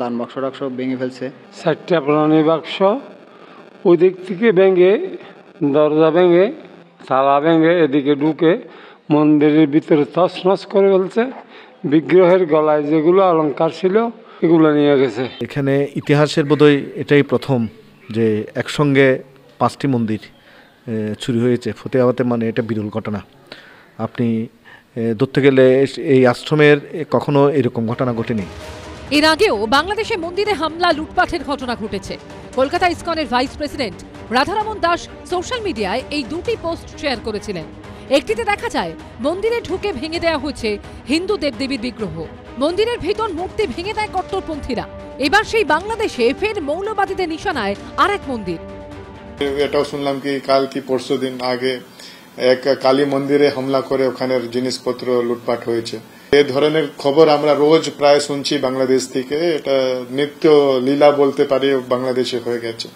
দান বাক্সটা সব ভেঙে ফেলছে। 4টা প্রণামী বাক্স ওই দিক থেকে ভেঙে, দরজা ভেঙে, তালা ভেঙে এদিকে ঢুকে মন্দিরের ভিতরে তছনছ করে ফেলছে। বিগ্রহের গলায় যেগুলো অলংকার ছিল এগুলো নিয়ে গেছে। এখানে ইতিহাসের বোধহয় এটাই প্রথম যে একসঙ্গে 5টি মন্দির চুরি হয়েছে ফতেহাবাদে, মানে এটা বিরল ঘটনা। আপনি ধরতে গেলে এই আশ্রমের কখনো এরকম ঘটনা ঘটেনি। এর আগেও বাংলাদেশে মন্দিরে হামলা লুটপাটের ঘটনা ঘটেছে। কলকাতা ইসকনের vice president Radharaman Das social মিডিয়ায় এই 2টি পোস্ট শেয়ার করেছিলেন। একটিতে দেখা যায় মন্দিরে ঢুকে ভেঙে দেওয়া হয়েছে হিন্দু দেবদেবীর বিগ্রহ। মন্দিরের ভিতর মূর্তি ভেঙে দেয় কট্টরপন্থীরা। এবার সেই বাংলাদেশে ফের মৌলবাদীদের নিশানায় আরেক মন্দির। এটাও শুনলাম কি কাল কি পরশু দিন আগে এক কালী মন্দিরে হামলা করে ওখানের জিনিসপত্র লুটপাট হয়েছে। এই ধরনের খবর আমরা রোজ প্রায় শুনছি বাংলাদেশ থেকে। এটা নিত্য লীলা বলতে পারি বাংলাদেশে হয়ে গেছে।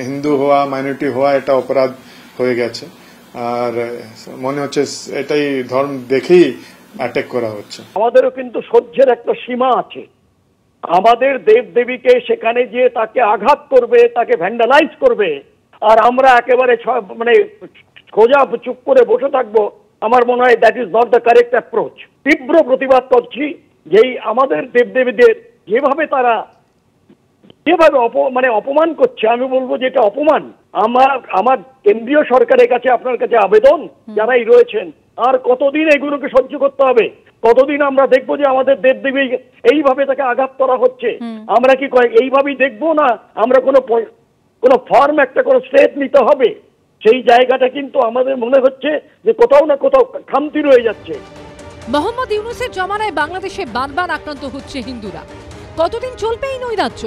হিন্দু হওয়া, মাইনরিটি হওয়া এটা অপরাধ হয়ে গেছে। আর মনে হচ্ছে এটাই ধর্ম দেখেই অ্যাটাক করা হচ্ছে। আমাদেরও কিন্তু সহ্যের একটা সীমা আছে। আমাদের দেব দেবীকে সেখানে গিয়ে তাকে আঘাত করবে, তাকে ভ্যান্ডালাইজ করবে, আর আমরা একেবারে মানে সোজা চুপ করে বসে থাকবো, আমার মনে হয় that is not the correct approach. তীব্র প্রতিবাদ করছি যেই আমাদের দেবদেবীদের যেভাবে মানে অপমান করছে, আমি বলবো যে এটা অপমান। আমার কেন্দ্রীয় সরকারের কাছে, আপনার কাছে আবেদন, যারাই রয়েছেন, আর কতদিন এগুলোকে সহ্য করতে হবে? কতদিন আমরা দেখবো যে আমাদের দেবদেবী এইভাবে তাকে আঘাত করা হচ্ছে? আমরা কি এইভাবেই দেখবো না? আমরা কোনো ফর্ম একটা কোনো স্টেপ নিতে হবে। সেই জায়গাটা কিন্তু আমাদের মনে হচ্ছে যে কোথাও না কোথাও খামতি রয়ে যাচ্ছে। মোহাম্মদ ইউনূসের জমানায় বাংলাদেশে বারবার আক্রান্ত হচ্ছে হিন্দুরা। কতদিন চলবে এই নৈরাজ্য?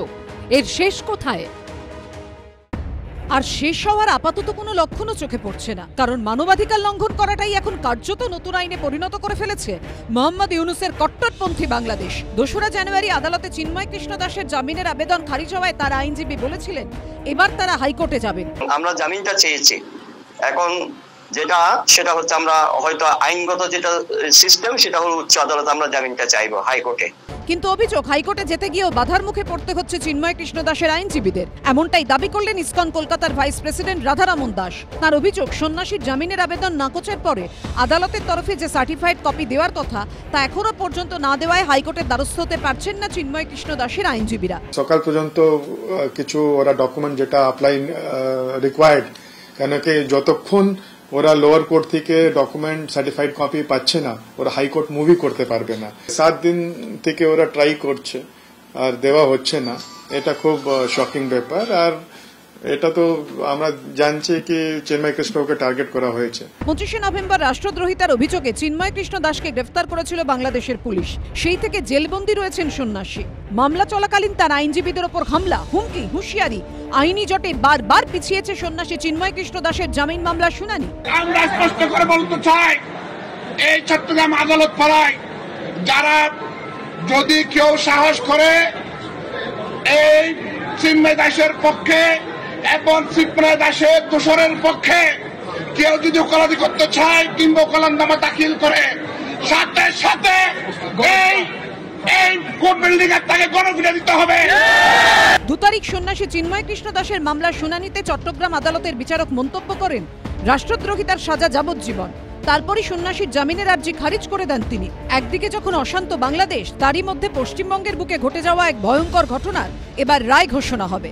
এর শেষ কোথায়? আর শেষ হওয়ার আপাতত কোনো লক্ষণও চোখে পড়ছে না, কারণ মানবাধিকার লঙ্ঘন করাটাই এখন কার্যত নতুন আইনে পরিণত করে ফেলেছে মোহাম্মদ ইউনূসের কট্টরপন্থী বাংলাদেশ। 2রা জানুয়ারি আদালতে চিন্ময় কৃষ্ণ দাসের জামিনের আবেদন খারিজ হওয়ায় তার আইনজীবী বলেছিলেন এবার তারা হাইকোর্টে যাবেন। আমরা জামিনটা চেয়েছি, এখন সেটা হচ্ছে আমরা হয়তো আইনগত যেটা সিস্টেম সেটা হলো উচ্চ আদালত, আমরা জামিনটা চাইবো হাইকোর্টে। কিন্তু অভিযোগ হাইকোর্টে যেতে গিয়েও বাধার মুখে পড়তে হচ্ছে চিন্ময় কৃষ্ণ দাসের আইনজীবীদের। এমনটাই দাবি করলেন ইসকন কলকাতার ভাইস প্রেসিডেন্ট রাধারমন দাস। তার অভিযোগ, সন্ন্যাসীর জামিনের আবেদন নাকচের পরে আদালতের তরফে যে সার্টিফাইড কপি দেওয়ার কথা তা এখনো পর্যন্ত না দেওয়ায় হাইকোর্টের দ্বারস্থ হতে পারছেন না চিন্ময় কৃষ্ণ দাসের আইনজীবীরা। সকাল পর্যন্ত কিছু ওরা ডকুমেন্ট যেটা অ্যাপ্লাই রিকোয়ার্ড, কেন কি যতক্ষণ ওরা লোয়ার কোর্ট থেকে ডকুমেন্ট সার্টিফাইড কপি পাচ্ছে না, ওরা হাইকোর্ট মুভি করতে পারবে না। 7 দিন থেকে ওরা ট্রাই করছে আর দেওয়া হচ্ছে না। এটা খুব শকিং ব্যাপার। আর এটা তো আমরা জানছি কি চিন্ময় কৃষ্ণকে টার্গেট করা হয়েছে। 25শে নভেম্বর রাষ্ট্রদ্রোহিতার অভিযোগে চিন্ময় কৃষ্ণ দাসকে গ্রেফতার করেছিল বাংলাদেশের পুলিশ। সেই থেকে জেলবন্দি রয়েছেন সন্ন্যাসী। মামলা চলাকালীন তার আইনজীবীদের ওপর হামলা, হুমকি, হুঁশিয়ারি, আইনি জটে বারবার পিছিয়েছে সন্ন্যাসী চিন্ময় কৃষ্ণ দাসের জামিন মামলার শুনানি। আমরা স্পষ্ট করে বলতে চাই, এই চট্টগ্রাম আদালত পাড়ায় যারা যদি কেউ সাহস করে এই চিন্ময় দাসের পক্ষে এবং চিন্ময় দাসের দোষরের পক্ষে কেউ যদি ওকালতি করতে চায় কিংবা ওকালতনামা দাখিল করে, সাথে সাথে এই কোর্ট বিল্ডিং এর তাকে গণপিটা দিতে হবে। 2 তারিখ সন্ন্যাসী চিন্ময় কৃষ্ণ দাসের মামলার শুনানিতে চট্টগ্রাম আদালতের বিচারক মন্তব্য করেন রাষ্ট্রদ্রোহিতার সাজা যাবজ্জীবন। তারপরই সন্ন্যাসীর জামিনের আর্জি খারিজ করে দেন তিনি। একদিকে যখন অশান্ত বাংলাদেশ, তারই মধ্যে পশ্চিমবঙ্গের বুকে ঘটে যাওয়া এক ভয়ঙ্কর ঘটনার এবার রায় ঘোষণা হবে।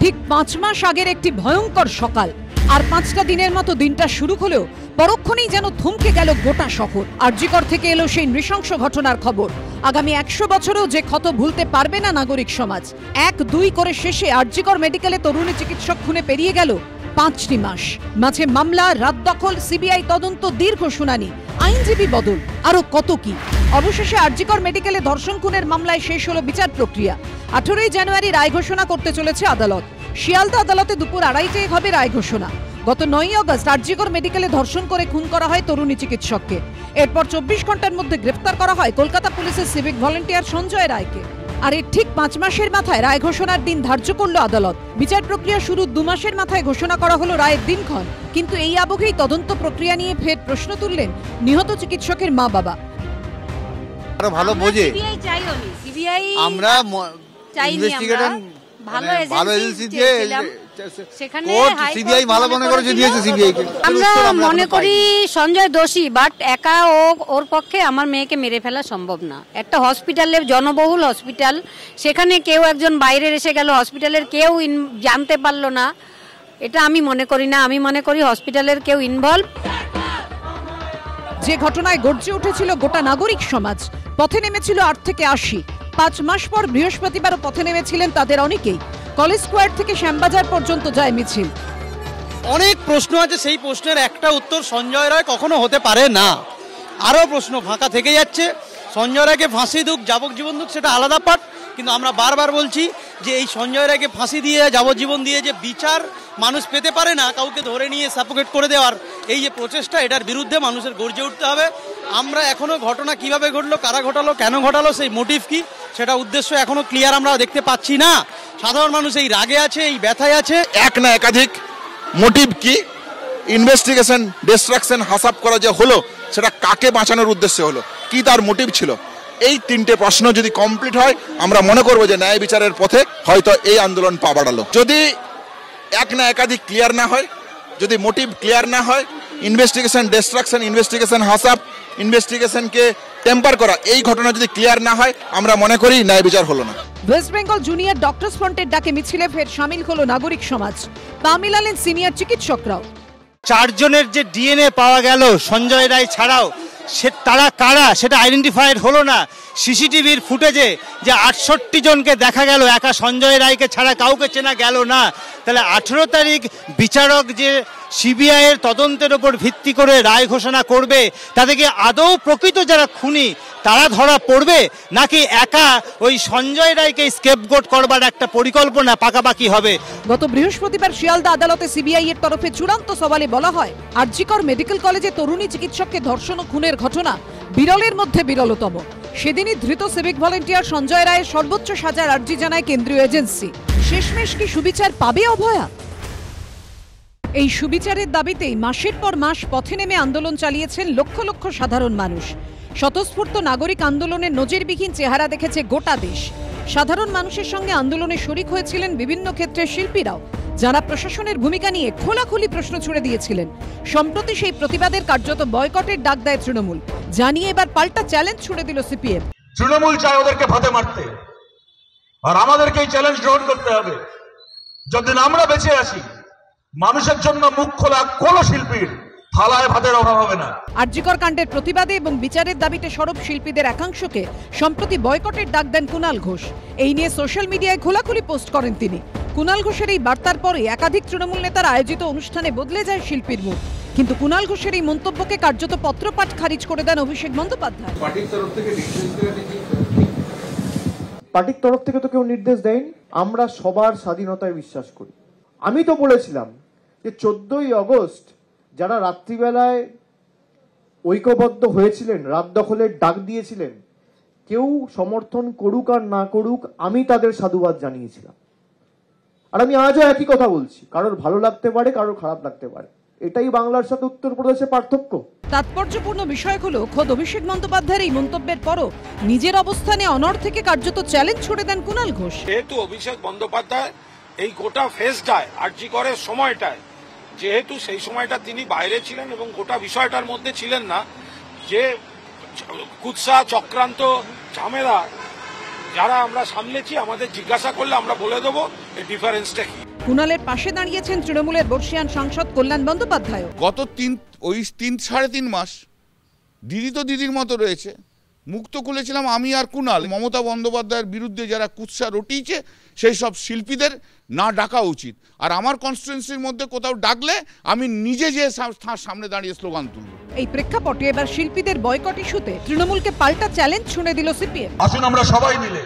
ঠিক 5 মাস আগের একটি ভয়ঙ্কর সকাল, আর 5টা দিনের মতো দিনটা শুরু হলেও পরক্ষণেই যেন থমকে গেল গোটা শহর। আরজিকর থেকে এলো সেই নৃশংস ঘটনার খবর। আগামী 100 বছরেও যে ক্ষত ভুলতে পারবে না নাগরিক সমাজ। 1-2 করে শেষে আরজিকর মেডিকেলে তরুণী চিকিৎসক খুনে পেরিয়ে গেল 5টি মাস। মাঝে মামলা, রাত দখল, সিবিআই তদন্ত, দীর্ঘ শুনানি, আইনজীবী বদল, আরো কত কি। অবশেষে আরজিকর মেডিকেলে ধর্ষণ খুনের মামলায় শেষ হলো বিচার প্রক্রিয়া। 18 জানুয়ারি রায় ঘোষণা করতে চলেছে আদালত। শিয়ালদা আদালতে দুপুর 2:30টায় হবে রায় ঘোষণা। গত 9 আগস্ট আরজিকর মেডিকেলে ধর্ষণ করে খুন করা হয় তরুণী চিকিৎসককে। এরপর 24 ঘন্টার মধ্যে গ্রেফতার করা হয় কলকাতা পুলিশের সিভিক ভলেন্টিয়ার সঞ্জয় রায়কে। আর এর ঠিক 5 মাসের মাথায় রায় ঘোষণার দিন ধার্য করলো আদালত। বিচার প্রক্রিয়া শুরু 2 মাসের মাথায় ঘোষণা করা হলো রায়ের দিনক্ষণ। কিন্তু এই আবহেই তদন্ত প্রক্রিয়া নিয়ে ফের প্রশ্ন তুললেন নিহত চিকিৎসকের মা বাবা। আরো ভালো বোঝে, আমরা ইনভেস্টিগেশন ভালো এজেন্সি দিয়ে সেখানে সিবিআই ভালো মনে করেছে দিয়েছে সিবিআই কে। আমরা মনে করি সঞ্জয় দোষী, বাট একা ওর পক্ষে আমার মেয়েকে মেরে ফেলা সম্ভব না। একটা হসপিটালে, জনবহুল হসপিটাল, সেখানে কেউ একজন বাইরের এসে গেল, হসপিটালের কেউ জানতে পারলো না, এটা আমি মনে করি না। আমি মনে করি হসপিটালের কেউ ইনভলভ। যে ঘটনায় গর্জে উঠেছিল গোটা নাগরিক সমাজ, পথে নেমেছিল 8 থেকে 80। 5 মাস পর বৃহস্পতিবারও পথে নেমেছিলেন তাদের অনেকেই। কলেজ স্কোয়ার থেকে শ্যামবাজার পর্যন্ত যায় মিছিল। অনেক প্রশ্ন আছে, সেই প্রশ্নের একটা উত্তর সঞ্জয় রায় কখনো হতে পারে না। আরও প্রশ্ন ফাঁকা থেকে যাচ্ছে। সঞ্জয় রায়কে ফাঁসি দুক, যাবজ্জীবন দুক, সেটা আলাদা পাঠ। কিন্তু আমরা বারবার বলছি যে এই সঞ্জয় রায়কে ফাঁসি দিয়ে, যাবজ্জীবন দিয়ে যে বিচার মানুষ পেতে পারে না, কাউকে ধরে নিয়ে সাফোকেট করে দেওয়ার এই যে প্রচেষ্টা, এটার বিরুদ্ধে মানুষের গর্জে উঠতে হবে। আমরা এখনো ঘটনা কিভাবে ঘটলো, কারা ঘটালো, কেন ঘটালো, সেই মোটিভ কি, সেটা উদ্দেশ্য এখনো ক্লিয়ার আমরা দেখতে পাচ্ছি না। সাধারণ মানুষ এই রাগে আছে, এই ব্যথায় আছে। এক না একাধিক মোটিভ কি, ইনভেস্টিগেশন ডিস্ট্রাকশন হাসাব করা যে হলো, সেটা কাকে বাঁচানোর উদ্দেশ্যে হলো, কি তার মোটিভ ছিল, এই 3টে প্রশ্ন যদি কমপ্লিট হয় আমরা মনে করব যে ন্যায় বিচারের পথে হয়তো এই আন্দোলন পা বাড়ালো। যদি এক না একাধিক ক্লিয়ার না হয়, যদি মোটিভ ক্লিয়ার না হয়, ইনভেস্টিগেশন ডিস্ট্রাকশন, ইনভেস্টিগেশন হাসাব, ইনভেস্টিগেশনকে টেম্পার করা, এই ঘটনা যদি ক্লিয়ার না হয় আমরা মনে করি ন্যায় বিচার হলো না। ওয়েস্ট বেঙ্গল জুনিয়র ডক্টরস ফ্রন্টের ডাকে মিছিলে ফের শামিল হলো নাগরিক সমাজ। পা মিলালেন সিনিয়র চিকিৎসকরাও। 4 জনের যে ডিএনএ পাওয়া গেল সঞ্জয় রায় ছাড়াও, সে তারা কারা সেটা আইডেন্টিফাইড হলো না। সিসিটিভির ফুটেজে যে 68 জনকে দেখা গেল, একা সঞ্জয় রায়কে ছাড়া কাউকে চেনা গেল না। তাহলে 18 তারিখ বিচারক যে সিবিআই এর তদন্তের উপর ভিত্তি করে রায় ঘোষণা করবে, তাদেরকে আদৌ প্রকৃত যারা খুনি তারা ধরা পড়বে, নাকি একা ওই সঞ্জয় রায়কে স্কেপগোট করবার একটা পরিকল্পনা পাকাপাকি হবে? গত বৃহস্পতিবার শিয়ালদা আদালতে সিবিআই এর তরফে চূড়ান্ত সওয়ালে বলা হয়, আরজিকর মেডিকেল কলেজে তরুণী চিকিৎসককে ধর্ষণ ও খুনের ঘটনা বিরলের মধ্যে বিরলতম। সেদিনই ধৃত সিভিক ভলেন্টিয়ার সঞ্জয় রায়ের সর্বোচ্চ সাজার আর্জি জানায় কেন্দ্রীয় এজেন্সি। শেষমেশ কি সুবিচার পাবে অভয়া? এই সুবিচারের দাবিতেই মাসের পর মাস পথে নেমে আন্দোলন চালিয়েছেন লক্ষ লক্ষ সাধারণ মানুষ। স্বতঃস্ফূর্ত নাগরিক আন্দোলনের নজিরবিহীন চেহারা দেখেছে গোটা দেশ। সাধারণ মানুষের সঙ্গে আন্দোলনে শরিক হয়েছিলেন বিভিন্ন ক্ষেত্রের শিল্পীরাও, যারা প্রশাসনের ভূমিকা নিয়ে খোলাখুলি প্রশ্ন ছুড়ে দিয়েছিলেন। সম্প্রতি সেই প্রতিবাদের কার্যত বয়কটের ডাক দেয় তৃণমূল, জানিয়ে এবার পাল্টা চ্যালেঞ্জ ছুড়ে দিল সিপিএম। তৃণমূল চায় ওদেরকে ভাতে মারতে, আর আমাদেরকে এই চ্যালেঞ্জ গ্রহণ করতে হবে। যতদিন আমরা বেঁচে আছি, মানুষের জন্য মুখ খোলা কোনো শিল্পীর থালায় ভাতের অভাব হবে না। আরজিকর কাণ্ডের প্রতিবাদে এবং বিচারের দাবিতে সরব শিল্পীদের একাংশকে সম্প্রতি বয়কটের ডাক দেন কুণাল ঘোষ। এই নিয়ে সোশ্যাল মিডিয়ায় খোলাখুলি পোস্ট করেন তিনি। কুণাল ঘোষের এই বার্তার পরে একাধিক তৃণমূল নেতার আয়োজিত অনুষ্ঠানে বদলে যায় শিল্পীর মুখ। কিন্তু কুণাল ঘোষের এই মন্তব্যকে কার্যত পত্রপাঠ খারিজ করে দেন অভিষেক বন্দ্যোপাধ্যায়। পার্টির তরফ থেকে তো কেউ নির্দেশ দেয়নি। আমরা সবার স্বাধীনতায় বিশ্বাস করি। আমি তো বলেছিলাম যে 14ই আগস্ট যারা রাত্রিবেলায় ঐক্যবদ্ধ হয়েছিলেন, রাত দখলের ডাক দিয়েছিলেন, কেউ সমর্থন করুক আর না করুক, আমি তাদের সাধুবাদ জানিয়েছিলাম। আর আমি আজও একই কথা বলছি, কারোর ভালো লাগতে পারে, কারোর খারাপ লাগতে পারে, এটাই বাংলার সাথে উত্তরপ্রদেশের পার্থক্য। তাৎপর্যপূর্ণ বিষয় হলো, খোদ অভিষেক বন্দ্যোপাধ্যায়ের এই মন্তব্যের পরও নিজের অবস্থানে অনড় থেকে কার্যত চ্যালেঞ্জ ছুড়ে দেন কুণাল ঘোষ। যেহেতু অভিষেক বন্দ্যোপাধ্যায় এই গোটা ফেজটায়, আরজিকরের সময়টায়, যেহেতু সেই সময়টা তিনি বাইরে ছিলেন এবং গোটা বিষয়টার মধ্যে ছিলেন না, যে কুৎসা চক্রান্ত ঝামেলা যারা আমরা সামলেছি, আমাদের জিজ্ঞাসা করলে আমরা বলে দেবো এই ডিফারেন্সটা কি। কুণালের পাশে দাঁড়িয়েছেন তৃণমূলের বর্ষিয়ান সাংসদ কল্যাণ বন্দ্যোপাধ্যায়। গত 3 সাড়ে 3 মাস দিদি তো দিদির মতো রয়েছে, মুক্ত খুলেছিলাম আমি আর কুণাল। মমতা বন্দ্যোপাধ্যায়ের বিরুদ্ধে যারা কুৎসা রটিয়েছে সেই সব শিল্পীদের না ডাকা উচিত, আর আমার কনস্টিটুয়েন্সির মধ্যে কোথাও ডাকলে আমি নিজে যে সামনে দাঁড়িয়ে স্লোগান তুলব। এই প্রেক্ষাপটে এবার শিল্পীদের বয়কট ইস্যুতে তৃণমূলকে পাল্টা চ্যালেঞ্জ ছুঁড়ে দিল সিপিএম। আসুন আমরা সবাই মিলে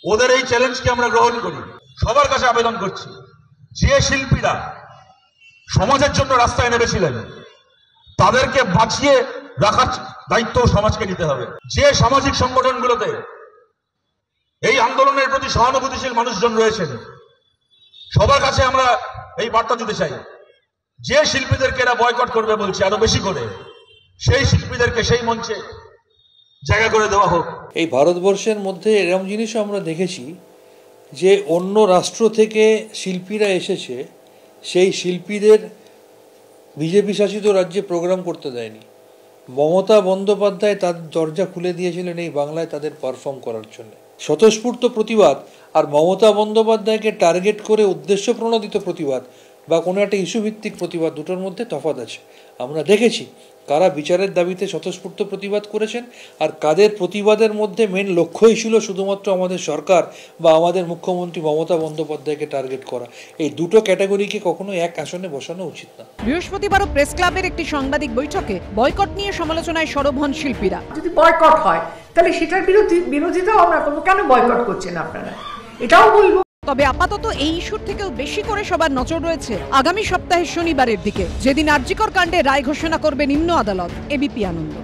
ওদের এই চ্যালেঞ্জকে আমরা গ্রহণ করি। সবার কাছে আবেদন করছি, যে শিল্পীরা সমাজের জন্য রাস্তায় নেমেছিলেন তাদেরকে বাঁচিয়ে রাখার দায়িত্ব সমাজকে নিতে হবে। যে সামাজিক সংগঠনগুলোতে এই আন্দোলনের প্রতি সহানুভূতিশীল মানুষজন রয়েছেন, সবার কাছে আমরা এই বার্তা দিতে চাই, যে শিল্পীদেরকে এরা বয়কট করবে বলছে আরো বেশি করে, সেই শিল্পীদেরকে সেই মঞ্চে জায়গা করে দেওয়া হোক। এই ভারতবর্ষের মধ্যে এরকম জিনিসও আমরা দেখেছি যে অন্য রাষ্ট্র থেকে শিল্পীরা এসেছে, সেই শিল্পীদের বিজেপি শাসিত রাজ্যে প্রোগ্রাম করতে দেয়নি। মমতা বন্দ্যোপাধ্যায় তার দরজা খুলে দিয়েছিলেন এই বাংলায় তাদের পারফর্ম করার জন্য। স্বতঃস্ফূর্ত প্রতিবাদ আর মমতা বন্দ্যোপাধ্যায়কে টার্গেট করে উদ্দেশ্য প্রণোদিত প্রতিবাদ বা কোনো একটা ইস্যু ভিত্তিক প্রতিবাদ, দুটোর মধ্যে তফাৎ আছে। আমরা দেখেছি কারা বিচারের দাবিতে স্বতঃস্ফূর্ত প্রতিবাদ করেছেন আর কাদের প্রতিবাদের মধ্যে মেন লক্ষ্যই ছিল শুধুমাত্র আমাদের সরকার বা আমাদের মুখ্যমন্ত্রী মমতা বন্দ্যোপাধ্যায়কে টার্গেট করা। এই দুটো ক্যাটাগরিকে কখনো এক আসনে বসানো উচিত না। বৃহস্পতিবারও প্রেস ক্লাবের একটি সাংবাদিক বৈঠকে বয়কট নিয়ে সমালোচনায় সরব হন শিল্পীরা। যদি বয়কট হয় তাহলে সেটার বিরোধিতাও আমরা করবো, কেন বয়কট করছেন আপনারা, এটাও বলবো। তবে আপাতত এই ইস্যুর থেকেও বেশি করে সবার নজর রয়েছে আগামী সপ্তাহে শনিবারের দিকে, যেদিন আরজিকর কাণ্ডে রায় ঘোষণা করবে নিম্ন আদালত। এবিপি আনন্দ।